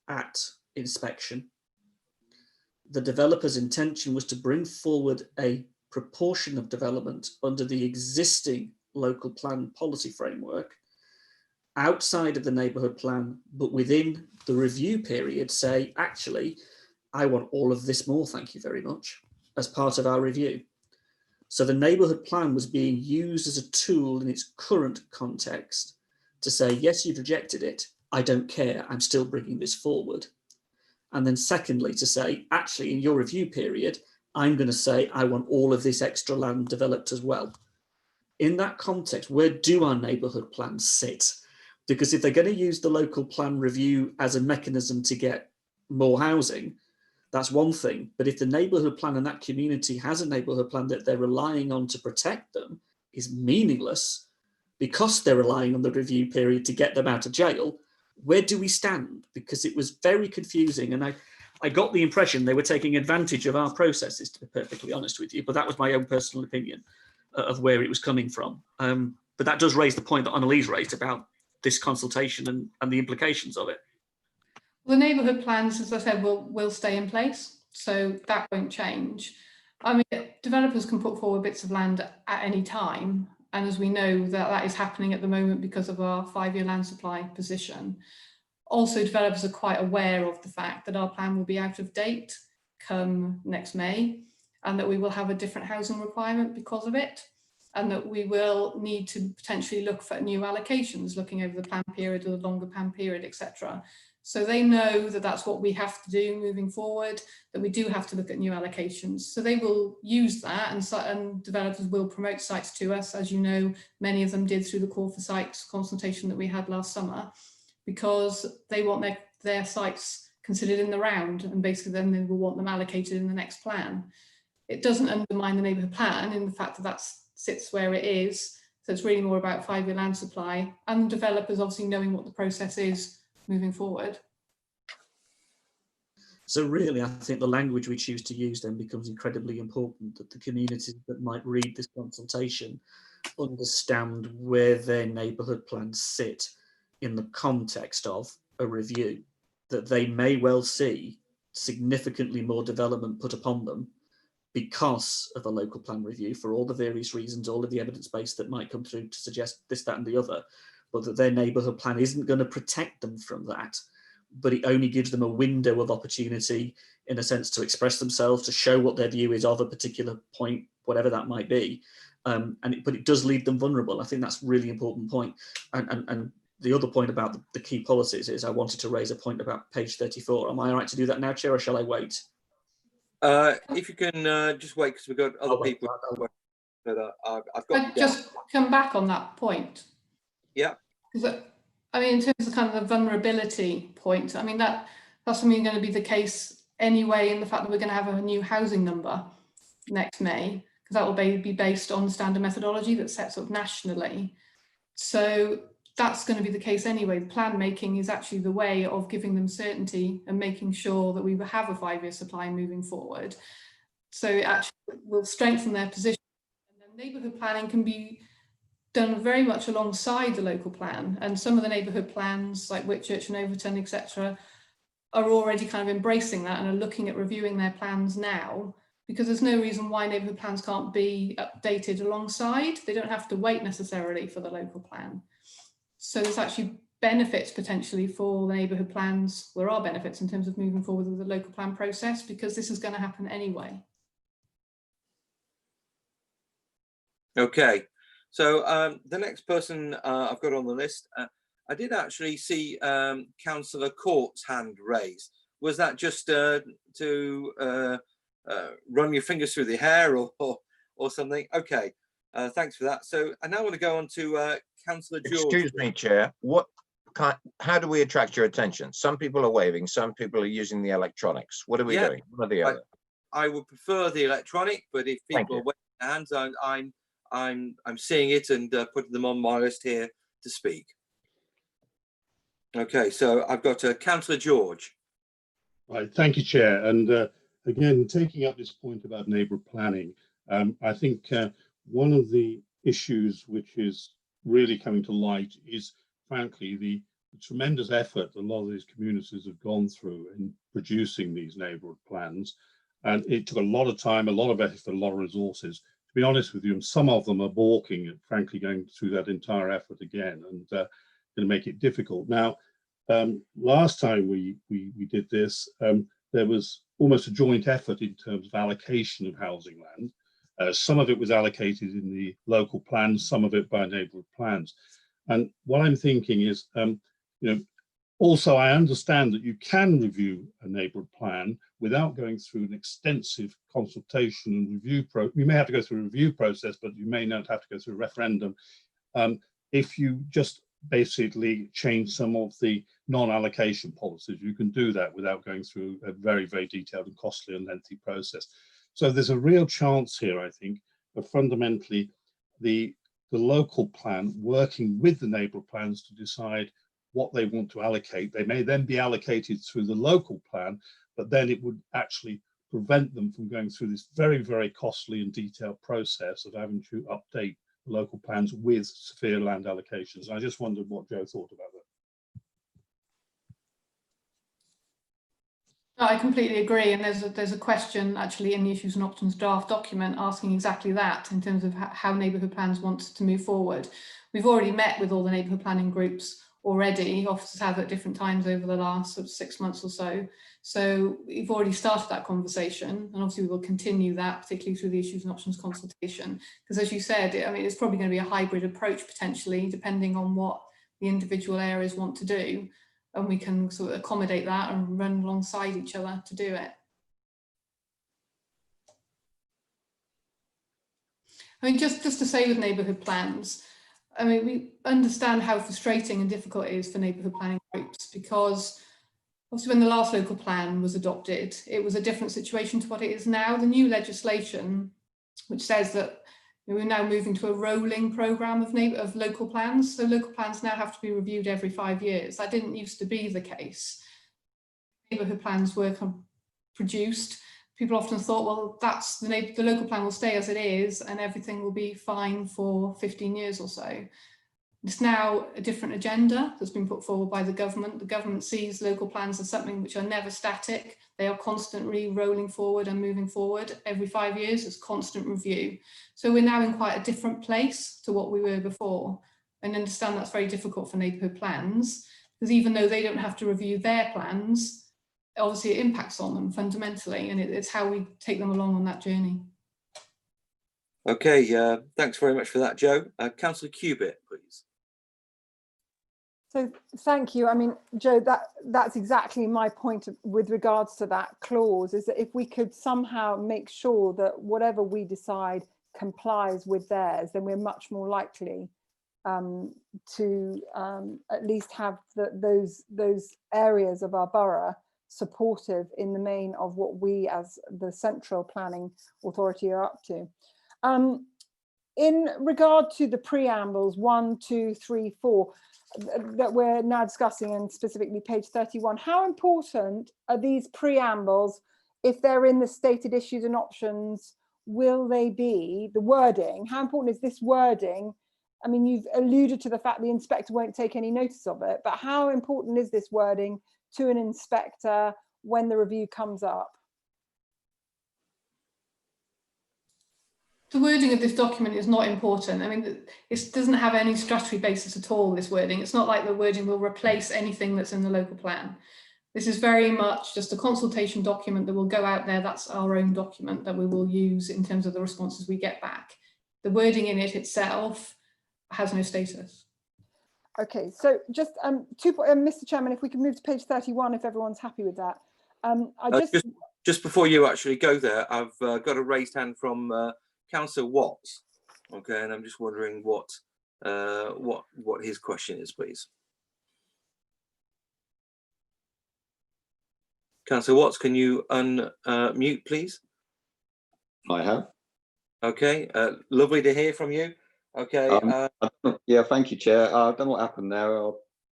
at inspection. The developer's intention was to bring forward a proportion of development under the existing local plan policy framework outside of the neighbourhood plan, but within the review period say, actually, I want all of this more, thank you very much, as part of our review. So the neighbourhood plan was being used as a tool in its current context to say, yes, you've rejected it, I don't care, I'm still bringing this forward. And then secondly, to say, actually, in your review period, I'm going to say, I want all of this extra land developed as well. In that context, where do our neighbourhood plans sit? Because if they're going to use the local plan review as a mechanism to get more housing, that's one thing. But if the neighbourhood plan in that community has a neighbourhood plan that they're relying on to protect them is meaningless because they're relying on the review period to get them out of jail, where do we stand? Because it was very confusing. And I got the impression they were taking advantage of our processes, to be perfectly honest with you. But that was my own personal opinion of where it was coming from. But that does raise the point that Annalise raised about this consultation and the implications of it. The neighbourhood plans, as I said, will stay in place, so that won't change. I mean, developers can put forward bits of land at any time, and as we know that is happening at the moment because of our 5-year land supply position. Also, developers are quite aware of the fact that our plan will be out of date come next May, and that we will have a different housing requirement because of it, and that we will need to potentially look for new allocations, looking over the plan period or the longer plan period, etc. So they know that that's what we have to do moving forward, that we do have to look at new allocations. So they will use that, and developers will promote sites to us. As you know, many of them did through the call for sites consultation that we had last summer, because they want their sites considered in the round, and basically then they will want them allocated in the next plan. It doesn't undermine the neighbourhood plan in the fact that that sits where it is. So it's really more about 5-year land supply, and developers obviously knowing what the process is moving forward. So really, I think the language we choose to use then becomes incredibly important, that the communities that might read this consultation understand where their neighbourhood plans sit in the context of a review, that they may well see significantly more development put upon them because of a local plan review for all the various reasons, all of the evidence base that might come through to suggest this, that and the other, but that their neighbourhood plan isn't going to protect them from that, but it only gives them a window of opportunity, in a sense, to express themselves, to show what their view is of a particular point, whatever that might be. But it does leave them vulnerable. I think that's a really important point. And the other point about the key policies is I wanted to raise a point about page 34. Am I all right to do that now, Chair, or shall I wait? If you can just wait, because we've got other people. I've got just come back on that point. Yeah. Because I mean, in terms of kind of the vulnerability point, I mean that's something going to be the case anyway in the fact that we're going to have a new housing number next May, because that will be based on standard methodology that's set up nationally. So that's going to be the case anyway. The plan making is actually the way of giving them certainty and making sure that we will have a 5-year supply moving forward. So it actually will strengthen their position. And then neighbourhood planning can be done very much alongside the local plan. And some of the neighbourhood plans like Whitchurch and Overton, etc., are already kind of embracing that and are looking at reviewing their plans now, because there's no reason why neighbourhood plans can't be updated alongside. They don't have to wait necessarily for the local plan. So there's actually benefits potentially for the neighbourhood plans. There are benefits in terms of moving forward with the local plan process, because this is going to happen anyway. Okay, so the next person I've got on the list, I did actually see Councillor Court's hand raised. Was that just to run your fingers through the hair or something? Okay, thanks for that. So I now want to go on to Councillor George. Excuse me, Chair. How do we attract your attention? Some people are waving, some people are using the electronics. What are we doing? One or the other? I would prefer the electronic, but if people are waving their hands, I'm seeing it and putting them on my list here to speak. Okay, so I've got Councillor George. Right, thank you, Chair. And again, taking up this point about neighbourhood planning, I think one of the issues which is really coming to light is, frankly, the tremendous effort a lot of these communities have gone through in producing these neighbourhood plans. And it took a lot of time, a lot of effort, a lot of resources. To be honest with you, and some of them are balking at, frankly, going through that entire effort again and going to make it difficult. Now, last time we did this, there was almost a joint effort in terms of allocation of housing land. Some of it was allocated in the local plans, some of it by neighbourhood plans. And what I'm thinking is, also I understand that you can review a neighbourhood plan without going through an extensive consultation and review you may have to go through a review process, but you may not have to go through a referendum. If you just basically change some of the non-allocation policies, you can do that without going through a very, very detailed and costly and lengthy process. So there's a real chance here, I think, of fundamentally the local plan working with the neighbourhood plans to decide what they want to allocate. They may then be allocated through the local plan, but then it would actually prevent them from going through this very, very costly and detailed process of having to update the local plans with severe land allocations. I just wondered what Joe thought about that. No, I completely agree, and there's a question actually in the Issues and Options draft document asking exactly that in terms of how neighbourhood plans want to move forward. We've already met with all the neighbourhood planning groups already. Officers have at different times over the last sort of 6 months or so. So we've already started that conversation, and obviously we will continue that, particularly through the Issues and Options consultation. Because as you said, I mean, it's probably going to be a hybrid approach potentially, depending on what the individual areas want to do. And we can sort of accommodate that and run alongside each other to do it. I mean, just to say with neighbourhood plans, I mean, we understand how frustrating and difficult it is for neighbourhood planning groups, because obviously when the last local plan was adopted, it was a different situation to what it is now. The new legislation, which says that we're now moving to a rolling programme of local plans. So local plans now have to be reviewed every 5 years. That didn't used to be the case. Neighbourhood plans were produced. People often thought, well, that's the local plan will stay as it is and everything will be fine for 15 years or so. It's now a different agenda that's been put forward by the government. The government sees local plans as something which are never static. They are constantly rolling forward and moving forward. Every 5 years, it's constant review. So we're now in quite a different place to what we were before. And understand that's very difficult for neighbourhood plans, because even though they don't have to review their plans, obviously it impacts on them fundamentally, and it's how we take them along on that journey. Okay, thanks very much for that, Joe. Councillor Kpis, please. So thank you. I mean, Joe, that's exactly my point with regards to that clause, is that if we could somehow make sure that whatever we decide complies with theirs, then we're much more likely to at least have those areas of our borough supportive in the main of what we as the central planning authority are up to. In regard to the preambles 1, 2, 3, 4 that we're now discussing, and specifically page 31, how important are these preambles if they're in the stated issues and options? Will they be the wording? How important is this wording? I mean, you've alluded to the fact the inspector won't take any notice of it, but how important is this wording to an inspector when the review comes up? The wording of this document is not important. I mean, it doesn't have any statutory basis at all, this wording. It's not like the wording will replace anything that's in the local plan. This is very much just a consultation document that will go out there. That's our own document that we will use in terms of the responses we get back. The wording in it itself has no status. Okay, so just Mr. Chairman, if we can move to page 31, if everyone's happy with that. Just before you actually go there, I've got a raised hand from Councillor Watts. Okay, and I'm just wondering what his question is, please. Councillor Watts, can you unmute, please? I have. Okay, lovely to hear from you. Okay. Yeah, thank you, Chair. I don't know what happened there.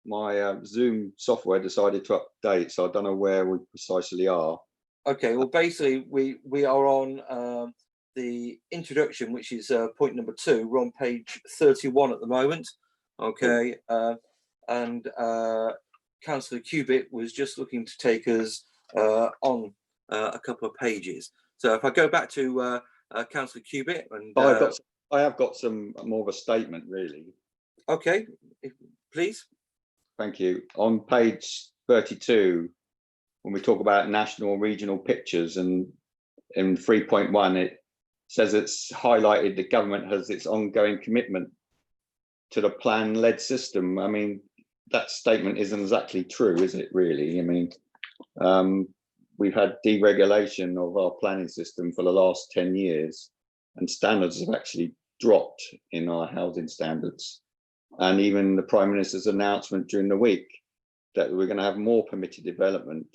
My Zoom software decided to update, so I don't know where we precisely are. Okay, well, basically, we are on the introduction, which is point number 2. We're on page 31 at the moment. Okay, and Councillor Cubitt was just looking to take us on a couple of pages. So if I go back to Councillor Cubitt, and I have got some more of a statement, really. Okay, please. Thank you. On page 32, when we talk about national and regional pictures, and in 3.1, it says it's highlighted the government has its ongoing commitment to the plan-led system. I mean, that statement isn't exactly true, is it, really? I mean, we've had deregulation of our planning system for the last 10 years, and standards have actually dropped in our housing standards. And even the Prime Minister's announcement during the week that we're going to have more permitted development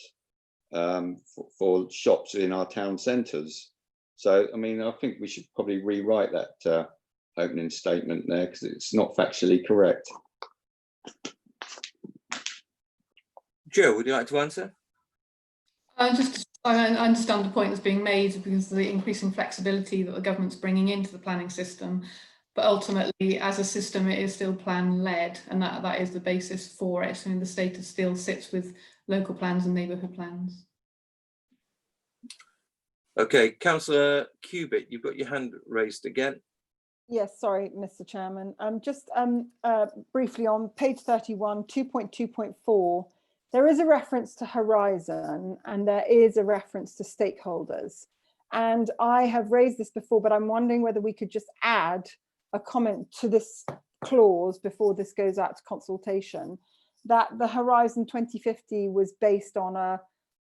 for shops in our town centres. So, I mean, I think we should probably rewrite that opening statement there, because it's not factually correct. Joe, would you like to answer? I understand the point that's being made because of the increasing flexibility that the government's bringing into the planning system, but ultimately, as a system, it is still plan-led, and that is the basis for it. I mean, the status still sits with local plans and neighbourhood plans. Okay, Councillor Cubitt, you've got your hand raised again. Yes, sorry, Mr. Chairman. Just briefly on page 31, 2.2.4, there is a reference to Horizon and there is a reference to stakeholders. And I have raised this before, but I'm wondering whether we could just add a comment to this clause before this goes out to consultation, that the Horizon 2050 was based on a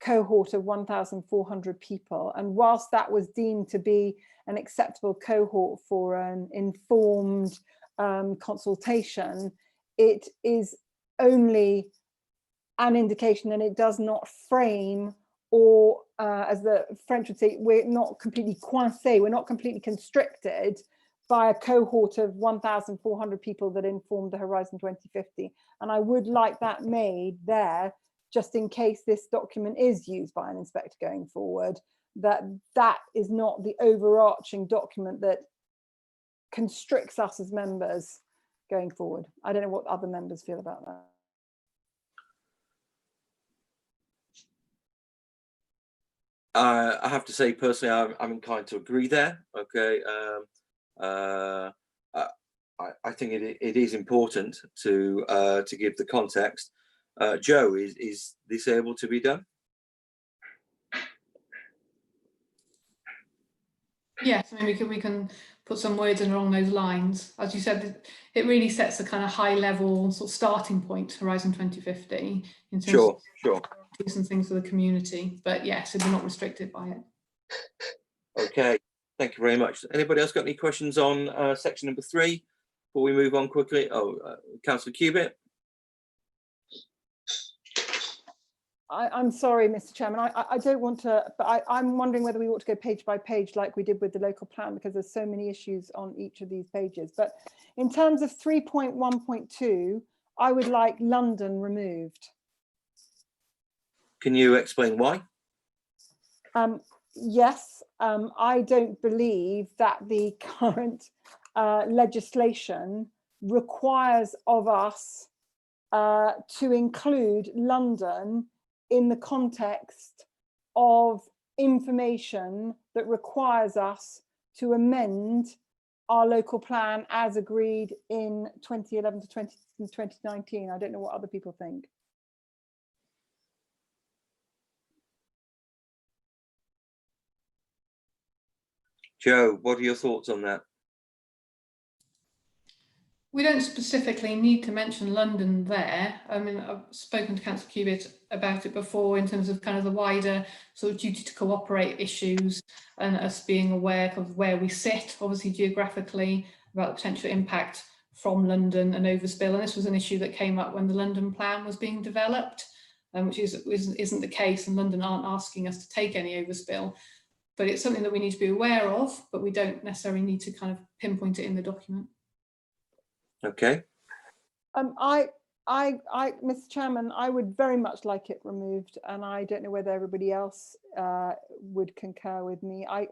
cohort of 1,400 people. And whilst that was deemed to be an acceptable cohort for an informed consultation, it is only an indication, and it does not frame, or as the French would say, we're not completely coincé, we're not completely constricted by a cohort of 1,400 people that informed the Horizon 2050. And I would like that made there, just in case this document is used by an inspector going forward, that is not the overarching document that constricts us as members going forward. I don't know what other members feel about that. I have to say, personally, I'm inclined to agree there. Okay, I think it is important to give the context. Joe, is this able to be done? Yes, I mean, we can put some words in along those lines. As you said, it really sets a kind of high level sort of starting point, Horizon 2050, in terms of and things for the community. But yes, we're not restricted by it. Okay, thank you very much. Anybody else got any questions on section number 3 before we move on quickly? Oh, Councillor Cubitt. I'm sorry, Mr. Chairman. I don't want to, but I'm wondering whether we ought to go page by page like we did with the local plan, because there's so many issues on each of these pages. But in terms of 3.1.2, I would like London removed. Can you explain why? Yes, I don't believe that the current legislation requires of us to include London in the context of information that requires us to amend our local plan as agreed in 2011 to 2019. I don't know what other people think. Joe, what are your thoughts on that? We don't specifically need to mention London there. I mean, I've spoken to Councillor Kpis about it before in terms of kind of the wider sort of duty to cooperate issues and us being aware of where we sit, obviously geographically, about the potential impact from London and overspill. And this was an issue that came up when the London plan was being developed, which isn't the case, and London aren't asking us to take any overspill. But it's something that we need to be aware of, but we don't necessarily need to kind of pinpoint it in the document. Okay. Mr. Chairman, I would very much like it removed, and I don't know whether everybody else would concur with me. I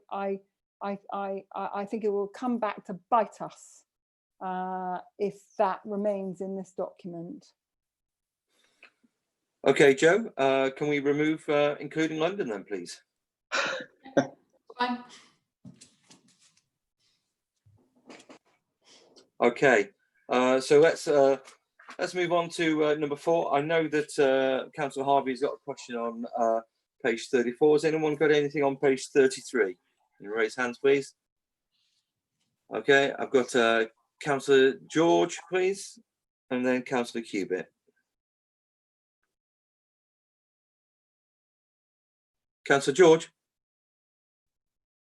think it will come back to bite us if that remains in this document. Okay, Joe, can we remove including London then, please? Fine. Okay. So let's move on to number 4. I know that Councillor Harvey's got a question on page 34. Has anyone got anything on page 33? Can you raise hands, please? Okay, I've got Councillor George, please, and then Councillor Kpis. Councillor George?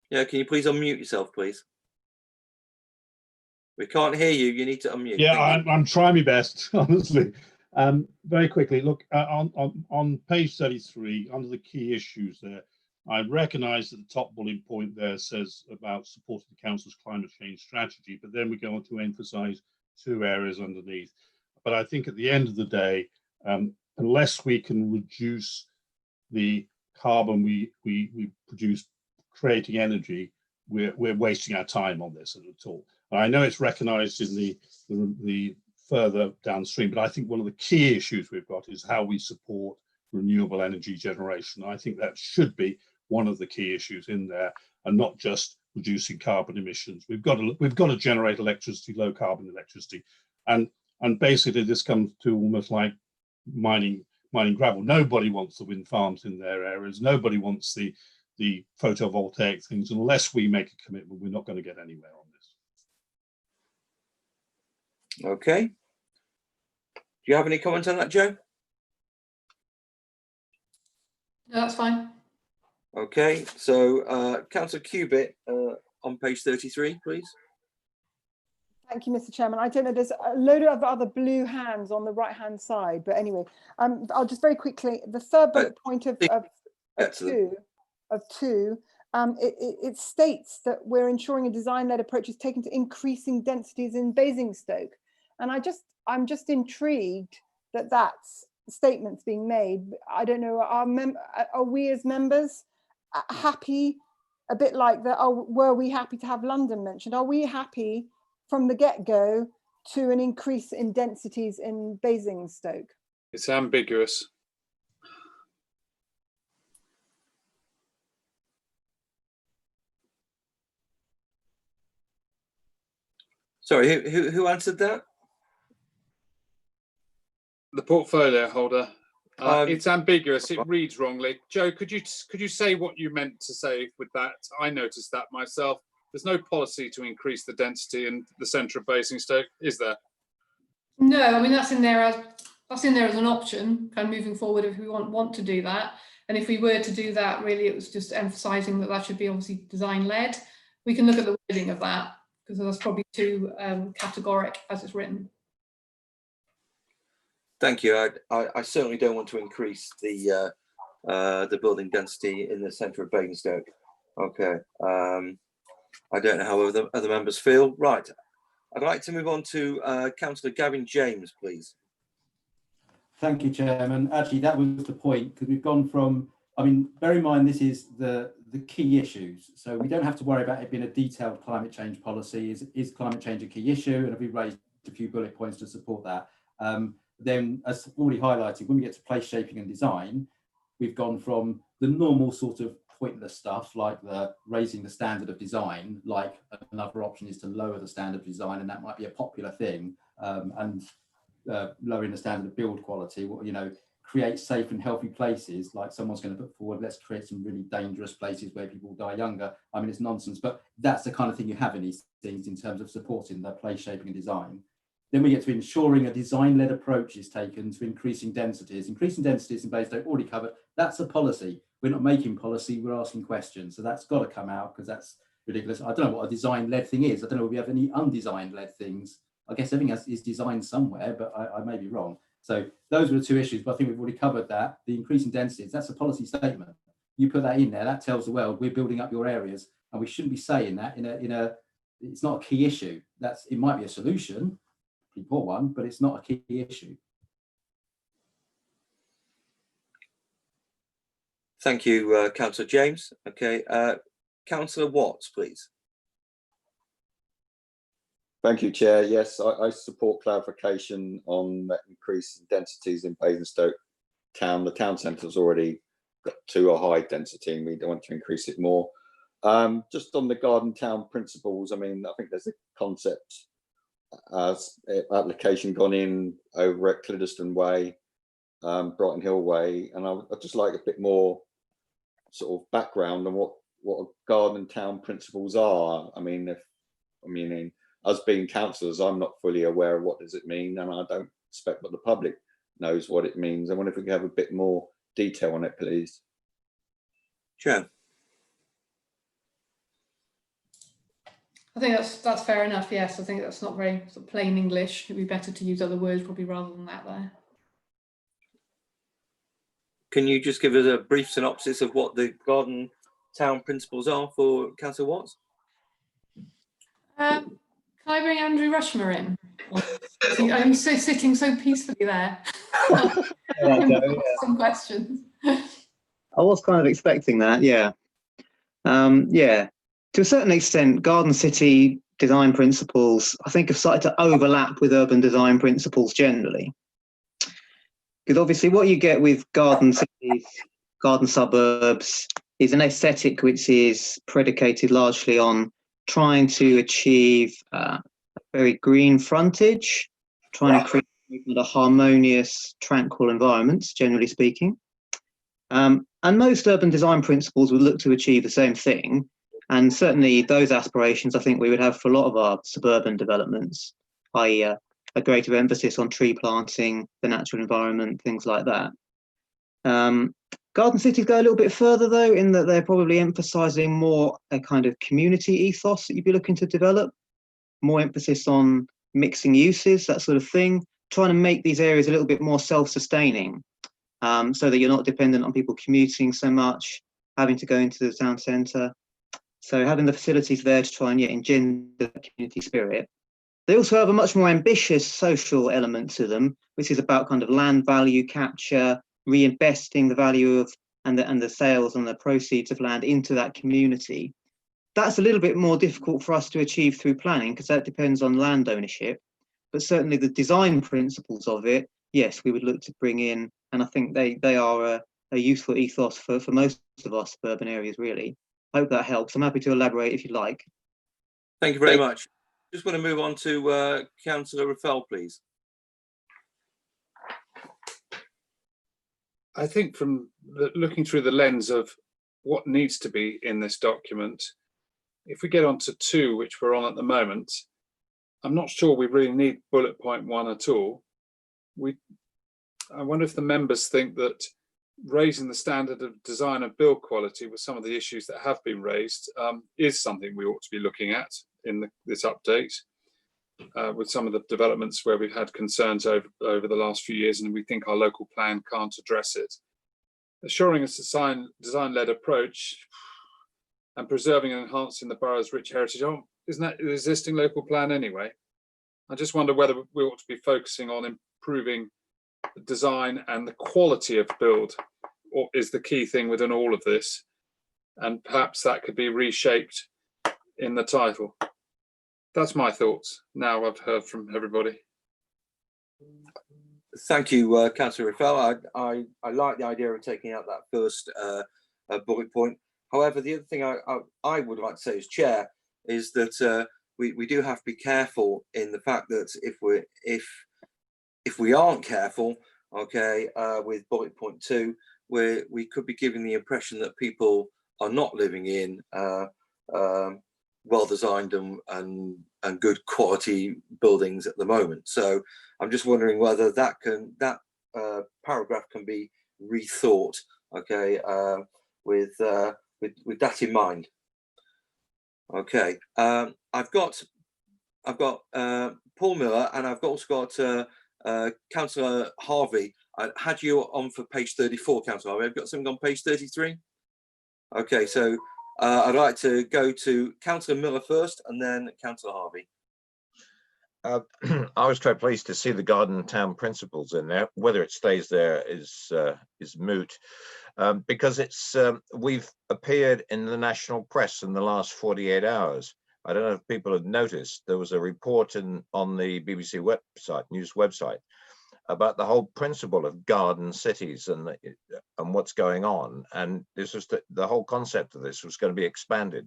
Yeah, can you please unmute yourself, please? We can't hear you. You need to unmute. Yeah, I'm trying my best, honestly. Very quickly, look, on page 33, under the key issues there, I recognise that the top bullet point there says about supporting the Council's climate change strategy, but then we go on to emphasise 2 areas underneath. But I think at the end of the day, unless we can reduce the carbon we produce creating energy, we're wasting our time on this at all. I know it's recognised in the further downstream, but I think one of the key issues we've got is how we support renewable energy generation. I think that should be one of the key issues in there, and not just reducing carbon emissions. We've got to generate electricity, low carbon electricity, and basically this comes to almost like mining gravel. Nobody wants the wind farms in their areas. Nobody wants the photovoltaic things. Unless we make a commitment, we're not going to get anywhere on this. Okay. Do you have any comments on that, Joe? No, that's fine. Okay, so Councillor Kpis on page 33, please. Thank you, Mr. Chairman. I don't know, there's a load of other blue hands on the right-hand side, but anyway, I'll just very quickly, the third bullet point of two, it states that we're ensuring a design-led approach is taken to increasing densities in Basingstoke. And I'm just intrigued that that's statements being made. I don't know, are we as members happy, a bit like that, were we happy to have London mentioned? Are we happy from the get-go to an increase in densities in Basingstoke? It's ambiguous. Sorry, who answered that? The portfolio holder. It's ambiguous. It reads wrongly. Joe, could you say what you meant to say with that? I noticed that myself. There's no policy to increase the density in the centre of Basingstoke, is there? No, I mean that's in there as an option, kind of moving forward if we want to do that. And if we were to do that, really, it was just emphasising that should be obviously design-led. We can look at the wording of that because that's probably too categoric as it's written. Thank you. I certainly don't want to increase the the building density in the centre of Basingstoke. Okay. I don't know how other members feel. Right. I'd like to move on to Councillor Gavin James, please. Thank you, Chairman. Actually, that was the point, because we've gone from, I mean, bear in mind, this is the key issues. So we don't have to worry about it being a detailed climate change policy. Is climate change a key issue? And we've raised a few bullet points to support that. Then, as already highlighted, when we get to place shaping and design, we've gone from the normal sort of pointless stuff, like the raising the standard of design, like another option is to lower the standard of design, and that might be a popular thing, lowering the standard of build quality, you know, create safe and healthy places, like someone's going to put forward, let's create some really dangerous places where people die younger. I mean, it's nonsense, but that's the kind of thing you have in these things in terms of supporting the place shaping and design. Then we get to ensuring a design-led approach is taken to increasing densities. Increasing densities in Basingstoke already covered. That's a policy. We're not making policy, we're asking questions. So that's got to come out, because that's ridiculous. I don't know what a design-led thing is. I don't know if we have any undesigned-led things. I guess everything is designed somewhere, but I may be wrong. So those were the two issues, but I think we've already covered that. The increasing densities, that's a policy statement. You put that in there, that tells the world we're building up your areas, and we shouldn't be saying that it's not a key issue. It might be a solution, pretty poor one, but it's not a key issue. Thank you, Councillor James. Okay, Councillor Watts, please. Thank you, Chair. Yes, I support clarification on that increase in densities in Basingstoke town. The town centre's already got to a high density, and we don't want to increase it more. Just on the garden town principles, I mean, I think there's a concept application gone in over at Cliddeston Way, Brighton Hill Way, and I'd just like a bit more sort of background on what garden town principles are. I mean, us being councillors, I'm not fully aware of what does it mean, and I don't expect that the public knows what it means. I wonder if we could have a bit more detail on it, please. Sure. I think that's fair enough. Yes, I think that's not very sort of plain English. It'd be better to use other words probably rather than that there. Can you just give us a brief synopsis of what the garden town principles are for Councillor Watts? Can I bring Andrew Rushmore in? I'm so sitting so peacefully there. Some questions. I was kind of expecting that, yeah. Yeah, to a certain extent, garden city design principles, I think, have started to overlap with urban design principles generally. Because obviously what you get with garden cities, garden suburbs, is an aesthetic which is predicated largely on trying to achieve a very green frontage, trying to create a harmonious, tranquil environment, generally speaking. And most urban design principles would look to achieve the same thing. And certainly those aspirations, I think we would have for a lot of our suburban developments, i.e. a greater emphasis on tree planting, the natural environment, things like that. Garden cities go a little bit further though, in that they're probably emphasising more a kind of community ethos that you'd be looking to develop, more emphasis on mixing uses, that sort of thing, trying to make these areas a little bit more self-sustaining, so that you're not dependent on people commuting so much, having to go into the town centre. So having the facilities there to try and engender the community spirit. They also have a much more ambitious social element to them, which is about kind of land value capture, reinvesting the value of and the sales and the proceeds of land into that community. That's a little bit more difficult for us to achieve through planning, because that depends on land ownership. But certainly the design principles of it, yes, we would look to bring in, and I think they are a useful ethos for most of our suburban areas, really. I hope that helps. I'm happy to elaborate if you'd like. Thank you very much. Just want to move on to Councillor Raffel, please. I think from looking through the lens of what needs to be in this document, if we get on to 2, which we're on at the moment, I'm not sure we really need bullet point 1 at all. I wonder if the members think that raising the standard of design and build quality with some of the issues that have been raised is something we ought to be looking at in this update, with some of the developments where we've had concerns over the last few years, and we think our local plan can't address it. assuring a design-led approach and preserving and enhancing the borough's rich heritage. Oh, isn't that the existing local plan anyway? I just wonder whether we ought to be focusing on improving the design and the quality of build, or is the key thing within all of this. And perhaps that could be reshaped in the title. That's my thoughts. Now I've heard from everybody. Thank you, Councillor Raffel. I like the idea of taking out that first bullet point. However, the other thing I would like to say as chair is that we do have to be careful in the fact that if we aren't careful, okay, with bullet point 2, we could be giving the impression that people are not living in well-designed and good quality buildings at the moment. So I'm just wondering whether that paragraph can be rethought, okay, with that in mind. Okay, I've got Paul Miller, and I've also got Councillor Harvey. I had you on for page 34, Councillor Harvey. I've got something on page 33. Okay, so I'd like to go to Councillor Miller first, and then Councillor Harvey. I was quite pleased to see the Garden Town principles in there. Whether it stays there is moot, because it's we've appeared in the national press in the last 48 hours. I don't know if people have noticed. There was a report on the BBC website, news website, about the whole principle of garden cities and what's going on. And this was the whole concept of this was going to be expanded.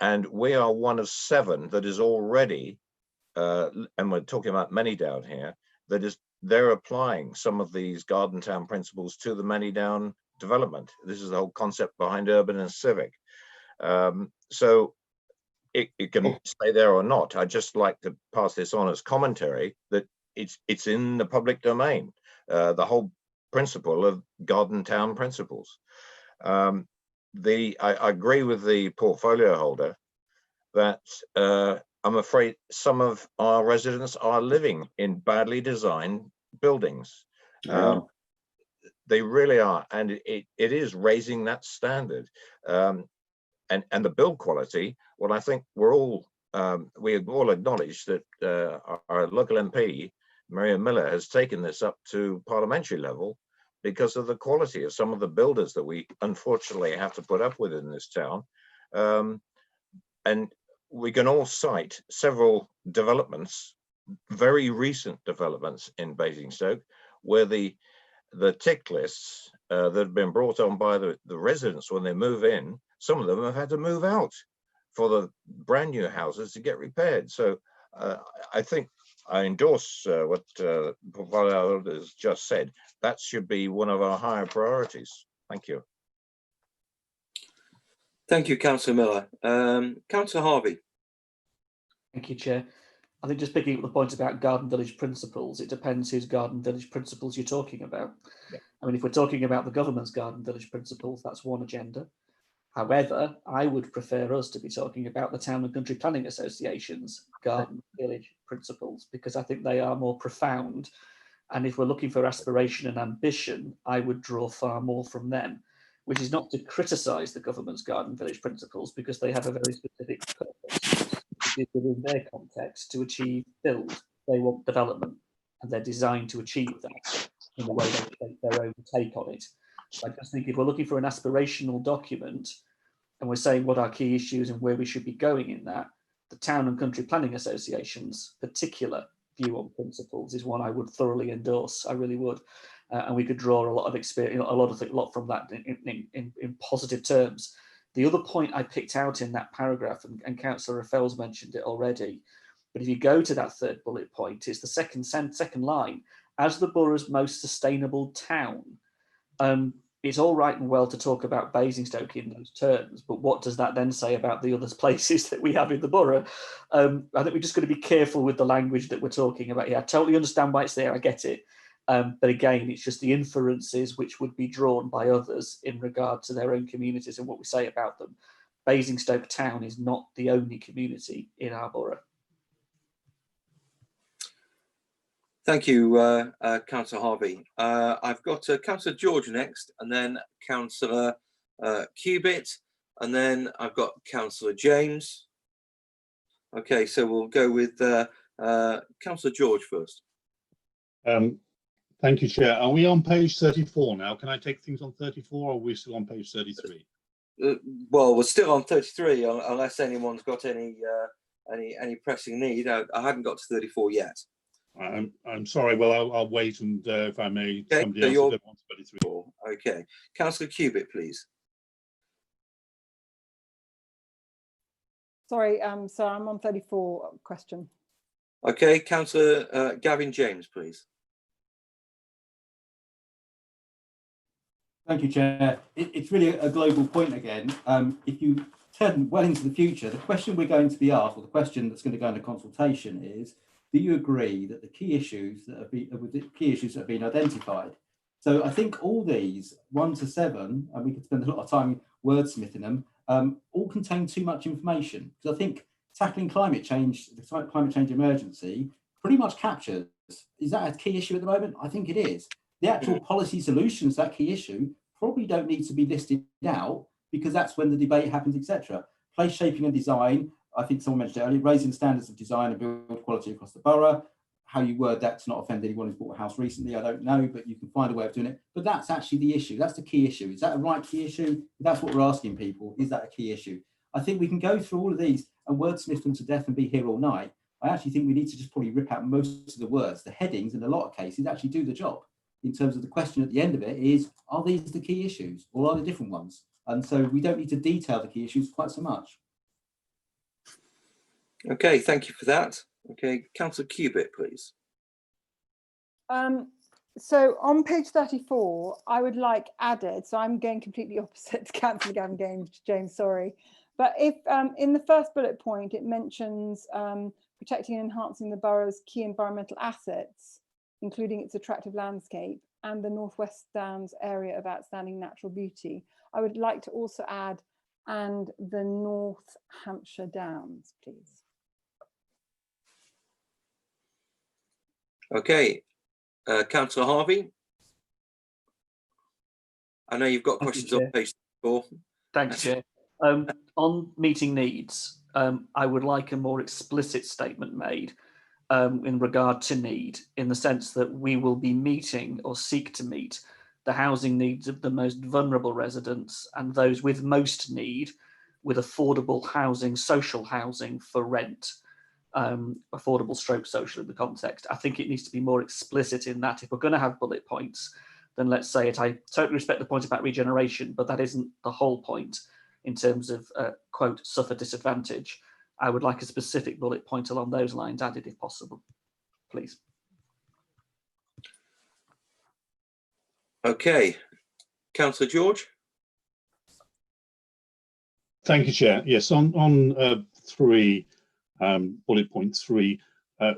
And we are one of 7 that is already, and we're talking about many down here, they're applying some of these Garden Town principles to the many down development. This is the whole concept behind urban and civic. So it can stay there or not. I'd just like to pass this on as commentary that it's in the public domain, the whole principle of Garden Town principles. I agree with the portfolio holder that I'm afraid some of our residents are living in badly designed buildings. They really are, and it is raising that standard. And the build quality, well, I think we all acknowledge that our local MP, Miriam Miller, has taken this up to parliamentary level because of the quality of some of the builders that we unfortunately have to put up with in this town. And we can all cite several developments, very recent developments in Basingstoke, where the tick lists that have been brought on by the residents when they move in, some of them have had to move out for the brand new houses to get repaired. So I think I endorse what the portfolio has just said. That should be one of our higher priorities. Thank you. Thank you, Councillor Miller. Councillor Harvey. Thank you, Chair. I think just picking up the point about Garden Village principles, it depends whose Garden Village principles you're talking about. Yeah. I mean, if we're talking about the government's Garden Village principles, that's one agenda. However, I would prefer us to be talking about the Town and Country Planning Association's Garden Village principles, because I think they are more profound. And if we're looking for aspiration and ambition, I would draw far more from them, which is not to criticise the government's Garden Village principles, because they have a very specific purpose, which is within their context to achieve build. They want development, and they're designed to achieve that in the way they take their own take on it. So I just think if we're looking for an aspirational document and we're saying what our key issues and where we should be going in that, the Town and Country Planning Association's particular view on principles is one I would thoroughly endorse. I really would. And we could draw a lot of experience, a lot from that in positive terms. The other point I picked out in that paragraph, and Councillor Raffel's mentioned it already, but if you go to that 3rd bullet point, it's the second line. As the borough's most sustainable town, it's all right and well to talk about Basingstoke in those terms, but what does that then say about the other places that we have in the borough? I think we're just going to be careful with the language that we're talking about here. I totally understand why it's there, I get it. But again, it's just the inferences which would be drawn by others in regard to their own communities and what we say about them. Basingstoke town is not the only community in our borough. Thank you, Councillor Harvey. I've got Councillor George next, and then Councillor Kpis, and then I've got Councillor James. Okay, so we'll go with Councillor George first. Thank you, Chair. Are we on page 34 now? Can I take things on 34, or are we still on page 33? Well, we're still on 33, unless anyone's got any pressing need. I hadn't got to 34 yet. I'm sorry. Well, I'll wait, and if I may, Okay, somebody so else you're will go on to 33. Okay, Councillor Kpis, please. Sorry, so I'm on 34 question. Okay, Councillor Gavin James, please. Thank you, Chair. It's really a global point again. If you turn well into the future, the question we're going to be asked, or the question that's going to go into consultation is, do you agree that the key issues that have been identified? So I think all these 1 to 7, and we could spend a lot of time wordsmithing them, all contain too much information. Because I think tackling climate change, the climate change emergency, pretty much captures, is that a key issue at the moment? I think it is. The actual policy solutions to that key issue probably don't need to be listed out, because that's when the debate happens, etc. Place shaping and design, I think someone mentioned it earlier, raising standards of design and build quality across the borough. How you word that to not offend anyone who's bought a house recently, I don't know, but you can find a way of doing it. But that's actually the issue. That's the key issue. Is that a right key issue? That's what we're asking people. Is that a key issue? I think we can go through all of these and wordsmith them to death and be here all night. I actually think we need to just probably rip out most of the words. The headings in a lot of cases actually do the job. In terms of the question at the end of it is, are these the key issues, or are they different ones? And so we don't need to detail the key issues quite so much. Okay, thank you for that. Okay, Councillor Kpis, please. So on page 34, I would like added, so I'm going completely opposite to Councillor Gavin James, sorry. But if in the first bullet point, it mentions protecting and enhancing the borough's key environmental assets, including its attractive landscape and the Northwest Downs area of outstanding natural beauty, I would like to also add, and the North Hampshire Downs, please. Okay, Councillor Harvey. I know you've got questions on page 4. Thanks, Chair. On meeting needs, I would like a more explicit statement made in regard to need, in the sense that we will be meeting or seek to meet the housing needs of the most vulnerable residents and those with most need, with affordable housing, social housing for rent, affordable stroke social in the context. I think it needs to be more explicit in that. If we're going to have bullet points, then let's say it. I totally respect the point about regeneration, but that isn't the whole point in terms of, quote, suffer disadvantage. I would like a specific bullet point along those lines added if possible, please. Okay, Councillor George. Thank you, Chair. Yes, on bullet point 3,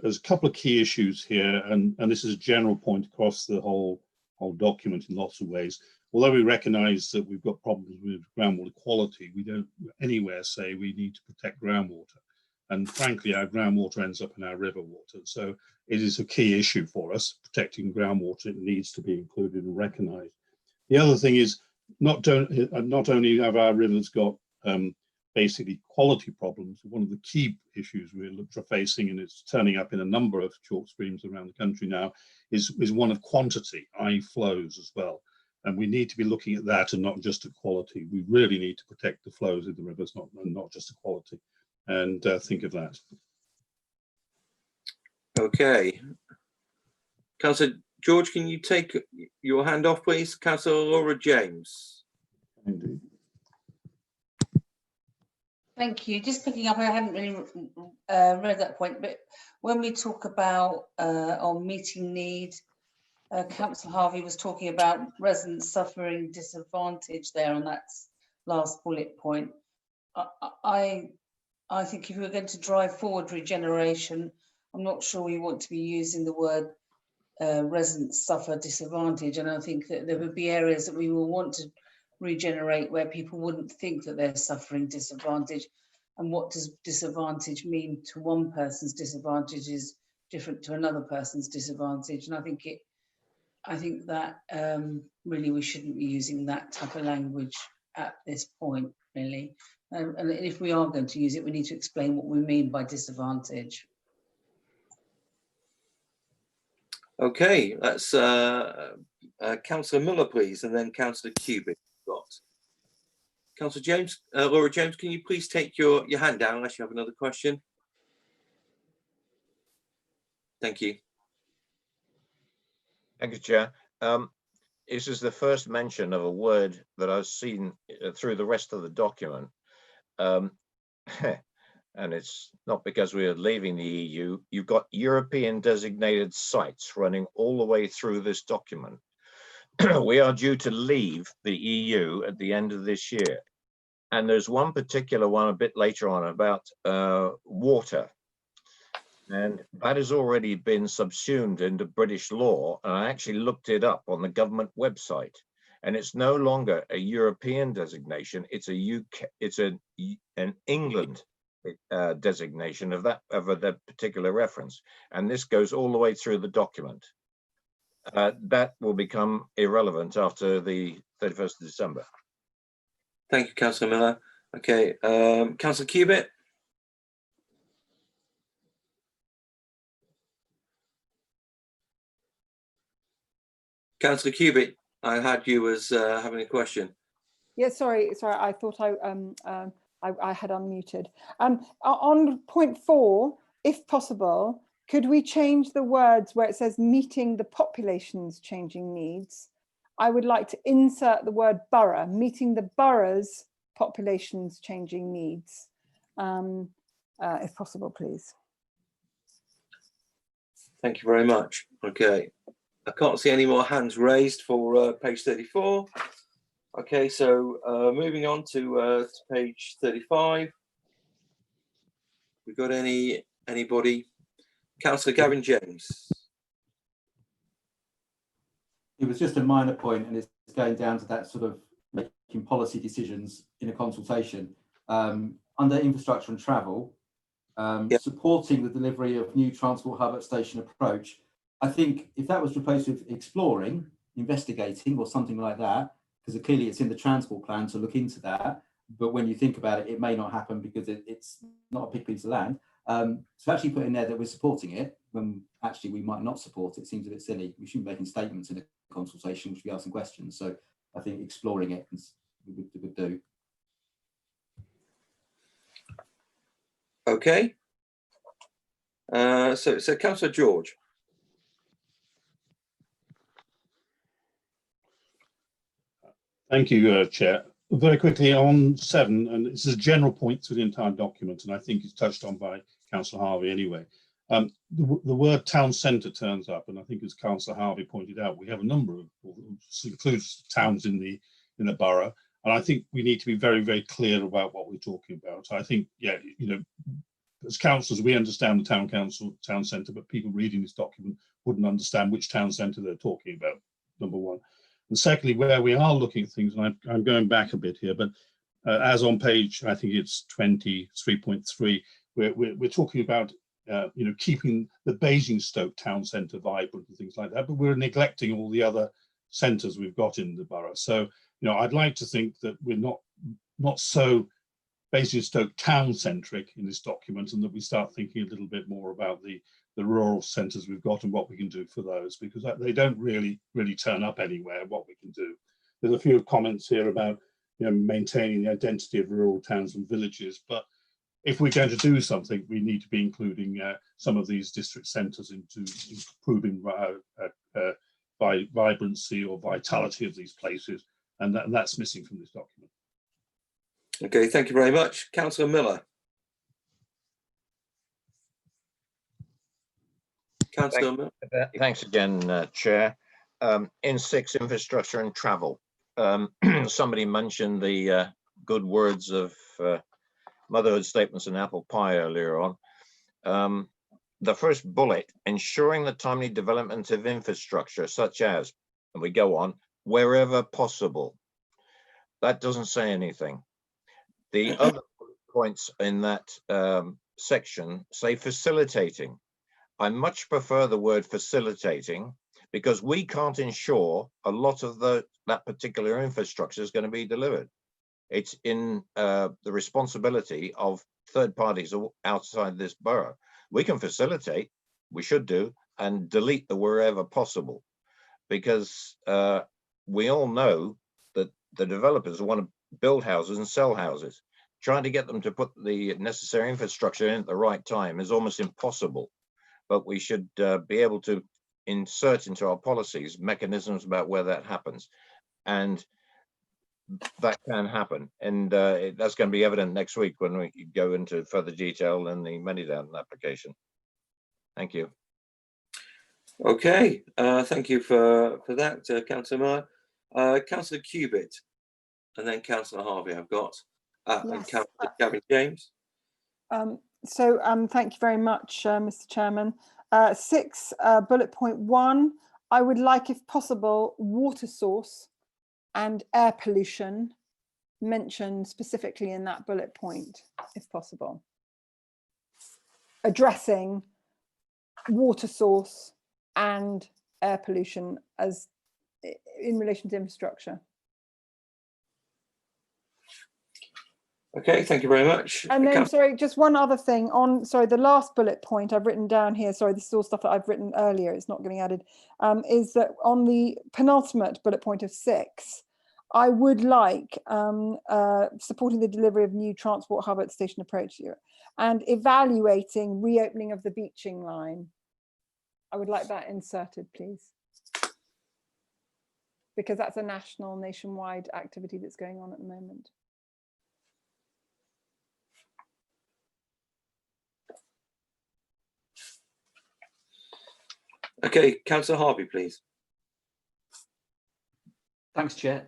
there's a couple of key issues here, and this is a general point across the whole document in lots of ways. Although we recognise that we've got problems with groundwater quality, we don't anywhere say we need to protect groundwater. And frankly, our groundwater ends up in our river water. So it is a key issue for us. Protecting groundwater, it needs to be included and recognised. The other thing is, not only have our rivers got basically quality problems, one of the key issues we're facing, and it's turning up in a number of chalk streams around the country now, is one of quantity, i.e. flows as well. And we need to be looking at that and not just at quality. We really need to protect the flows of the rivers, not just the quality. And think of that. Okay. Councillor George, can you take your hand off, please? Councillor Laura James. Indeed. Thank you. Just picking up, I haven't really read that point, but when we talk about on meeting need, Councillor Harvey was talking about residents suffering disadvantage there on that last bullet point. I think if we're going to drive forward regeneration, I'm not sure we want to be using the word residents suffer disadvantage. And I think that there would be areas that we will want to regenerate where people wouldn't think that they're suffering disadvantage. And what does disadvantage mean to one person's disadvantage is different to another person's disadvantage. And I think that really we shouldn't be using that type of language at this point, really. And if we are going to use it, we need to explain what we mean by disadvantage. Okay, that's Councillor Miller, please, and then Councillor Cubitt. Got Councillor James, Laura James. Can you please take your hand down unless you have another question? Thank you. Thank you, Chair. This is the first mention of a word that I've seen through the rest of the document. And it's not because we are leaving the EU. You've got European designated sites running all the way through this document. We are due to leave the EU at the end of this year. And there's one particular one a bit later on about water. And that has already been subsumed into British law. And I actually looked it up on the government website. And it's no longer a European designation. It's a UK, it's an England designation of that particular reference. And this goes all the way through the document. That will become irrelevant after the 31st of December. Thank you, Councillor Miller. Okay, Councillor Cubitt. Councillor Cubitt, I had you as having a question. Yeah, sorry. I thought I had unmuted. On point 4, if possible, could we change the words where it says meeting the population's changing needs? I would like to insert the word borough, meeting the borough's population's changing needs, if possible, please. Thank you very much. Okay, I can't see any more hands raised for page 34. Okay, so moving on to page 35. We got anybody? Councillor Gavin James. It was just a minor point, and it's going down to that sort of making policy decisions in a consultation. Under infrastructure and travel, supporting the delivery of new transport hub at station approach. I think if that was replaced with exploring, investigating, or something like that, because clearly it's in the transport plan to look into that. But when you think about it, it may not happen because it's not a big piece of land. So actually put in there that we're supporting it when actually we might not support it seems a bit silly. We shouldn't be making statements in a consultation, we should be asking questions. So I think exploring it would do. Okay. So Councillor George. Thank you, Chair. Very quickly on 7, and this is a general point to the entire document, and I think it's touched on by Councillor Harvey anyway. The word town centre turns up, and I think as Councillor Harvey pointed out, we have a number of, includes towns in the borough, and I think we need to be very, very clear about what we're talking about. I think, yeah, you know, as councillors, we understand the town centre, but people reading this document wouldn't understand which town centre they're talking about, number one. And secondly, where we are looking at things, and I'm going back a bit here, but as on page, I think it's 23.3, we're talking about, you know, keeping the Basingstoke town centre vibrant and things like that, but we're neglecting all the other centres we've got in the borough. So, you know, I'd like to think that we're not so Basingstoke town centric in this document, and that we start thinking a little bit more about the rural centres we've got and what we can do for those, because they don't really turn up anywhere, what we can do. There's a few comments here about, you know, maintaining the identity of rural towns and villages, but if we're going to do something, we need to be including some of these district centres into improving vibrancy or vitality of these places, and that's missing from this document. Okay, thank you very much. Councillor Miller. Thanks again, Chair. In 6, infrastructure and travel. Somebody mentioned the good words of motherhood statements and apple pie earlier on. The first bullet, ensuring the timely development of infrastructure such as, and we go on, wherever possible. That doesn't say anything. The other points in that section say facilitating. I much prefer the word facilitating, because we can't ensure a lot of that particular infrastructure is going to be delivered. It's in the responsibility of third parties outside this borough. We can facilitate, we should do, and delete the wherever possible, because we all know that the developers want to build houses and sell houses. Trying to get them to put the necessary infrastructure in at the right time is almost impossible. But we should be able to insert into our policies mechanisms about where that happens. And that can happen. And that's going to be evident next week when we go into further detail in the Manydown application. Thank you. Okay, thank you for that, Councillor Meyer. Councillor Cubitt, and then Councillor Harvey I've got, and Yes. Councillor Gavin James. Thank you very much, Mr. Chairman. 6, bullet point 1, I would like, if possible, water source and air pollution mentioned specifically in that bullet point, if possible. Addressing water source and air pollution as in relation to infrastructure. Okay, thank you very much. And then, sorry, just one other thing on, sorry, the last bullet point I've written down here, sorry, this is all stuff that I've written earlier, it's not getting added, is that on the penultimate bullet point of 6, I would like supporting the delivery of new transport hub at station approach and evaluating reopening of the beaching line. I would like that inserted, please. Because that's a nationwide activity that's going on at the moment. Okay, Councillor Harvey, please. Thanks, Chair.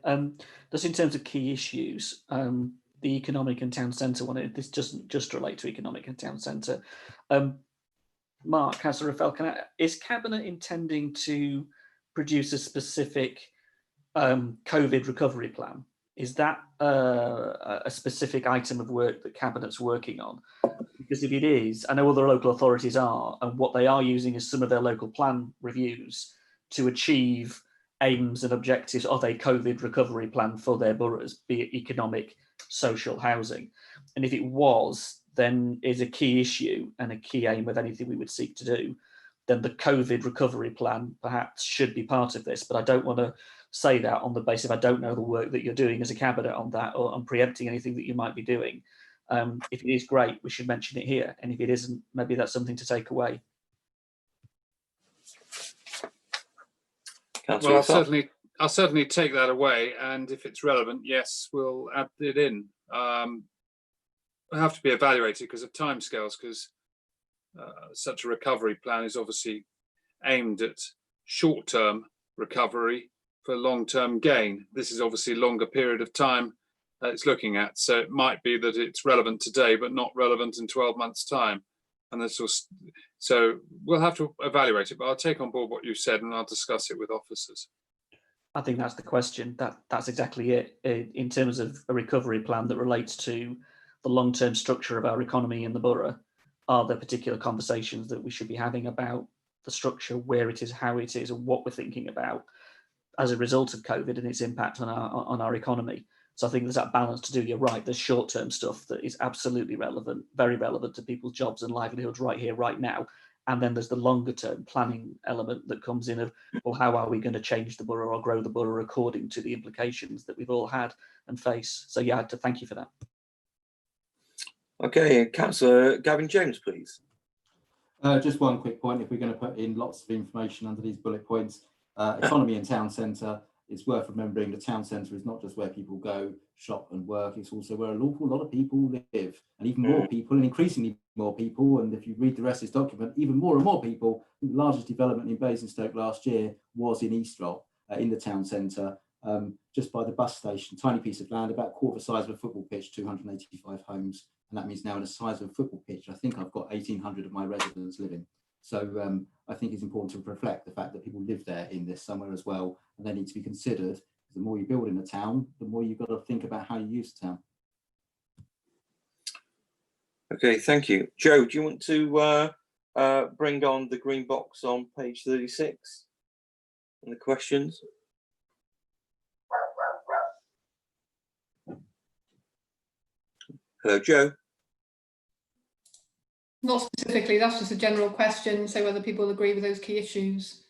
Just in terms of key issues, the economic and town centre one, this doesn't just relate to economic and town centre. Mark, Councillor Raphael, is Cabinet intending to produce a specific COVID recovery plan? Is that a specific item of work that Cabinet's working on? Because if it is, I know other local authorities are, and what they are using is some of their local plan reviews to achieve aims and objectives of a COVID recovery plan for their boroughs, be it economic, social, housing. And if it was, then is a key issue and a key aim of anything we would seek to do, then the COVID recovery plan perhaps should be part of this. But I don't want to say that on the basis of I don't know the work that you're doing as a Cabinet on that, or I'm preempting anything that you might be doing. If it is, great, we should mention it here. And if it isn't, maybe that's something to take away. Well, I'll certainly take that away, and if it's relevant, yes, we'll add it in. It'll have to be evaluated because of timescales, because such a recovery plan is obviously aimed at short-term recovery for long-term gain. This is obviously a longer period of time it's looking at, so it might be that it's relevant today but not relevant in 12 months' time. And this was, so we'll have to evaluate it, but I'll take on board what you said and I'll discuss it with officers. I think that's the question. That's exactly it. In terms of a recovery plan that relates to the long-term structure of our economy in the borough, are there particular conversations that we should be having about the structure, where it is, how it is, and what we're thinking about as a result of COVID and its impact on our economy? So I think there's that balance to do. You're right, there's short-term stuff that is absolutely relevant, very relevant to people's jobs and livelihoods right here, right now. And then there's the longer-term planning element that comes in of, well, how are we going to change the borough or grow the borough according to the implications that we've all had and face? So yeah, to thank you for that. Okay, Councillor Gavin James, please. Just one quick point. If we're going to put in lots of information under these bullet points, economy and town centre, it's worth remembering the town centre is not just where people go, shop and work, it's also where an awful lot of people live, and even more people, and increasingly more people. And if you read the rest of this document, even more and more people. The largest development in Basingstoke last year was in Eastrop, in the town centre, just by the bus station, tiny piece of land, about quarter the size of a football pitch, 285 homes. And that means now in the size of a football pitch, I think I've got 1,800 of my residents living. So I think it's important to reflect the fact that people live there in this somewhere as well, and they need to be considered. The more you build in a town, the more you've got to think about how you use the town. Okay, thank you. Joe, do you want to bring on the green box on page 36 and the questions? Hello, Joe. Not specifically, that's just a general question. So whether people agree with those key issues.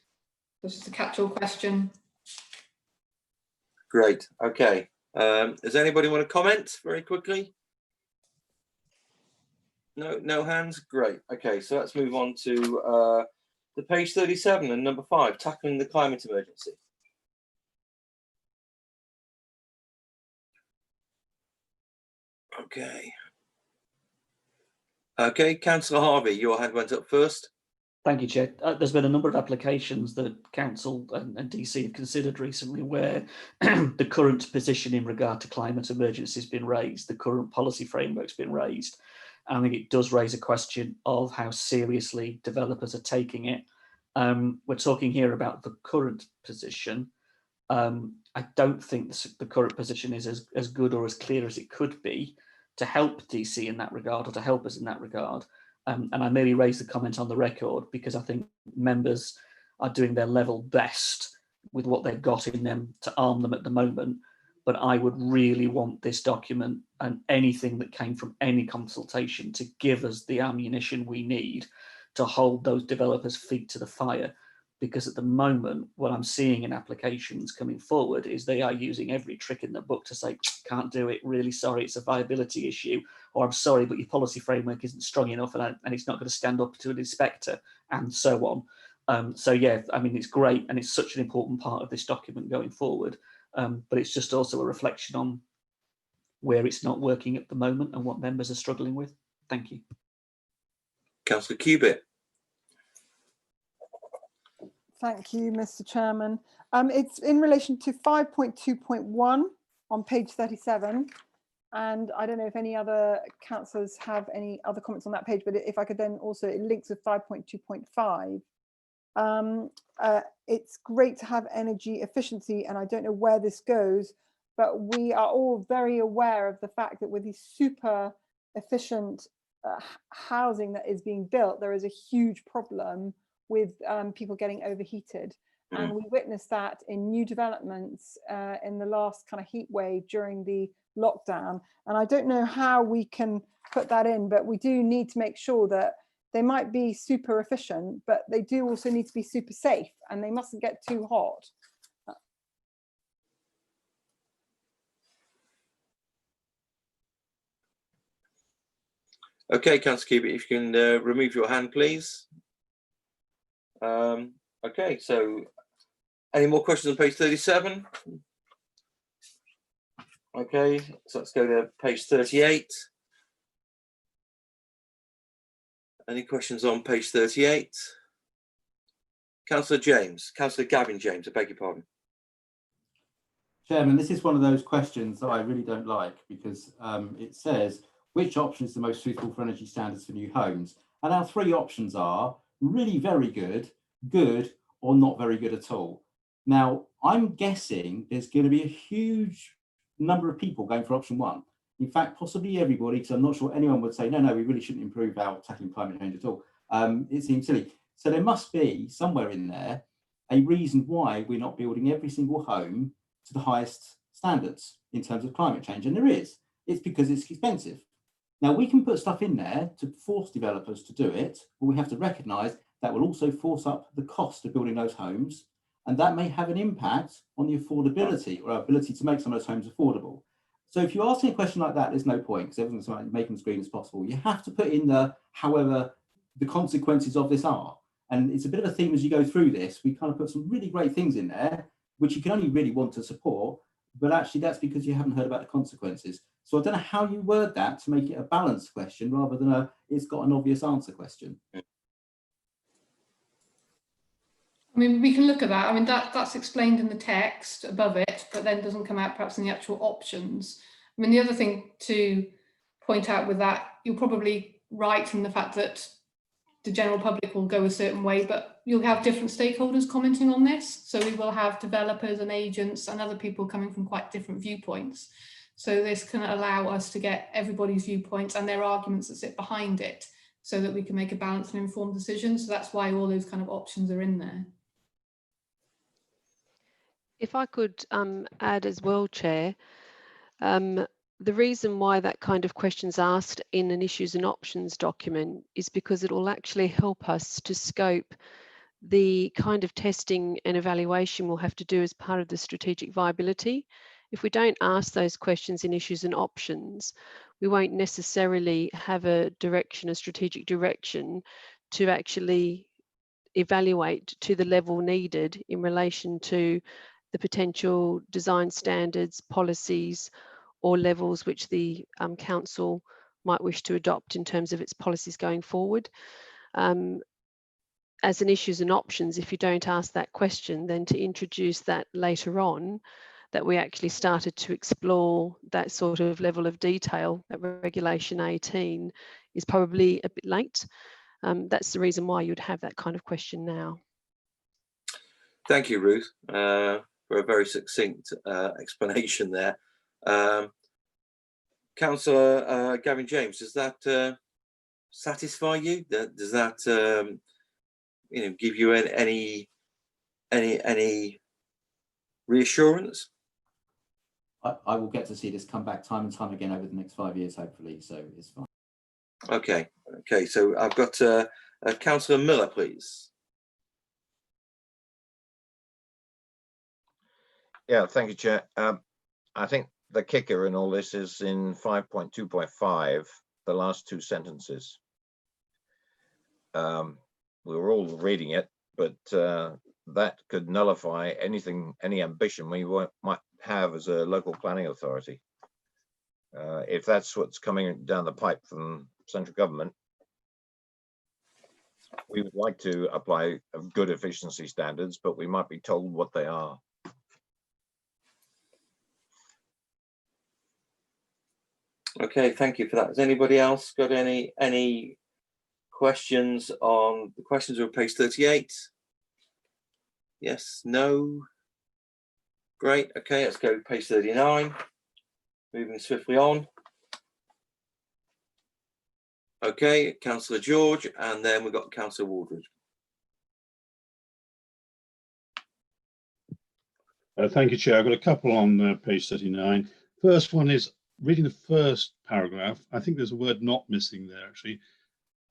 That's just a catch-all question. Great. Okay. Does anybody want to comment very quickly? No hands. Great. Okay, so let's move on to the page 37 and number 5, tackling the climate emergency. Okay. Okay, Councillor Harvey, your hand went up first. Thank you, Chair. There's been a number of applications that Council and DC have considered recently where the current position in regard to climate emergency has been raised, the current policy framework's been raised. I think it does raise a question of how seriously developers are taking it. We're talking here about the current position. I don't think the current position is as good or as clear as it could be to help DC in that regard, or to help us in that regard. And I merely raise the comment on the record because I think members are doing their level best with what they've got in them to arm them at the moment. But I would really want this document and anything that came from any consultation to give us the ammunition we need to hold those developers' feet to the fire. Because at the moment, what I'm seeing in applications coming forward is they are using every trick in the book to say, can't do it, really sorry, it's a viability issue, or I'm sorry, but your policy framework isn't strong enough and it's not going to stand up to an inspector, and so on. So yeah, I mean, it's great and it's such an important part of this document going forward, but it's just also a reflection on where it's not working at the moment and what members are struggling with. Thank you. Councillor Kpis. Thank you, Mr. Chairman. It's in relation to 5.2.1 on page 37. And I don't know if any other councillors have any other comments on that page, but if I could then also, it links with 5.2.5. It's great to have energy efficiency, and I don't know where this goes, but we are all very aware of the fact that with these super efficient housing that is being built, there is a huge problem with people getting overheated. And we witnessed that in new developments in the last kind of heat wave during the lockdown. And I don't know how we can put that in, but we do need to make sure that they might be super efficient, but they do also need to be super safe, and they mustn't get too hot. Okay, Councillor Kpis, if you can remove your hand, please. Okay, so any more questions on page 37? Okay, so let's go to page 38. Any questions on page 38? Councillor Gavin James, I beg your pardon. Chairman, this is one of those questions that I really don't like, because it says, which option is the most suitable for energy standards for new homes? And our 3 options are really very good, good, or not very good at all. Now, I'm guessing there's going to be a huge number of people going for option 1. In fact, possibly everybody, because I'm not sure anyone would say, no, we really shouldn't improve our tackling climate change at all. It seems silly. So there must be somewhere in there a reason why we're not building every single home to the highest standards in terms of climate change. And there is. It's because it's expensive. Now, we can put stuff in there to force developers to do it, but we have to recognise that will also force up the cost of building those homes, and that may have an impact on the affordability or our ability to make some of those homes affordable. So if you ask me a question like that, there's no point, because everyone's trying to make them as green as possible. You have to put in the, however, the consequences of this are. And it's a bit of a theme as you go through this. We kind of put some really great things in there, which you can only really want to support, but actually that's because you haven't heard about the consequences. So I don't know how you word that to make it a balanced question rather than a it's got an obvious answer question. I mean, we can look at that. I mean, that's explained in the text above it, but then doesn't come out perhaps in the actual options. I mean, the other thing to point out with that, you're probably right in the fact that the general public will go a certain way, but you'll have different stakeholders commenting on this. So we will have developers and agents and other people coming from quite different viewpoints. So this can allow us to get everybody's viewpoints and their arguments that sit behind it. so that we can make a balanced and informed decision. So that's why all those kind of options are in there. If I could add as well, Chair, the reason why that kind of question's asked in an issues and options document is because it will actually help us to scope the kind of testing and evaluation we'll have to do as part of the strategic viability. If we don't ask those questions in issues and options, we won't necessarily have a direction, a strategic direction to actually evaluate to the level needed in relation to the potential design standards, policies, or levels which the council might wish to adopt in terms of its policies going forward. As an issues and options, if you don't ask that question, then to introduce that later on, that we actually started to explore that sort of level of detail at Regulation 18 is probably a bit late. That's the reason why you'd have that kind of question now. Thank you, Ruth, for a very succinct explanation there. Councillor Gavin James, does that satisfy you? Does that give you any reassurance? I will get to see this come back time and time again over the next 5 years, hopefully, so it's fine. Okay, so I've got Councillor Miller, please. Yeah, thank you, Chair. I think the kicker in all this is in 5.2.5, the last two sentences. We were all reading it, but that could nullify any ambition we might have as a local planning authority. If that's what's coming down the pipe from central government, we would like to apply good efficiency standards, but we might be told what they are. Okay, thank you for that. Has anybody else got any questions on the questions on page 38? Yes, no? Great, okay, let's go to page 39. Moving swiftly on. Okay, Councillor George, and then we've got Councillor Waldridge. Thank you, Chair. I've got a couple on page 39. First one is reading the first paragraph. I think there's a word not missing there, actually,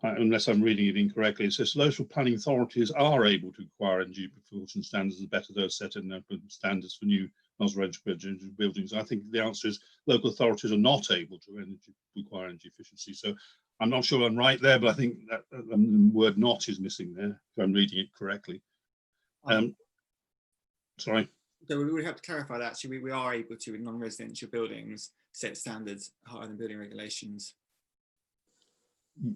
unless I'm reading it incorrectly. It says local planning authorities are able to require energy precaution standards and better those set in open standards for new non-residential buildings. I think the answer is local authorities are not able to require energy efficiency. So I'm not sure I'm right there, but I think that the word not is missing there, if I'm reading it correctly. Sorry. So we would have to clarify that. Actually, we are able to, in non-residential buildings, set standards higher than building regulations.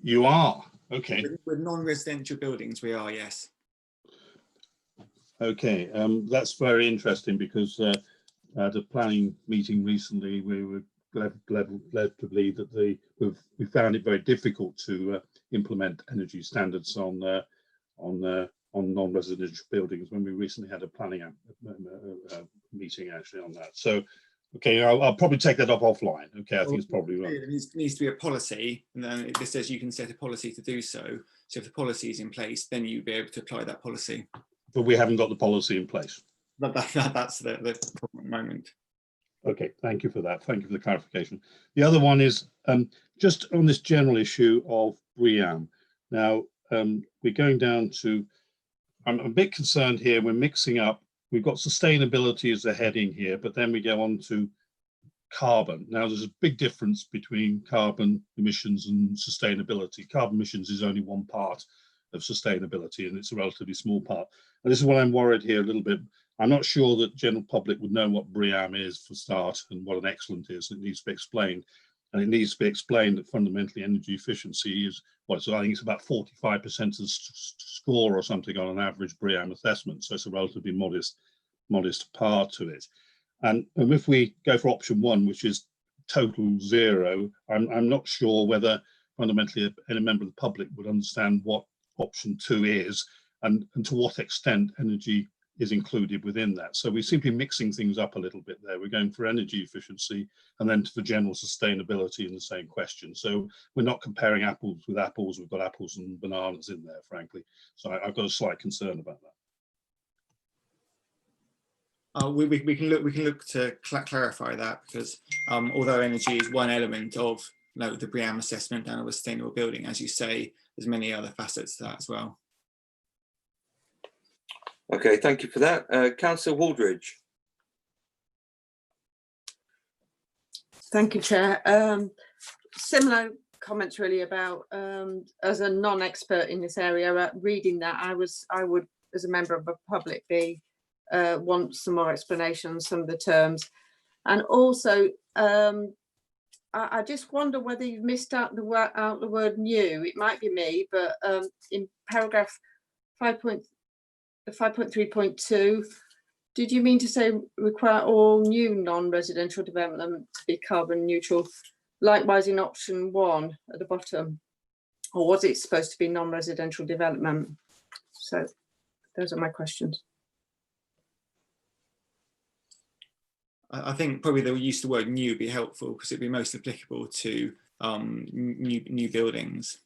You are? Okay. With non-residential buildings, we are, yes. Okay, that's very interesting because at a planning meeting recently, we were led to believe that we found it very difficult to implement energy standards on non-residential buildings when we recently had a planning meeting actually on that. So, okay, I'll probably take that up offline. Okay, I think it's probably right. It needs to be a policy, and then this says you can set a policy to do so. So if the policy is in place, then you'd be able to apply that policy. But we haven't got the policy in place. That's the problem at the moment. Okay, thank you for that. Thank you for the clarification. The other one is just on this general issue of BREEAM. Now, we're going down to, I'm a bit concerned here, we're mixing up, we've got sustainability as a heading here, but then we go on to carbon. Now, there's a big difference between carbon emissions and sustainability. Carbon emissions is only one part of sustainability, and it's a relatively small part. And this is what I'm worried here a little bit. I'm not sure that general public would know what BREEAM is for start and what an excellent is. It needs to be explained. And it needs to be explained that fundamentally energy efficiency is what, so I think it's about 45% of the score or something on an average BREEAM assessment. So it's a relatively modest part to it. And if we go for option one, which is total zero, I'm not sure whether fundamentally any member of the public would understand what option two is and to what extent energy is included within that. So we're simply mixing things up a little bit there. We're going for energy efficiency and then for general sustainability in the same question. So we're not comparing apples with apples. We've got apples and bananas in there, frankly. So I've got a slight concern about that. We can look to clarify that, because although energy is one element of the BREEAM assessment and of a sustainable building, as you say, there's many other facets to that as well. Okay, thank you for that. Councillor Waldridge. Thank you, Chair. Similar comments really about, as a non-expert in this area, reading that, I would, as a member of the public, want some more explanation on some of the terms. And also, I just wonder whether you've missed out the word new. It might be me, but in paragraph 5.3.2, did you mean to say require all new non-residential development to be carbon neutral? Likewise in option 1 at the bottom, or was it supposed to be non-residential development? So those are my questions. I think probably the use of the word new would be helpful, because it'd be most applicable to new buildings.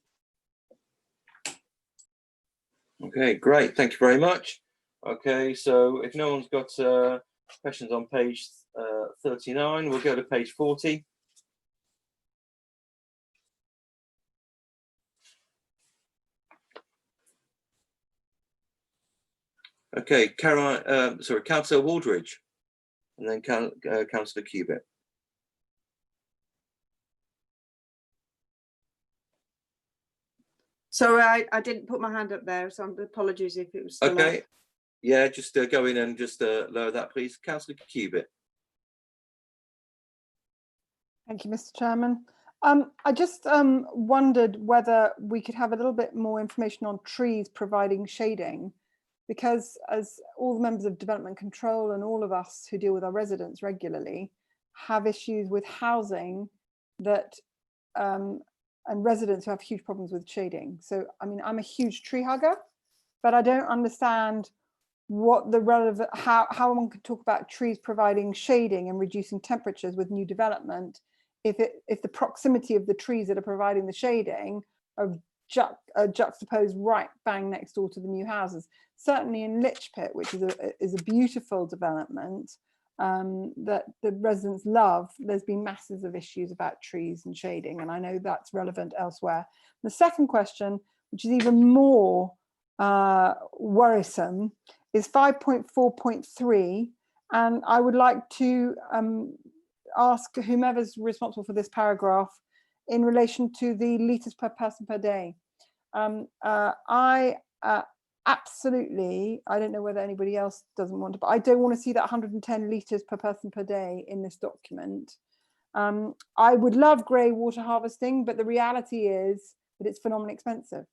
Okay, great. Thank you very much. Okay, so if no one's got questions on page 39, we'll go to page 40. Okay, Councillor Waldridge, and then Councillor Kpis. Sorry, I didn't put my hand up there, so apologies if it was still Okay, up. yeah, just go in and just lower that, please. Councillor Kpis. Thank you, Mr. Chairman. I just wondered whether we could have a little bit more information on trees providing shading, because as all the members of development control and all of us who deal with our residents regularly have issues with housing that and residents who have huge problems with shading. So, I mean, I'm a huge tree hugger, but I don't understand what the relevant, how one could talk about trees providing shading and reducing temperatures with new development if the proximity of the trees that are providing the shading are juxtaposed right bang next door to the new houses. Certainly in Lichpit, which is a beautiful development that the residents love, there's been masses of issues about trees and shading, and I know that's relevant elsewhere. The second question, which is even more worrisome, is 5.4.3, and I would like to ask whomever's responsible for this paragraph in relation to the litres per person per day. I absolutely, I don't know whether anybody else doesn't want to, but I don't want to see that 110 litres per person per day in this document. I would love grey water harvesting, but the reality is that it's phenomenally expensive.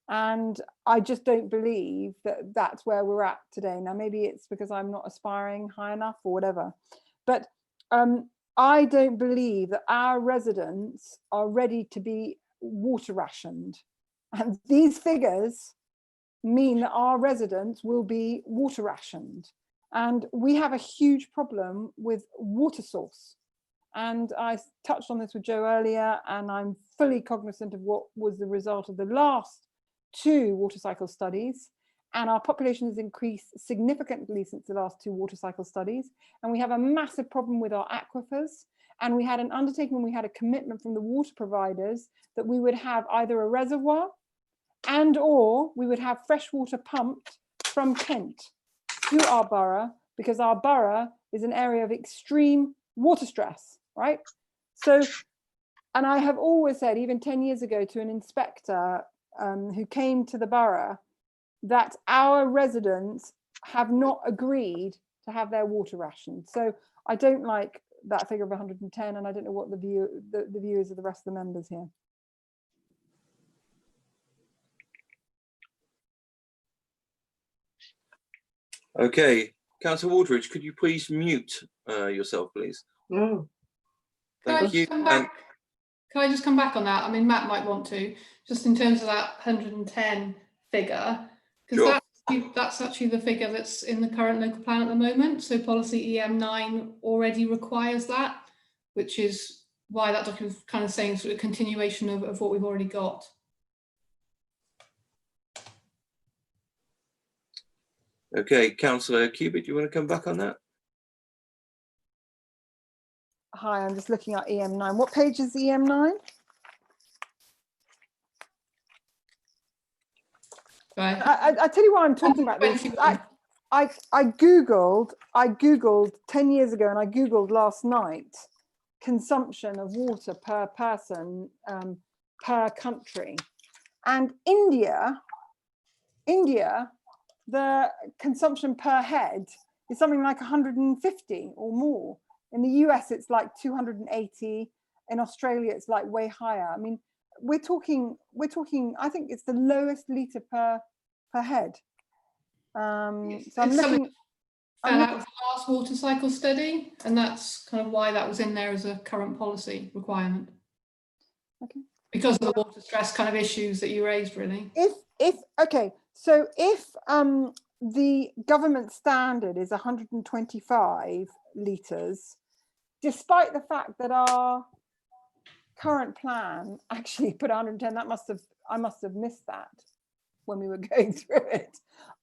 And I just don't believe that that's where we're at today. Now, maybe it's because I'm not aspiring high enough or whatever, but I don't believe that our residents are ready to be water rationed. And these figures mean that our residents will be water rationed. And we have a huge problem with water source. And I touched on this with Joe earlier, and I'm fully cognizant of what was the result of the last 2 water cycle studies. And our population has increased significantly since the last 2 water cycle studies. And we have a massive problem with our aquifers. And we had an undertaking, we had a commitment from the water providers that we would have either a reservoir and or we would have fresh water pumped from Kent to our borough, because our borough is an area of extreme water stress, right? So, and I have always said, even 10 years ago, to an inspector who came to the borough, that our residents have not agreed to have their water rationed. So I don't like that figure of 110, and I don't know what the view is of the rest of the members here. Okay, Councillor Waldridge, could you please mute yourself, please? Oh. Thank you. Can I just come back on that? I mean, Matt might want to, just in terms of that 110 figure, because sure. that's actually the figure that's in the current local plan at the moment. So policy EM9 already requires that, which is why that document is kind of saying sort of continuation of what we've already got. Okay, Councillor Cubitt, do you want to come back on that? Hi, I'm just looking at EM9. What page is EM9? I tell you why I'm talking about this. I googled 10 years ago, and I googled last night consumption of water per person per country, and India, the consumption per head is something like 150 or more. In the US, it's like 280. In Australia, it's like way higher. I mean, we're talking. I think it's the lowest litre per head. So I'm looking. Fell out of the last water cycle study, and that's kind of why that was in there as a current policy requirement. Okay. Because of the water stress kind of issues that you raised, really. Okay, so if the government standard is 125 litres, despite the fact that our current plan actually put 110, I must have missed that when we were going through it.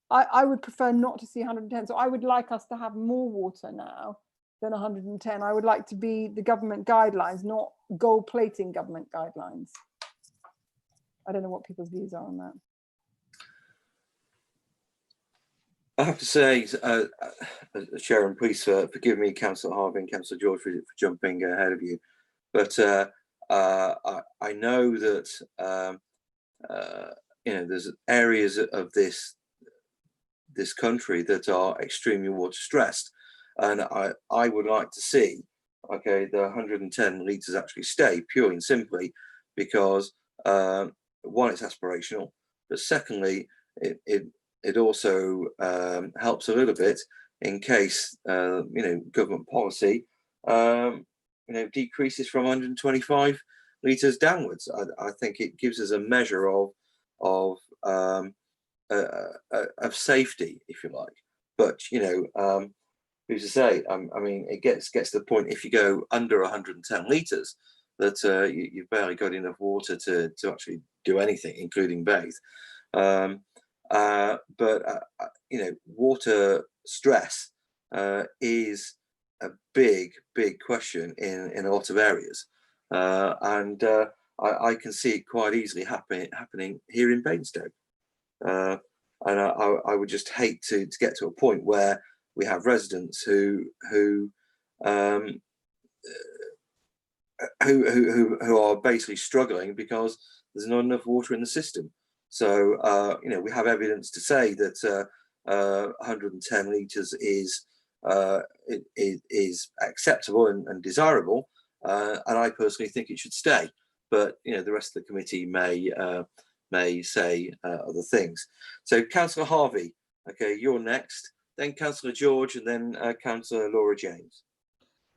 I would prefer not to see 110. So I would like us to have more water now than 110. I would like to be the government guidelines, not gold plating government guidelines. I don't know what people's views are on that. I have to say, Sharon, please forgive me, Councillor Harvey and Councillor George, for jumping ahead of you. But I know that there's areas of this country that are extremely water stressed, and I would like to see, okay, the 110 litres actually stay, purely and simply because one, it's aspirational, but secondly, it also helps a little bit in case government policy decreases from 125 litres downwards. I think it gives us a measure of safety, if you like. But who's to say? I mean, it gets to the point, if you go under 110 litres, that you've barely got enough water to actually do anything, including bathe. Water stress is a big question in a lot of areas, and I can see it quite easily happening here in Basingstoke. And I would just hate to get to a point where we have residents who are basically struggling because there's not enough water in the system. So we have evidence to say that 110 litres is acceptable and desirable, and I personally think it should stay. But the rest of the committee may say other things. So Councillor Harvey, okay, you're next, then Councillor George, and then Councillor Laura James.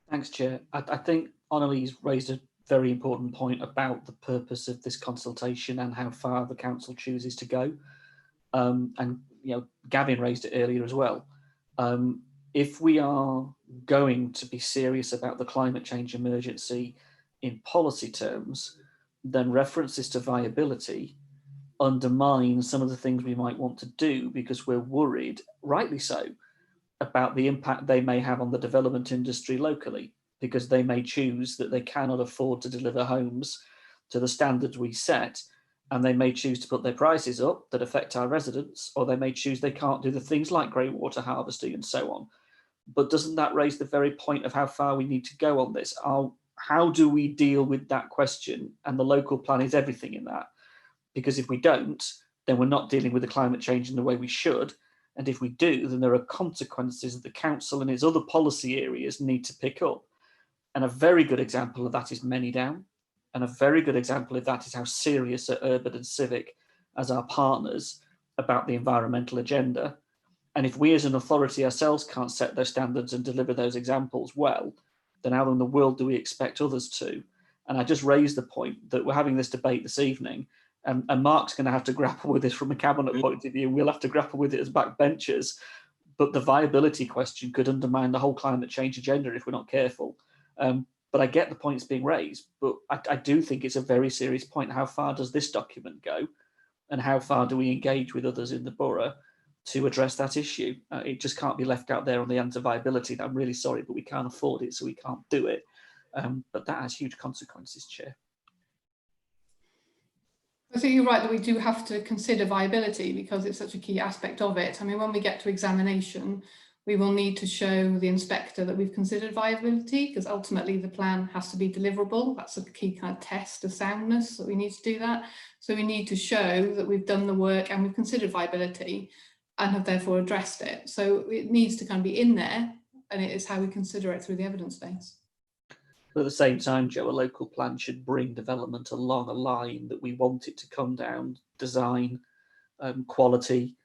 Thanks, Chair. I think Annalise raised a very important point about the purpose of this consultation and how far the council chooses to go. And Gavin raised it earlier as well. If we are going to be serious about the climate change emergency in policy terms, then references to viability undermine some of the things we might want to do, because we're worried, rightly so, about the impact they may have on the development industry locally, because they may choose that they cannot afford to deliver homes to the standards we set, and they may choose to put their prices up that affect our residents, or they may choose they can't do the things like grey water harvesting and so on. But doesn't that raise the very point of how far we need to go on this? How do we deal with that question? And the local plan is everything in that. Because if we don't, then we're not dealing with the climate change in the way we should. And if we do, then there are consequences that the council and its other policy areas need to pick up. And a very good example of that is Manydown. And a very good example of that is how serious are Urban and Civic as our partners about the environmental agenda. And if we as an authority ourselves can't set those standards and deliver those examples well, then how in the world do we expect others to? And I just raised the point that we're having this debate this evening, And Mark's going to have to grapple with this from a cabinet point of view. We'll have to grapple with it as backbenchers. But the viability question could undermine the whole climate change agenda if we're not careful. But I get the points being raised, but I do think it's a very serious point. How far does this document go? And how far do we engage with others in the borough to address that issue? It just can't be left out there on the anti-viability. I'm really sorry, but we can't afford it, so we can't do it. But that has huge consequences, Chair. I think you're right that we do have to consider viability because it's such a key aspect of it. I mean, when we get to examination, we will need to show the inspector that we've considered viability, because ultimately the plan has to be deliverable. That's a key kind of test of soundness that we need to do that. So we need to show that we've done the work and we've considered viability and have therefore addressed it. So it needs to kind of be in there, and it is how we consider it through the evidence base. But at the same time, Joe, a local plan should bring development along a line that we want it to come down, design, quality,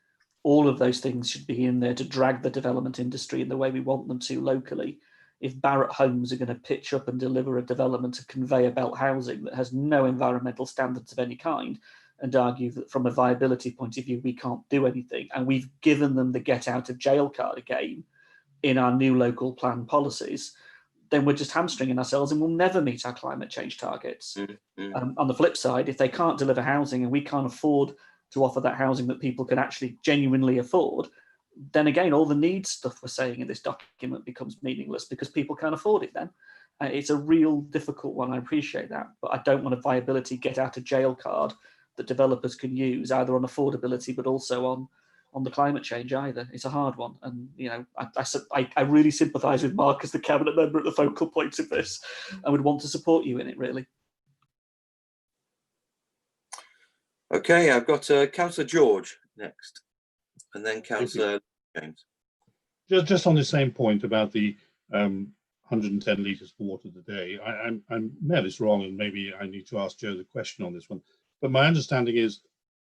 all of those things should be in there to drag the development industry in the way we want them to locally. If Barratt Homes are going to pitch up and deliver a development of conveyor belt housing that has no environmental standards of any kind, and argue that from a viability point of view, we can't do anything, and we've given them the get out of jail card again in our new local plan policies, then we're just hamstringing ourselves and we'll never meet our climate change targets. On the flip side, if they can't deliver housing and we can't afford to offer that housing that people can actually genuinely afford, then again, all the needs stuff we're saying in this document becomes meaningless because people can't afford it then. It's a real difficult one, I appreciate that, but I don't want a viability get out of jail card that developers can use either on affordability but also on the climate change either. It's a hard one. And, you know, I really sympathise with Mark as the cabinet member at the focal point of this. I would want to support you in it, really. Okay, I've got Councillor George next, and then Councillor James. Just on the same point about the 110 litres of water a day, I may have this wrong, and maybe I need to ask Joe the question on this one. But my understanding is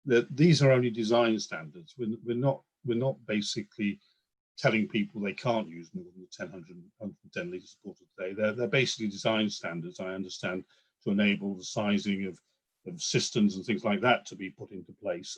that these are only design standards. We're not basically telling people they can't use more than 110 litres of water a day. They're basically design standards, I understand, to enable the sizing of cisterns and things like that to be put into place.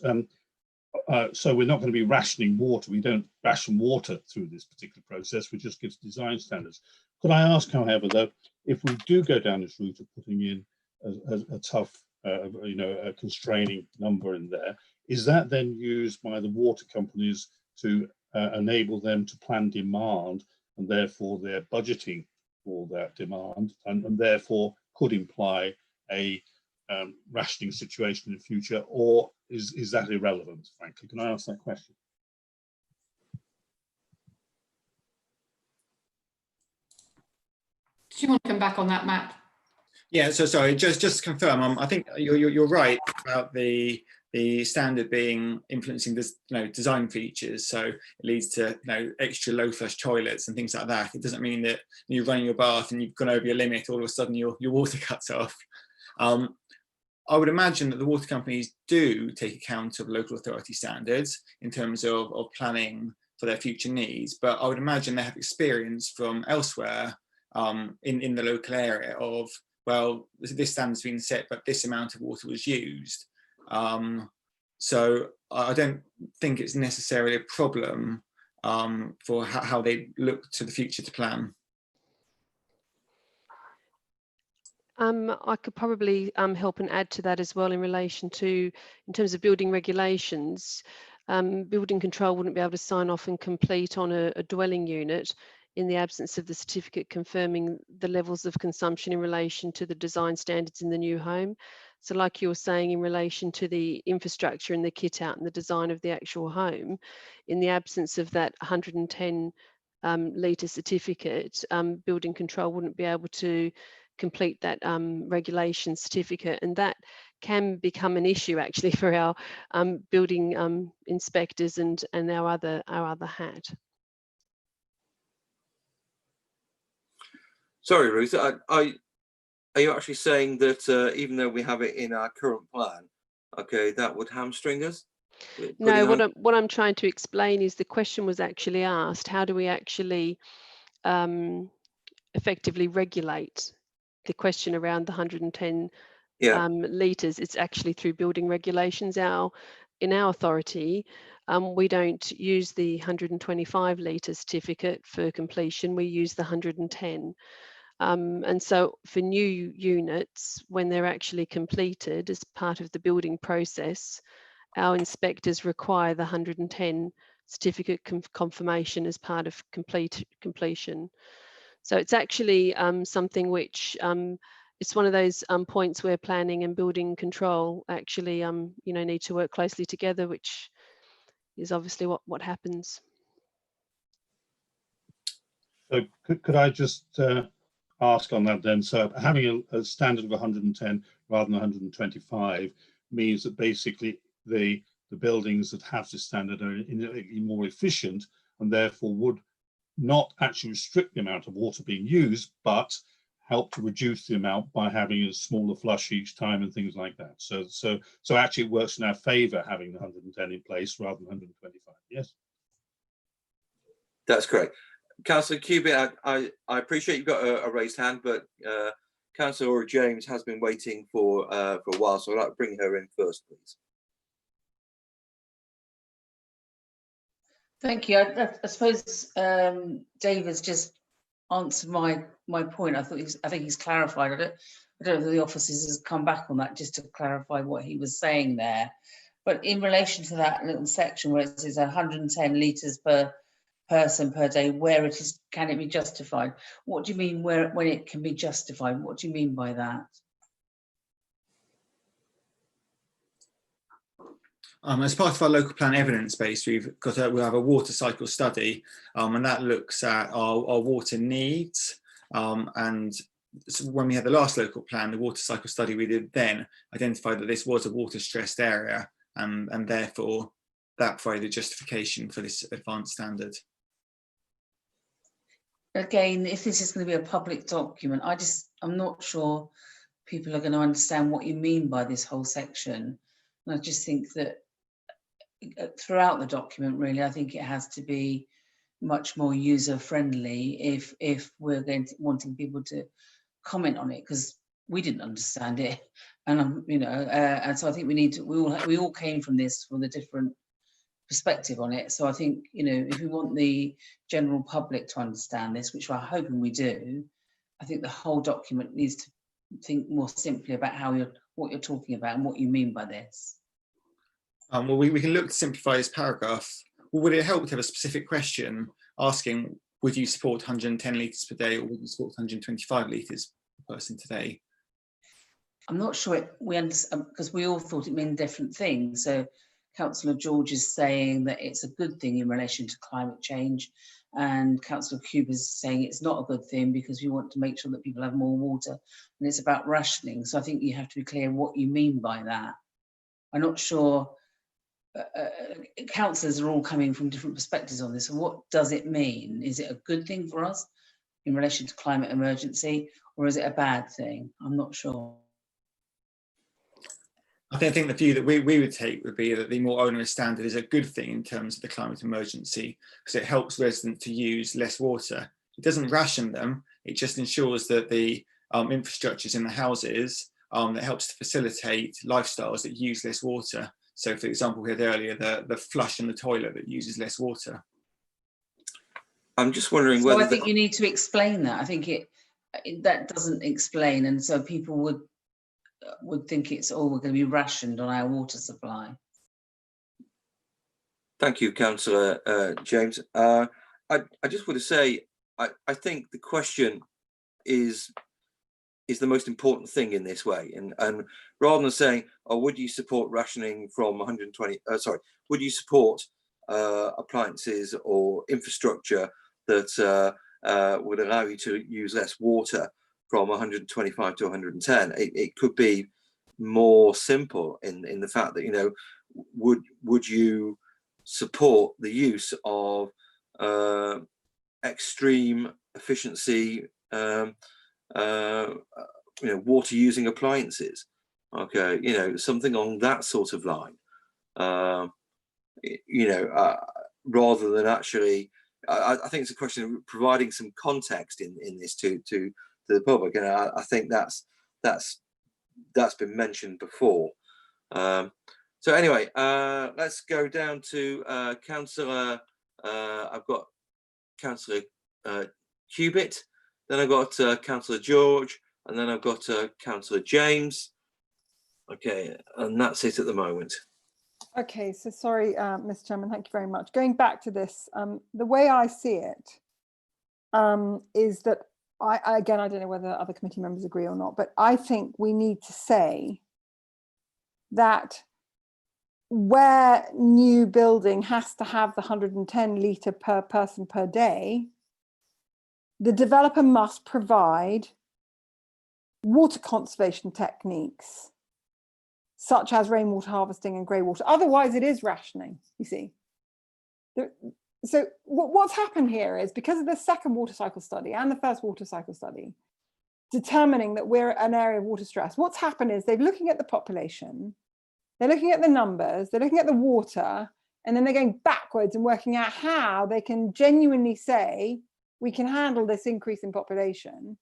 So we're not going to be rationing water. We don't ration water through this particular process. We just give design standards. Could I ask, however, though, if we do go down this route of putting in a tough, a constraining number in there, is that then used by the water companies to enable them to plan demand, and therefore their budgeting for that demand, and therefore could imply a rationing situation in the future, or is that irrelevant, frankly? Can I ask that question? Do you want to come back on that, Matt? Yeah, so sorry, just to confirm, I think you're right about the standard being influencing this, design features. So it leads to extra low flush toilets and things like that. It doesn't mean that you're running your bath and you've gone over your limit, all of a sudden your water cuts off. I would imagine that the water companies do take account of local authority standards in terms of planning for their future needs, but I would imagine they have experience from elsewhere in the local area of, well, this standard's been set, but this amount of water was used. So I don't think it's necessarily a problem for how they look to the future to plan. I could probably help and add to that as well in relation to, in terms of building regulations, building control wouldn't be able to sign off and complete on a dwelling unit in the absence of the certificate confirming the levels of consumption in relation to the design standards in the new home. So like you were saying, in relation to the infrastructure and the kit out and the design of the actual home, in the absence of that 110 litre certificate, building control wouldn't be able to complete that regulation certificate, and that can become an issue actually for our building inspectors and our other hat. Sorry, Ruth, are you actually saying that even though we have it in our current plan, okay, that would hamstring us? No, what I'm trying to explain is the question was actually asked, how do we actually effectively regulate the question around the 110 litres. It's actually through building regulations. In our authority, we don't use the 125 litre certificate for completion. We use the 110. And so for new units, when they're actually completed as part of the building process, our inspectors require the 110 certificate confirmation as part of completion. So it's actually something which it's one of those points where planning and building control actually need to work closely together, which is obviously what happens. So could I just ask on that then? So having a standard of 110 rather than 125 means that basically the buildings that have this standard are more efficient and therefore would not actually restrict the amount of water being used, but help to reduce the amount by having a smaller flush each time and things like that. So actually it works in our favour having the 110 in place rather than 125. Yes, that's correct. Councillor Kpis, I appreciate you've got a raised hand, but Councillor James has been waiting for a while, so I'd like to bring her in first, please. Thank you. I suppose Dave has just answered my point. I think he's clarified it. I don't know if the officers has come back on that just to clarify what he was saying there. But in relation to that little section where it says 110 litres per person per day, where it is, can it be justified? What do you mean when it can be justified? What do you mean by that? As part of our local plan evidence base, we have a water cycle study, and that looks at our water needs. And so when we had the last local plan, the water cycle study we did then identified that this was a water stressed area, and therefore that provided justification for this advanced standard. Again, if this is going to be a public document, I'm not sure people are going to understand what you mean by this whole section. And I just think that throughout the document, really, I think it has to be much more user friendly if we're wanting people to comment on it, because we didn't understand it, and and so I think we all came from this with a different perspective on it. So I think if we want the general public to understand this, which we're hoping we do, I think the whole document needs to think more simply about what you're talking about and what you mean by this. Well, we can look to simplify this paragraph. Well, would it help to have a specific question asking, would you support 110 litres per day, or would you support 125 litres per person today? I'm not sure we understand, because we all thought it meant different things. So Councillor George is saying that it's a good thing in relation to climate change, and Councillor Kpis is saying it's not a good thing because we want to make sure that people have more water, and it's about rationing. So I think you have to be clear what you mean by that. I'm not sure. Councillors are all coming from different perspectives on this. So what does it mean? Is it a good thing for us in relation to climate emergency, or is it a bad thing? I'm not sure. I think the view that we would take would be that the more onerous standard is a good thing in terms of the climate emergency, because it helps residents to use less water. It doesn't ration them, it just ensures that the infrastructures in the houses that helps to facilitate lifestyles that use less water. So, for example, we had earlier the flush in the toilet that uses less water. I'm just wondering whether. So I think you need to explain that. I think that doesn't explain, and so people would think it's we're going to be rationed on our water supply. Thank you, Councillor James. I just want to say I think the question is the most important thing in this way, and rather than saying, oh, would you support rationing from 120, would you support appliances or infrastructure that would allow you to use less water from 125 to 110? It could be more simple in the fact that, would you support the use of extreme efficiency water using appliances, something along that sort of line, rather than actually, I think it's a question of providing some context in this to the public, and I think that's that's been mentioned before. So anyway, let's go down to Councillor. I've got Councillor Cubitt, then I've got Councillor George, and then I've got Councillor James. Okay, and that's it at the moment. Okay, so sorry, Mr. Chairman, thank you very much. Going back to this, the way I see it is that again, I don't know whether other committee members agree or not, but I think we need to say that where new building has to have the 110 litre per person per day, the developer must provide water conservation techniques such as rainwater harvesting and grey water. Otherwise, it is rationing, you see. So what's happened here is, because of the second water cycle study and the first water cycle study, determining that we're an area of water stress, what's happened is they're looking at the population, they're looking at the numbers, they're looking at the water, and then they're going backwards and working out how they can genuinely say, we can handle this increase in population.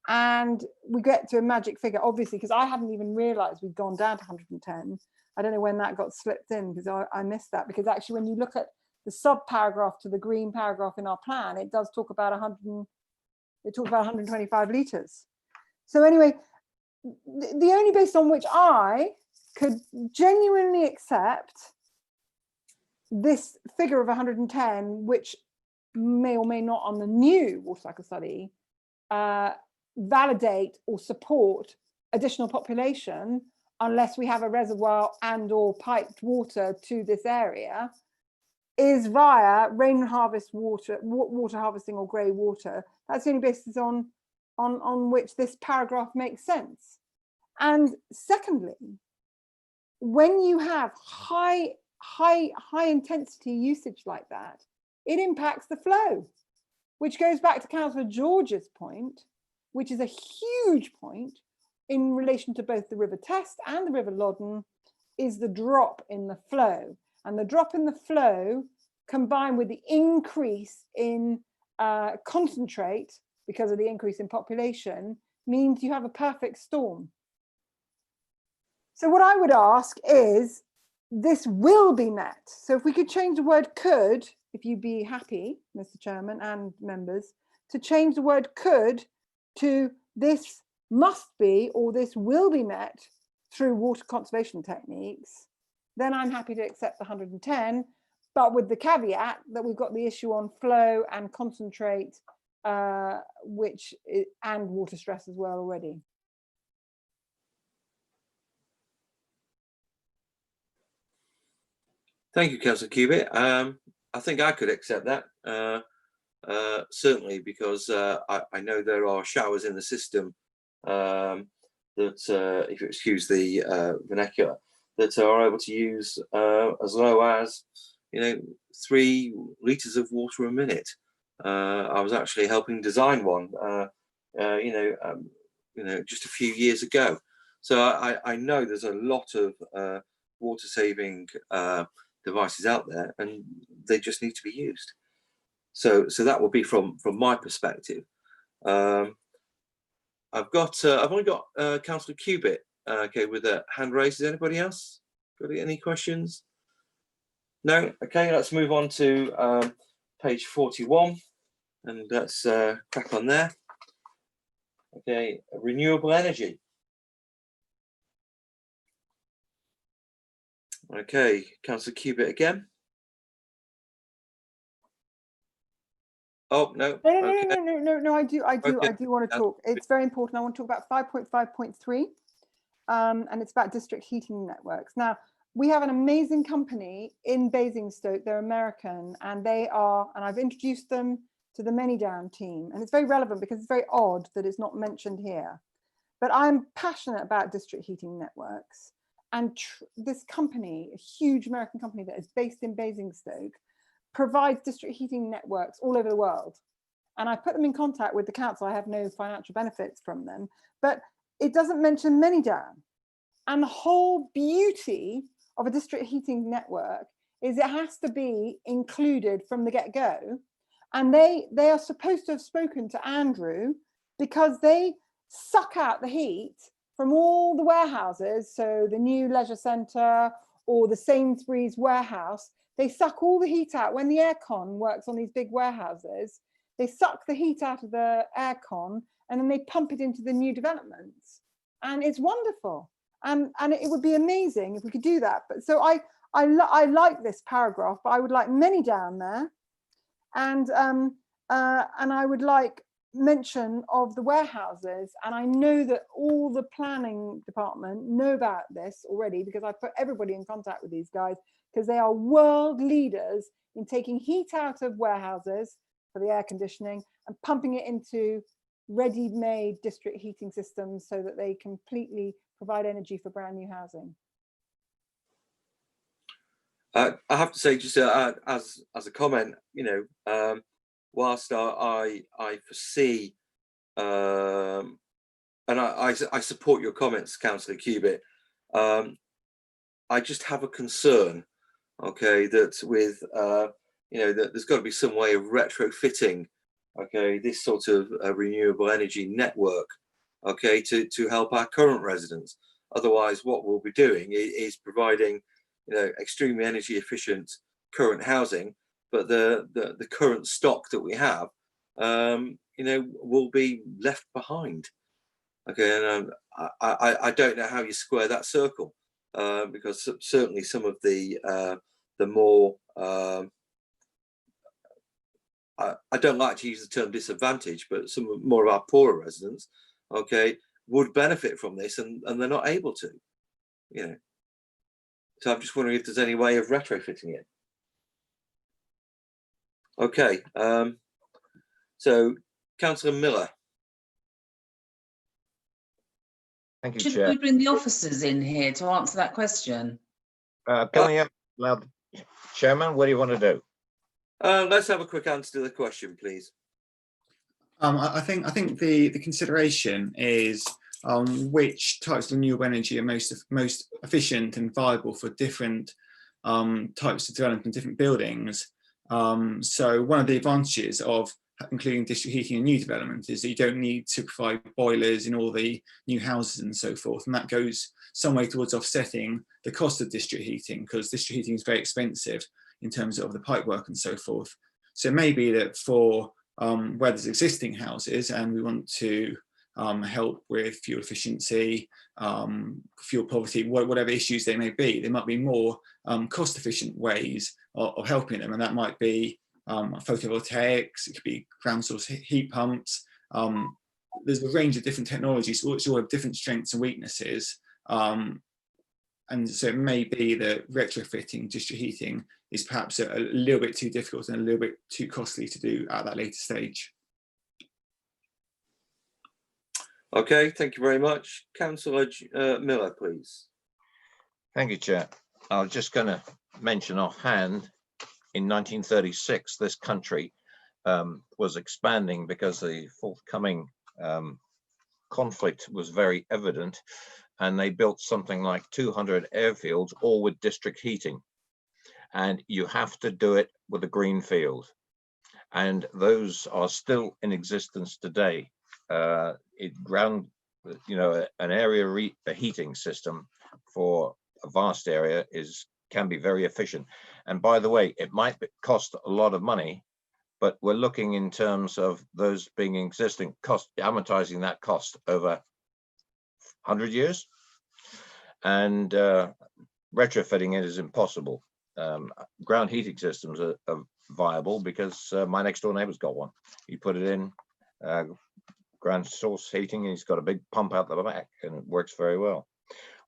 And we get to a magic figure, obviously, because I hadn't even realized we'd gone down to 110. I don't know when that got slipped in, because I missed that. Because actually, when you look at the sub paragraph to the green paragraph in our plan, it does talk about 125 litres. So anyway, the only basis on which I could genuinely accept this figure of 110, which may or may not on the new water cycle study validate or support additional population, unless we have a reservoir and or piped water to this area, is via rain harvest water, water harvesting or grey water. That's the only basis on which this paragraph makes sense. And secondly, when you have high intensity usage like that, it impacts the flow, which goes back to Councillor George's point, which is a huge point in relation to both the River Test and the River Loddon, is the drop in the flow. And the drop in the flow, combined with the increase in concentrate because of the increase in population, means you have a perfect storm. So what I would ask is, this will be met. So if we could change the word could, if you'd be happy, Mr. Chairman and members, to change the word could to this must be or this will be met through water conservation techniques, then I'm happy to accept the 110, but with the caveat that we've got the issue on flow and concentrate, and water stress as well already. Thank you, Councillor Cubitt. I think I could accept that, certainly, because I know there are showers in the system that, if you excuse the vernacular, that are able to use as low as 3 litres of water a minute. I was actually helping design one, just a few years ago. So I know there's a lot of water saving devices out there, and they just need to be used. So that will be from my perspective. I've only got Councillor Cubitt, okay, with a hand raised. Is anybody else got any questions? No. Okay, let's move on to page 41, and let's crack on there. Okay, renewable energy. Okay, Councillor Cubitt again. Oh no. No, I do want to talk. It's very important. I want to talk about 5.5.3, and it's about district heating networks. Now, we have an amazing company in Basingstoke. They're American, and I've introduced them to the Manydown team, and it's very relevant because it's very odd that it's not mentioned here. But I'm passionate about district heating networks, and this company, a huge American company that is based in Basingstoke, provides district heating networks all over the world. And I put them in contact with the council. I have no financial benefits from them, but it doesn't mention Manydown. And the whole beauty of a district heating network is it has to be included from the get-go. And they are supposed to have spoken to Andrew, because they suck out the heat from all the warehouses, so the new leisure centre or the Sainsbury's warehouse, they suck all the heat out. When the aircon works on these big warehouses, they suck the heat out of the aircon and then they pump it into the new developments. And it's wonderful. And it would be amazing if we could do that. But so I like this paragraph, but I would like many down there. And I would like mention of the warehouses. And I know that all the planning department know about this already, because I put everybody in contact with these guys, because they are world leaders in taking heat out of warehouses for the air conditioning and pumping it into ready-made district heating systems so that they completely provide energy for brand new housing. I have to say, just as a comment, you know, whilst I foresee, and I support your comments, Councillor Cubitt, I just have a concern, okay, that with you know, that there's got to be some way of retrofitting, okay, this sort of renewable energy network, okay, to help our current residents. Otherwise, what we'll be doing is providing, you know, extremely energy efficient current housing, but the current stock that we have, you know, will be left behind. Okay, and I don't know how you square that circle, because certainly some of the more I don't like to use the term disadvantaged, but some more of our poorer residents, okay, would benefit from this, and they're not able to, you know. So I'm just wondering if there's any way of retrofitting it. Okay, so Councillor Miller. Thank you, Should Chair. we bring the officers in here to answer that question? Can we allow the Chairman? What do you want to do? Let's have a quick answer to the question, please. I think the consideration is which types of renewable energy are most efficient and viable for different types of development, different buildings. So one of the advantages of including district heating in new development is that you don't need to provide boilers in all the new houses and so forth, and that goes some way towards offsetting the cost of district heating, because district heating is very expensive in terms of the pipe work and so forth. So it may be that for where there's existing houses and we want to help with fuel efficiency, fuel poverty, whatever issues they may be, there might be more cost efficient ways of helping them, and that might be photovoltaics, it could be ground source heat pumps. There's a range of different technologies which all have different strengths and weaknesses, and so it may be that retrofitting district heating is perhaps a little bit too difficult and a little bit too costly to do at that later stage. Okay, thank you very much. Councillor Miller, please. Thank you, Chair. I was just going to mention offhand, in 1936, this country was expanding because the forthcoming conflict was very evident, and they built something like 200 airfields, all with district heating. And you have to do it with a green field. And those are still in existence today. An area heating system for a vast area can be very efficient. And by the way, it might cost a lot of money, but we're looking in terms of those being existing cost, amortizing that cost over 100 years, and retrofitting it is impossible. Ground heating systems are viable because my next door neighbor's got one. He put it in ground source heating, and he's got a big pump out the back, and it works very well.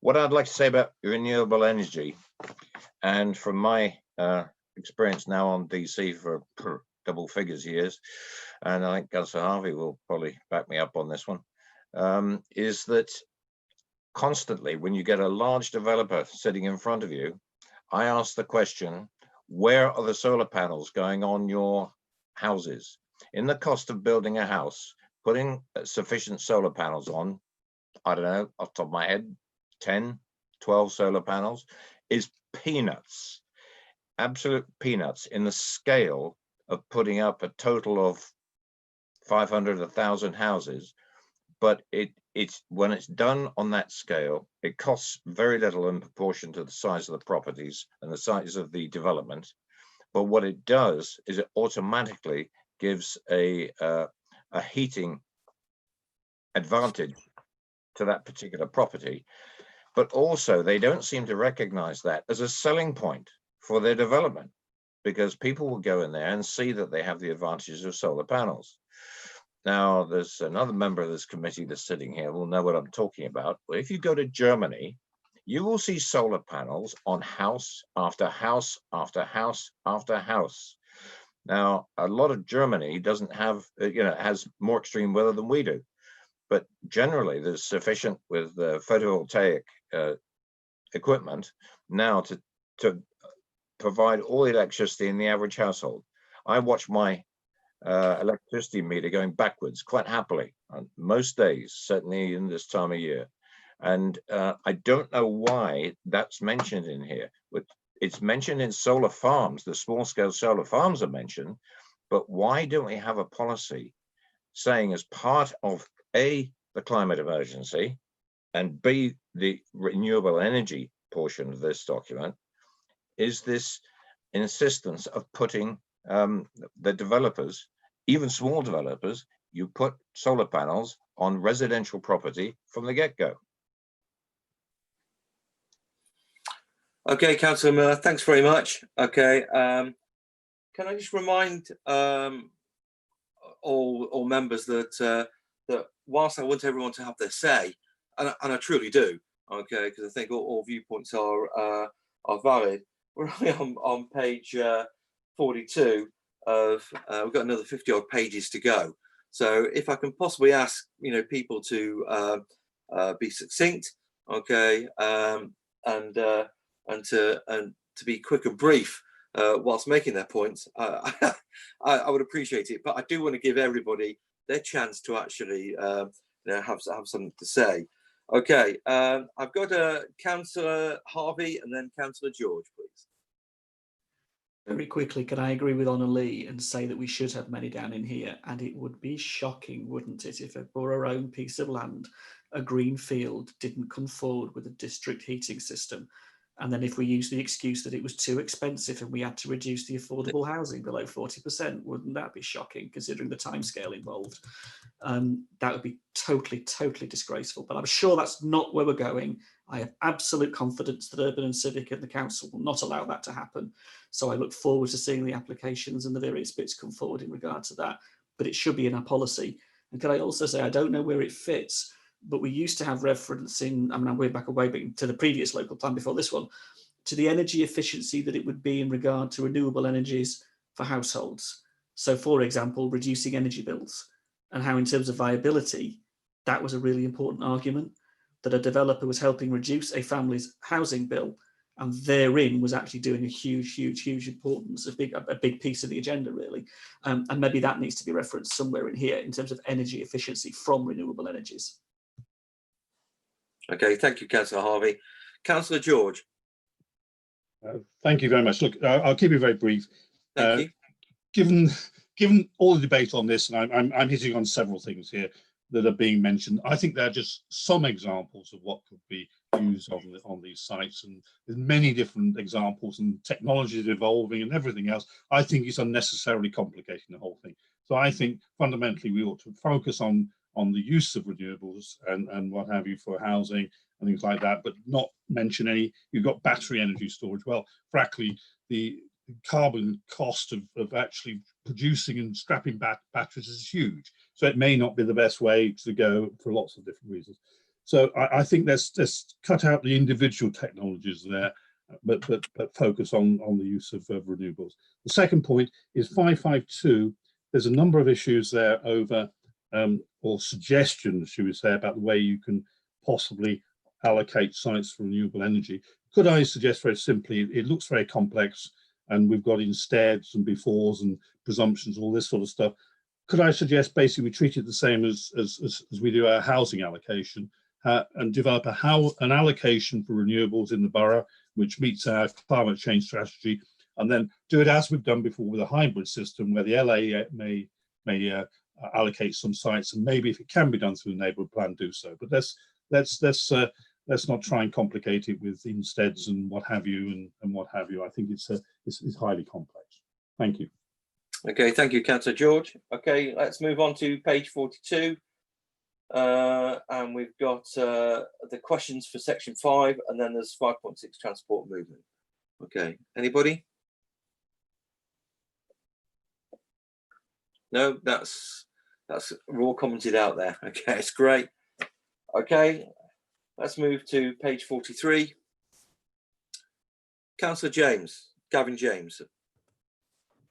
What I'd like to say about renewable energy, and from my experience now on DC for double figures years, and I think Councillor Harvey will probably back me up on this one, is that constantly when you get a large developer sitting in front of you, I ask the question, where are the solar panels going on your houses? In the cost of building a house, putting sufficient solar panels on, I don't know, off the top of my head, 10, 12 solar panels is peanuts, absolute peanuts in the scale of putting up a total of 500, 1,000 houses. But it when it's done on that scale, it costs very little in proportion to the size of the properties and the size of the development. But what it does is it automatically gives a heating advantage to that particular property. But also they don't seem to recognize that as a selling point for their development, because people will go in there and see that they have the advantages of solar panels. Now, there's another member of this committee that's sitting here will know what I'm talking about. But if you go to Germany, you will see solar panels on house after house after house after house. Now, a lot of Germany doesn't have, has more extreme weather than we do. But generally, there's sufficient with photovoltaic equipment now to provide all the electricity in the average household. I watch my electricity meter going backwards quite happily on most days, certainly in this time of year. And I don't know why that's mentioned in here. But it's mentioned in solar farms, the small scale solar farms are mentioned, but why don't we have a policy saying as part of A, the climate emergency, and B, the renewable energy portion of this document, is this insistence of putting the developers, even small developers, you put solar panels on residential property from the get-go. Okay, Councillor Miller, thanks very much. Okay, can I just remind all members that that whilst I want everyone to have their say, and I truly do, okay, because I think all viewpoints are valid. We're only on page 42 of we've got another 50 odd pages to go. So if I can possibly ask people to be succinct, okay, and to be quick and brief whilst making their points, I would appreciate it. But I do want to give everybody their chance to actually have something to say. Okay, I've got Councillor Harvey and then Councillor George, please. Very quickly, can I agree with Honor Lee and say that we should have many down in here? And it would be shocking, wouldn't it, if a borough-owned piece of land, a green field, didn't come forward with a district heating system. And then if we use the excuse that it was too expensive and we had to reduce the affordable housing below 40%, wouldn't that be shocking, considering the timescale involved? That would be totally disgraceful. But I'm sure that's not where we're going. I have absolute confidence that Urban and Civic and the council will not allow that to happen. So I look forward to seeing the applications and the various bits come forward in regard to that. But it should be in our policy. And can I also say, I don't know where it fits, but we used to have reference in, I mean, I'm way back away, but to the previous local plan before this one, to the energy efficiency that it would be in regard to renewable energies for households. So for example, reducing energy bills, and how in terms of viability, that was a really important argument, that a developer was helping reduce a family's housing bill, and therein was actually doing a huge importance, a big piece of the agenda really. And maybe that needs to be referenced somewhere in here in terms of energy efficiency from renewable energies. Okay, thank you, Councillor Harvey. Councillor George. Thank you very much. Look, I'll keep it very brief. Thank you. Given all the debate on this, and I'm hitting on several things here that are being mentioned, I think they're just some examples of what could be used on these sites, and there's many different examples, and technology is evolving and everything else. I think it's unnecessarily complicating the whole thing. So I think fundamentally we ought to focus on the use of renewables and what have you for housing and things like that, but not mention any. You've got battery energy storage. Well, frankly, the carbon cost of actually producing and scrapping batteries is huge. So it may not be the best way to go for lots of different reasons. So I think let's cut out the individual technologies there, but focus on the use of renewables. The second point is 552. There's a number of issues there over or suggestions, should we say, about the way you can possibly allocate sites for renewable energy. Could I suggest very simply, it looks very complex and we've got insteads and befores and presumptions, all this sort of stuff. Could I suggest basically we treat it the same as we do our housing allocation and develop an allocation for renewables in the borough, which meets our climate change strategy, and then do it as we've done before with a hybrid system where the LA may allocate some sites, and maybe if it can be done through the neighbourhood plan, do so. But let's not try and complicate it with insteads and what have you and what have you. I think it's highly complex. Thank you. Okay, thank you, Councillor George. Okay, let's move on to page 42. And we've got the questions for section 5, and then there's 5.6 transport movement. Okay, anybody? No, that's all commented out there. Okay, it's great. Okay, let's move to page 43. Councillor Gavin James.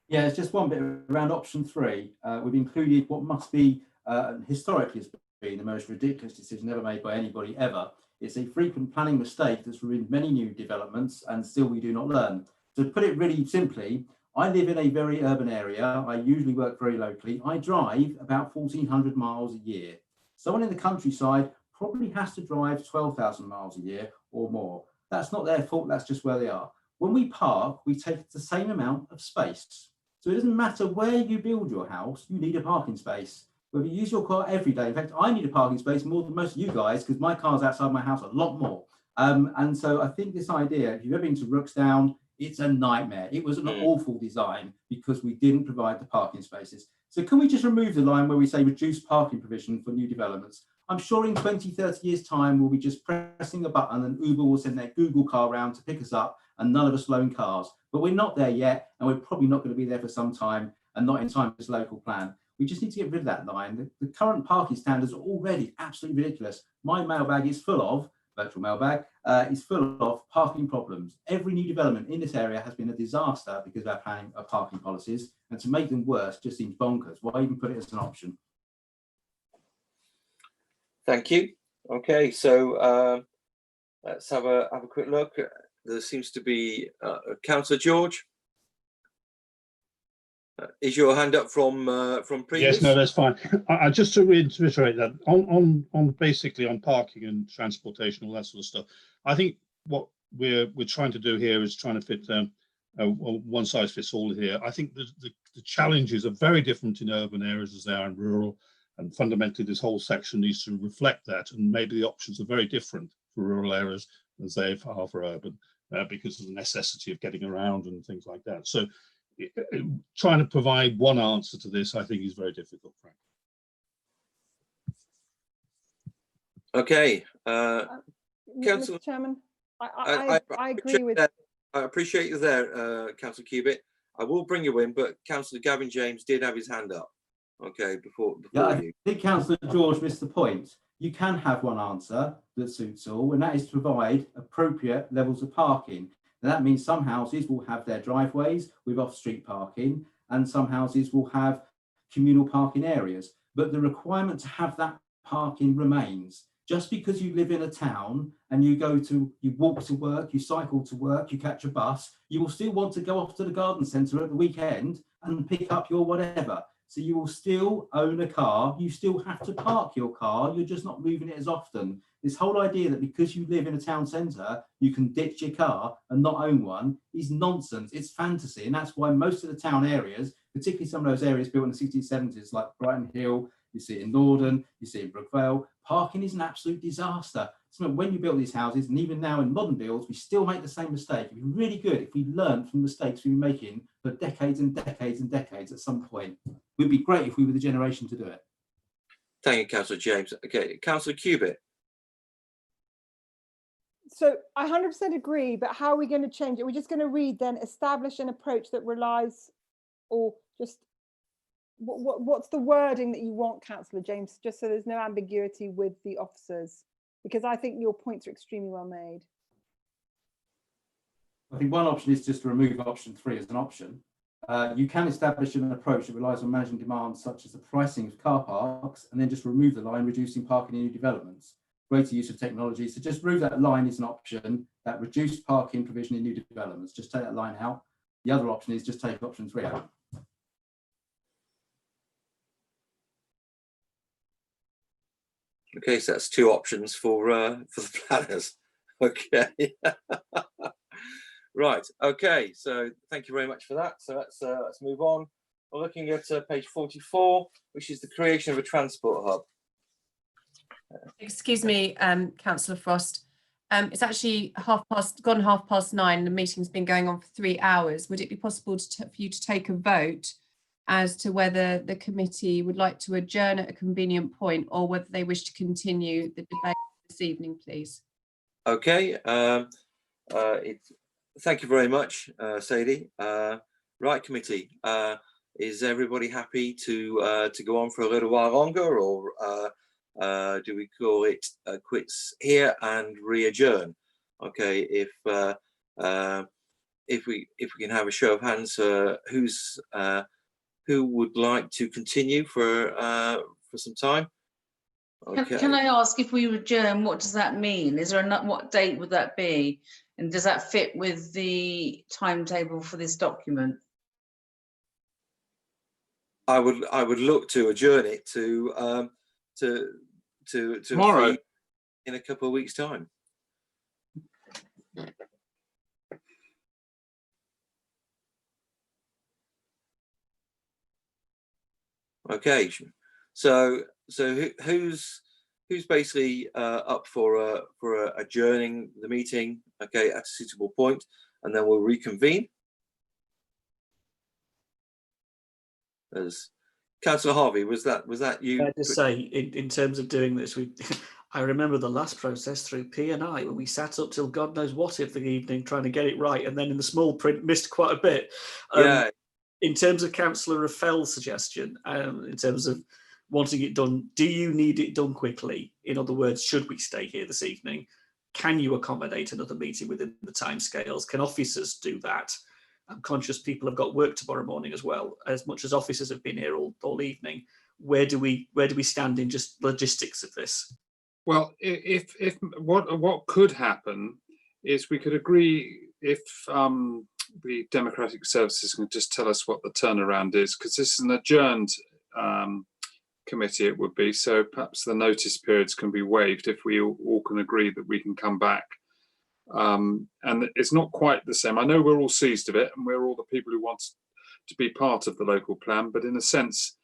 Yeah, it's just one bit around option 3. We've included what must be historically has been the most ridiculous decision ever made by anybody ever. It's a frequent planning mistake that's ruined many new developments, and still we do not learn. To put it really simply, I live in a very urban area. I usually work very locally. I drive about 1,400 miles a year. Someone in the countryside probably has to drive 12,000 miles a year or more. That's not their fault, that's just where they are. When we park, we take the same amount of space. So it doesn't matter where you build your house, you need a parking space. Whether you use your car every day, in fact, I need a parking space more than most of you guys because my car's outside my house a lot more. And so I think this idea, if you've ever been to Rookstown, it's a nightmare. It was an awful design because we didn't provide the parking spaces. So can we just remove the line where we say reduce parking provision for new developments? I'm sure in 20, 30 years time, we'll be just pressing a button and Uber will send their Google car round to pick us up and none of us loan cars. But we're not there yet, and we're probably not going to be there for some time, and not in time for this local plan. We just need to get rid of that line. The current parking standards are already absolutely ridiculous. My mailbag is full of, virtual mailbag, is full of parking problems. Every new development in this area has been a disaster because of our planning of parking policies, and to make them worse just seems bonkers. Why even put it as an option? Thank you. Okay, so let's have a quick look. There seems to be Councillor George. Is your hand up from previous? Yes, no, that's fine. I just to reiterate that on basically on parking and transportation, all that sort of stuff. I think what we're trying to do here is trying to fit one size fits all here. I think the challenges are very different in urban areas as they are in rural, and fundamentally this whole section needs to reflect that. And maybe the options are very different for rural areas as they are for urban, because of the necessity of getting around and things like that. So trying to provide one answer to this, I think, is very difficult, Frank. Okay, Mr. Chairman, I agree with. I appreciate you there, Councillor Kpis. I will bring you in, but Councillor Gavin James did have his hand up. Okay, before yeah, you. I think Councillor George missed the point. You can have one answer that suits all, and that is to provide appropriate levels of parking. And that means some houses will have their driveways with off-street parking, and some houses will have communal parking areas. But the requirement to have that parking remains. Just because you live in a town and you walk to work, you cycle to work, you catch a bus, you will still want to go off to the garden centre at the weekend and pick up your whatever. So you will still own a car, you still have to park your car, you're just not moving it as often. This whole idea that because you live in a town centre, you can ditch your car and not own one is nonsense. It's fantasy. And that's why most of the town areas, particularly some of those areas built in the 60s, 70s, like Brighton Hill, you see it in Norden, you see it in Brookvale, parking is an absolute disaster. So when you build these houses, and even now in modern builds, we still make the same mistake. It'd be really good if we learned from mistakes we've been making for decades and decades and decades at some point. It would be great if we were the generation to do it. Thank you, Councillor James. Okay, Councillor Kpis. So I 100% agree, but how are we going to change it? We're just going to read then, establish an approach that relies, or just, what's the wording that you want, Councillor James, just so there's no ambiguity with the officers? Because I think your points are extremely well made. I think one option is just to remove option 3 as an option. You can establish an approach that relies on managing demand, such as the pricing of car parks, and then just remove the line, reducing parking in new developments. Greater use of technology. So just remove that line is an option, that reduced parking provision in new developments. Just take that line out. The other option is just take option 3 out. Okay, so that's 2 options for the planners. Okay. Right. Okay. So thank you very much for that. So let's move on. we're looking at page 44, which is the creation of a transport hub. Excuse me, Councillor Frost. It's actually gone 9:30. The meeting's been going on for 3 hours. Would it be possible for you to take a vote as to whether the committee would like to adjourn at a convenient point or whether they wish to continue the debate this evening, please? Okay. Thank you very much, Sadie. Right, committee. Is everybody happy to go on for a little while longer, or do we call it quits here and re-adjourn? Okay, if we can have a show of hands, who would like to continue for some time? Okay. Can I ask, if we adjourn, what does that mean? Is there what date would that be? And does that fit with the timetable for this document? I would look to adjourn it to tomorrow, in a couple of weeks' time. Okay, so who's basically up for adjourning the meeting? Okay, at a suitable point, and then we'll reconvene. As Councillor Harvey, was that you? I just say, in terms of doing this, I remember the last process through P&I when we sat up till God knows what of the evening trying to get it right, and then in the small print missed quite a bit. Yeah. In terms of Councillor Raffel's suggestion, in terms of wanting it done, do you need it done quickly? In other words, should we stay here this evening? Can you accommodate another meeting within the timescales? Can officers do that? I'm conscious people have got work tomorrow morning as well. As much as officers have been here all evening, where do we stand in just logistics of this? Well, if what could happen is we could agree if the Democratic Services can just tell us what the turnaround is, because this is an adjourned committee, it would be. So perhaps the notice periods can be waived if we all can agree that we can come back. And it's not quite the same. I know we're all seized of it and we're all the people who want to be part of the local plan, but in a sense,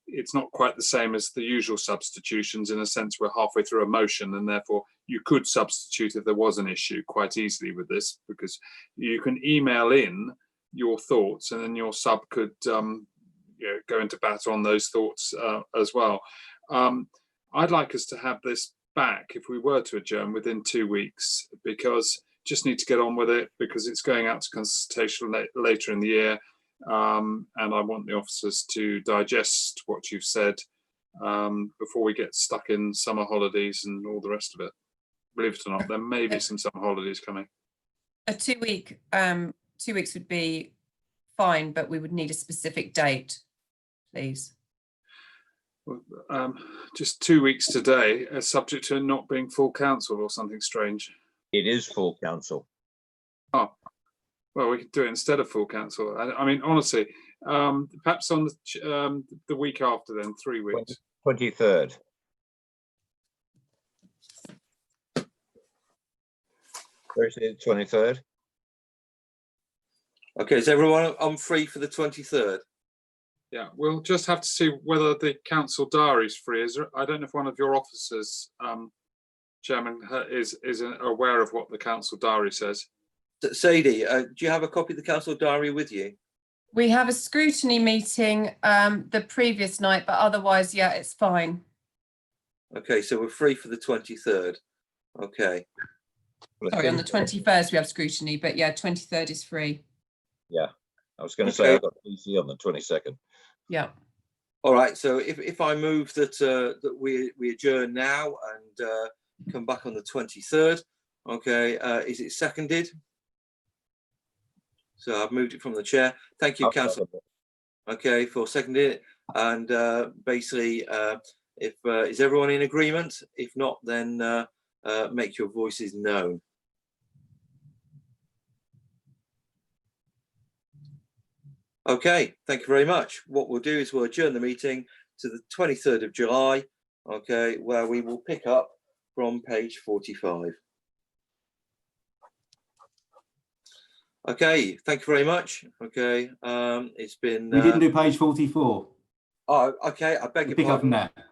it's not quite the same as the usual substitutions. In a sense, we're halfway through a motion, and therefore you could substitute if there was an issue quite easily with this, because you can email in your thoughts and then your sub could go into bat on those thoughts as well. I'd like us to have this back, if we were to adjourn, within 2 weeks, because just need to get on with it, because it's going out to consultation later in the year. And I want the officers to digest what you've said before we get stuck in summer holidays and all the rest of it. Believe it or not, there may be some summer holidays coming. A 2 week, 2 weeks would be fine, but we would need a specific date, please. Just 2 weeks today, subject to not being full council or something strange. It is full council. Oh, well, we could do it instead of full council. I mean, honestly, perhaps on the week after, then 3 weeks. 23rd. Thursday the 23rd. Okay, is everyone on free for the 23rd? Yeah, we'll just have to see whether the council diary is free. I don't know if one of your officers, Chairman, is aware of what the council diary says. Sadie, do you have a copy of the council diary with you? We have a scrutiny meeting the previous night, but otherwise, yeah, it's fine. Okay, so we're free for the 23rd. Okay. Sorry, on the 21st we have scrutiny, but yeah, 23rd is free. Yeah, I was going to say I've got PC on the 22nd. Yeah. All right, so if I move that that we adjourn now and come back on the 23rd, okay, is it seconded? So I've moved it from the chair. Thank you, Councillor. Okay, for seconding it. And basically, is everyone in agreement? If not, then make your voices known. Okay, thank you very much. What we'll do is we'll adjourn the meeting to the 23rd of July, okay, where we will pick up from page 45. Okay, thank you very much. Okay, it's been. We didn't do page 44. Oh, okay. I beg your Pick up from pardon. there.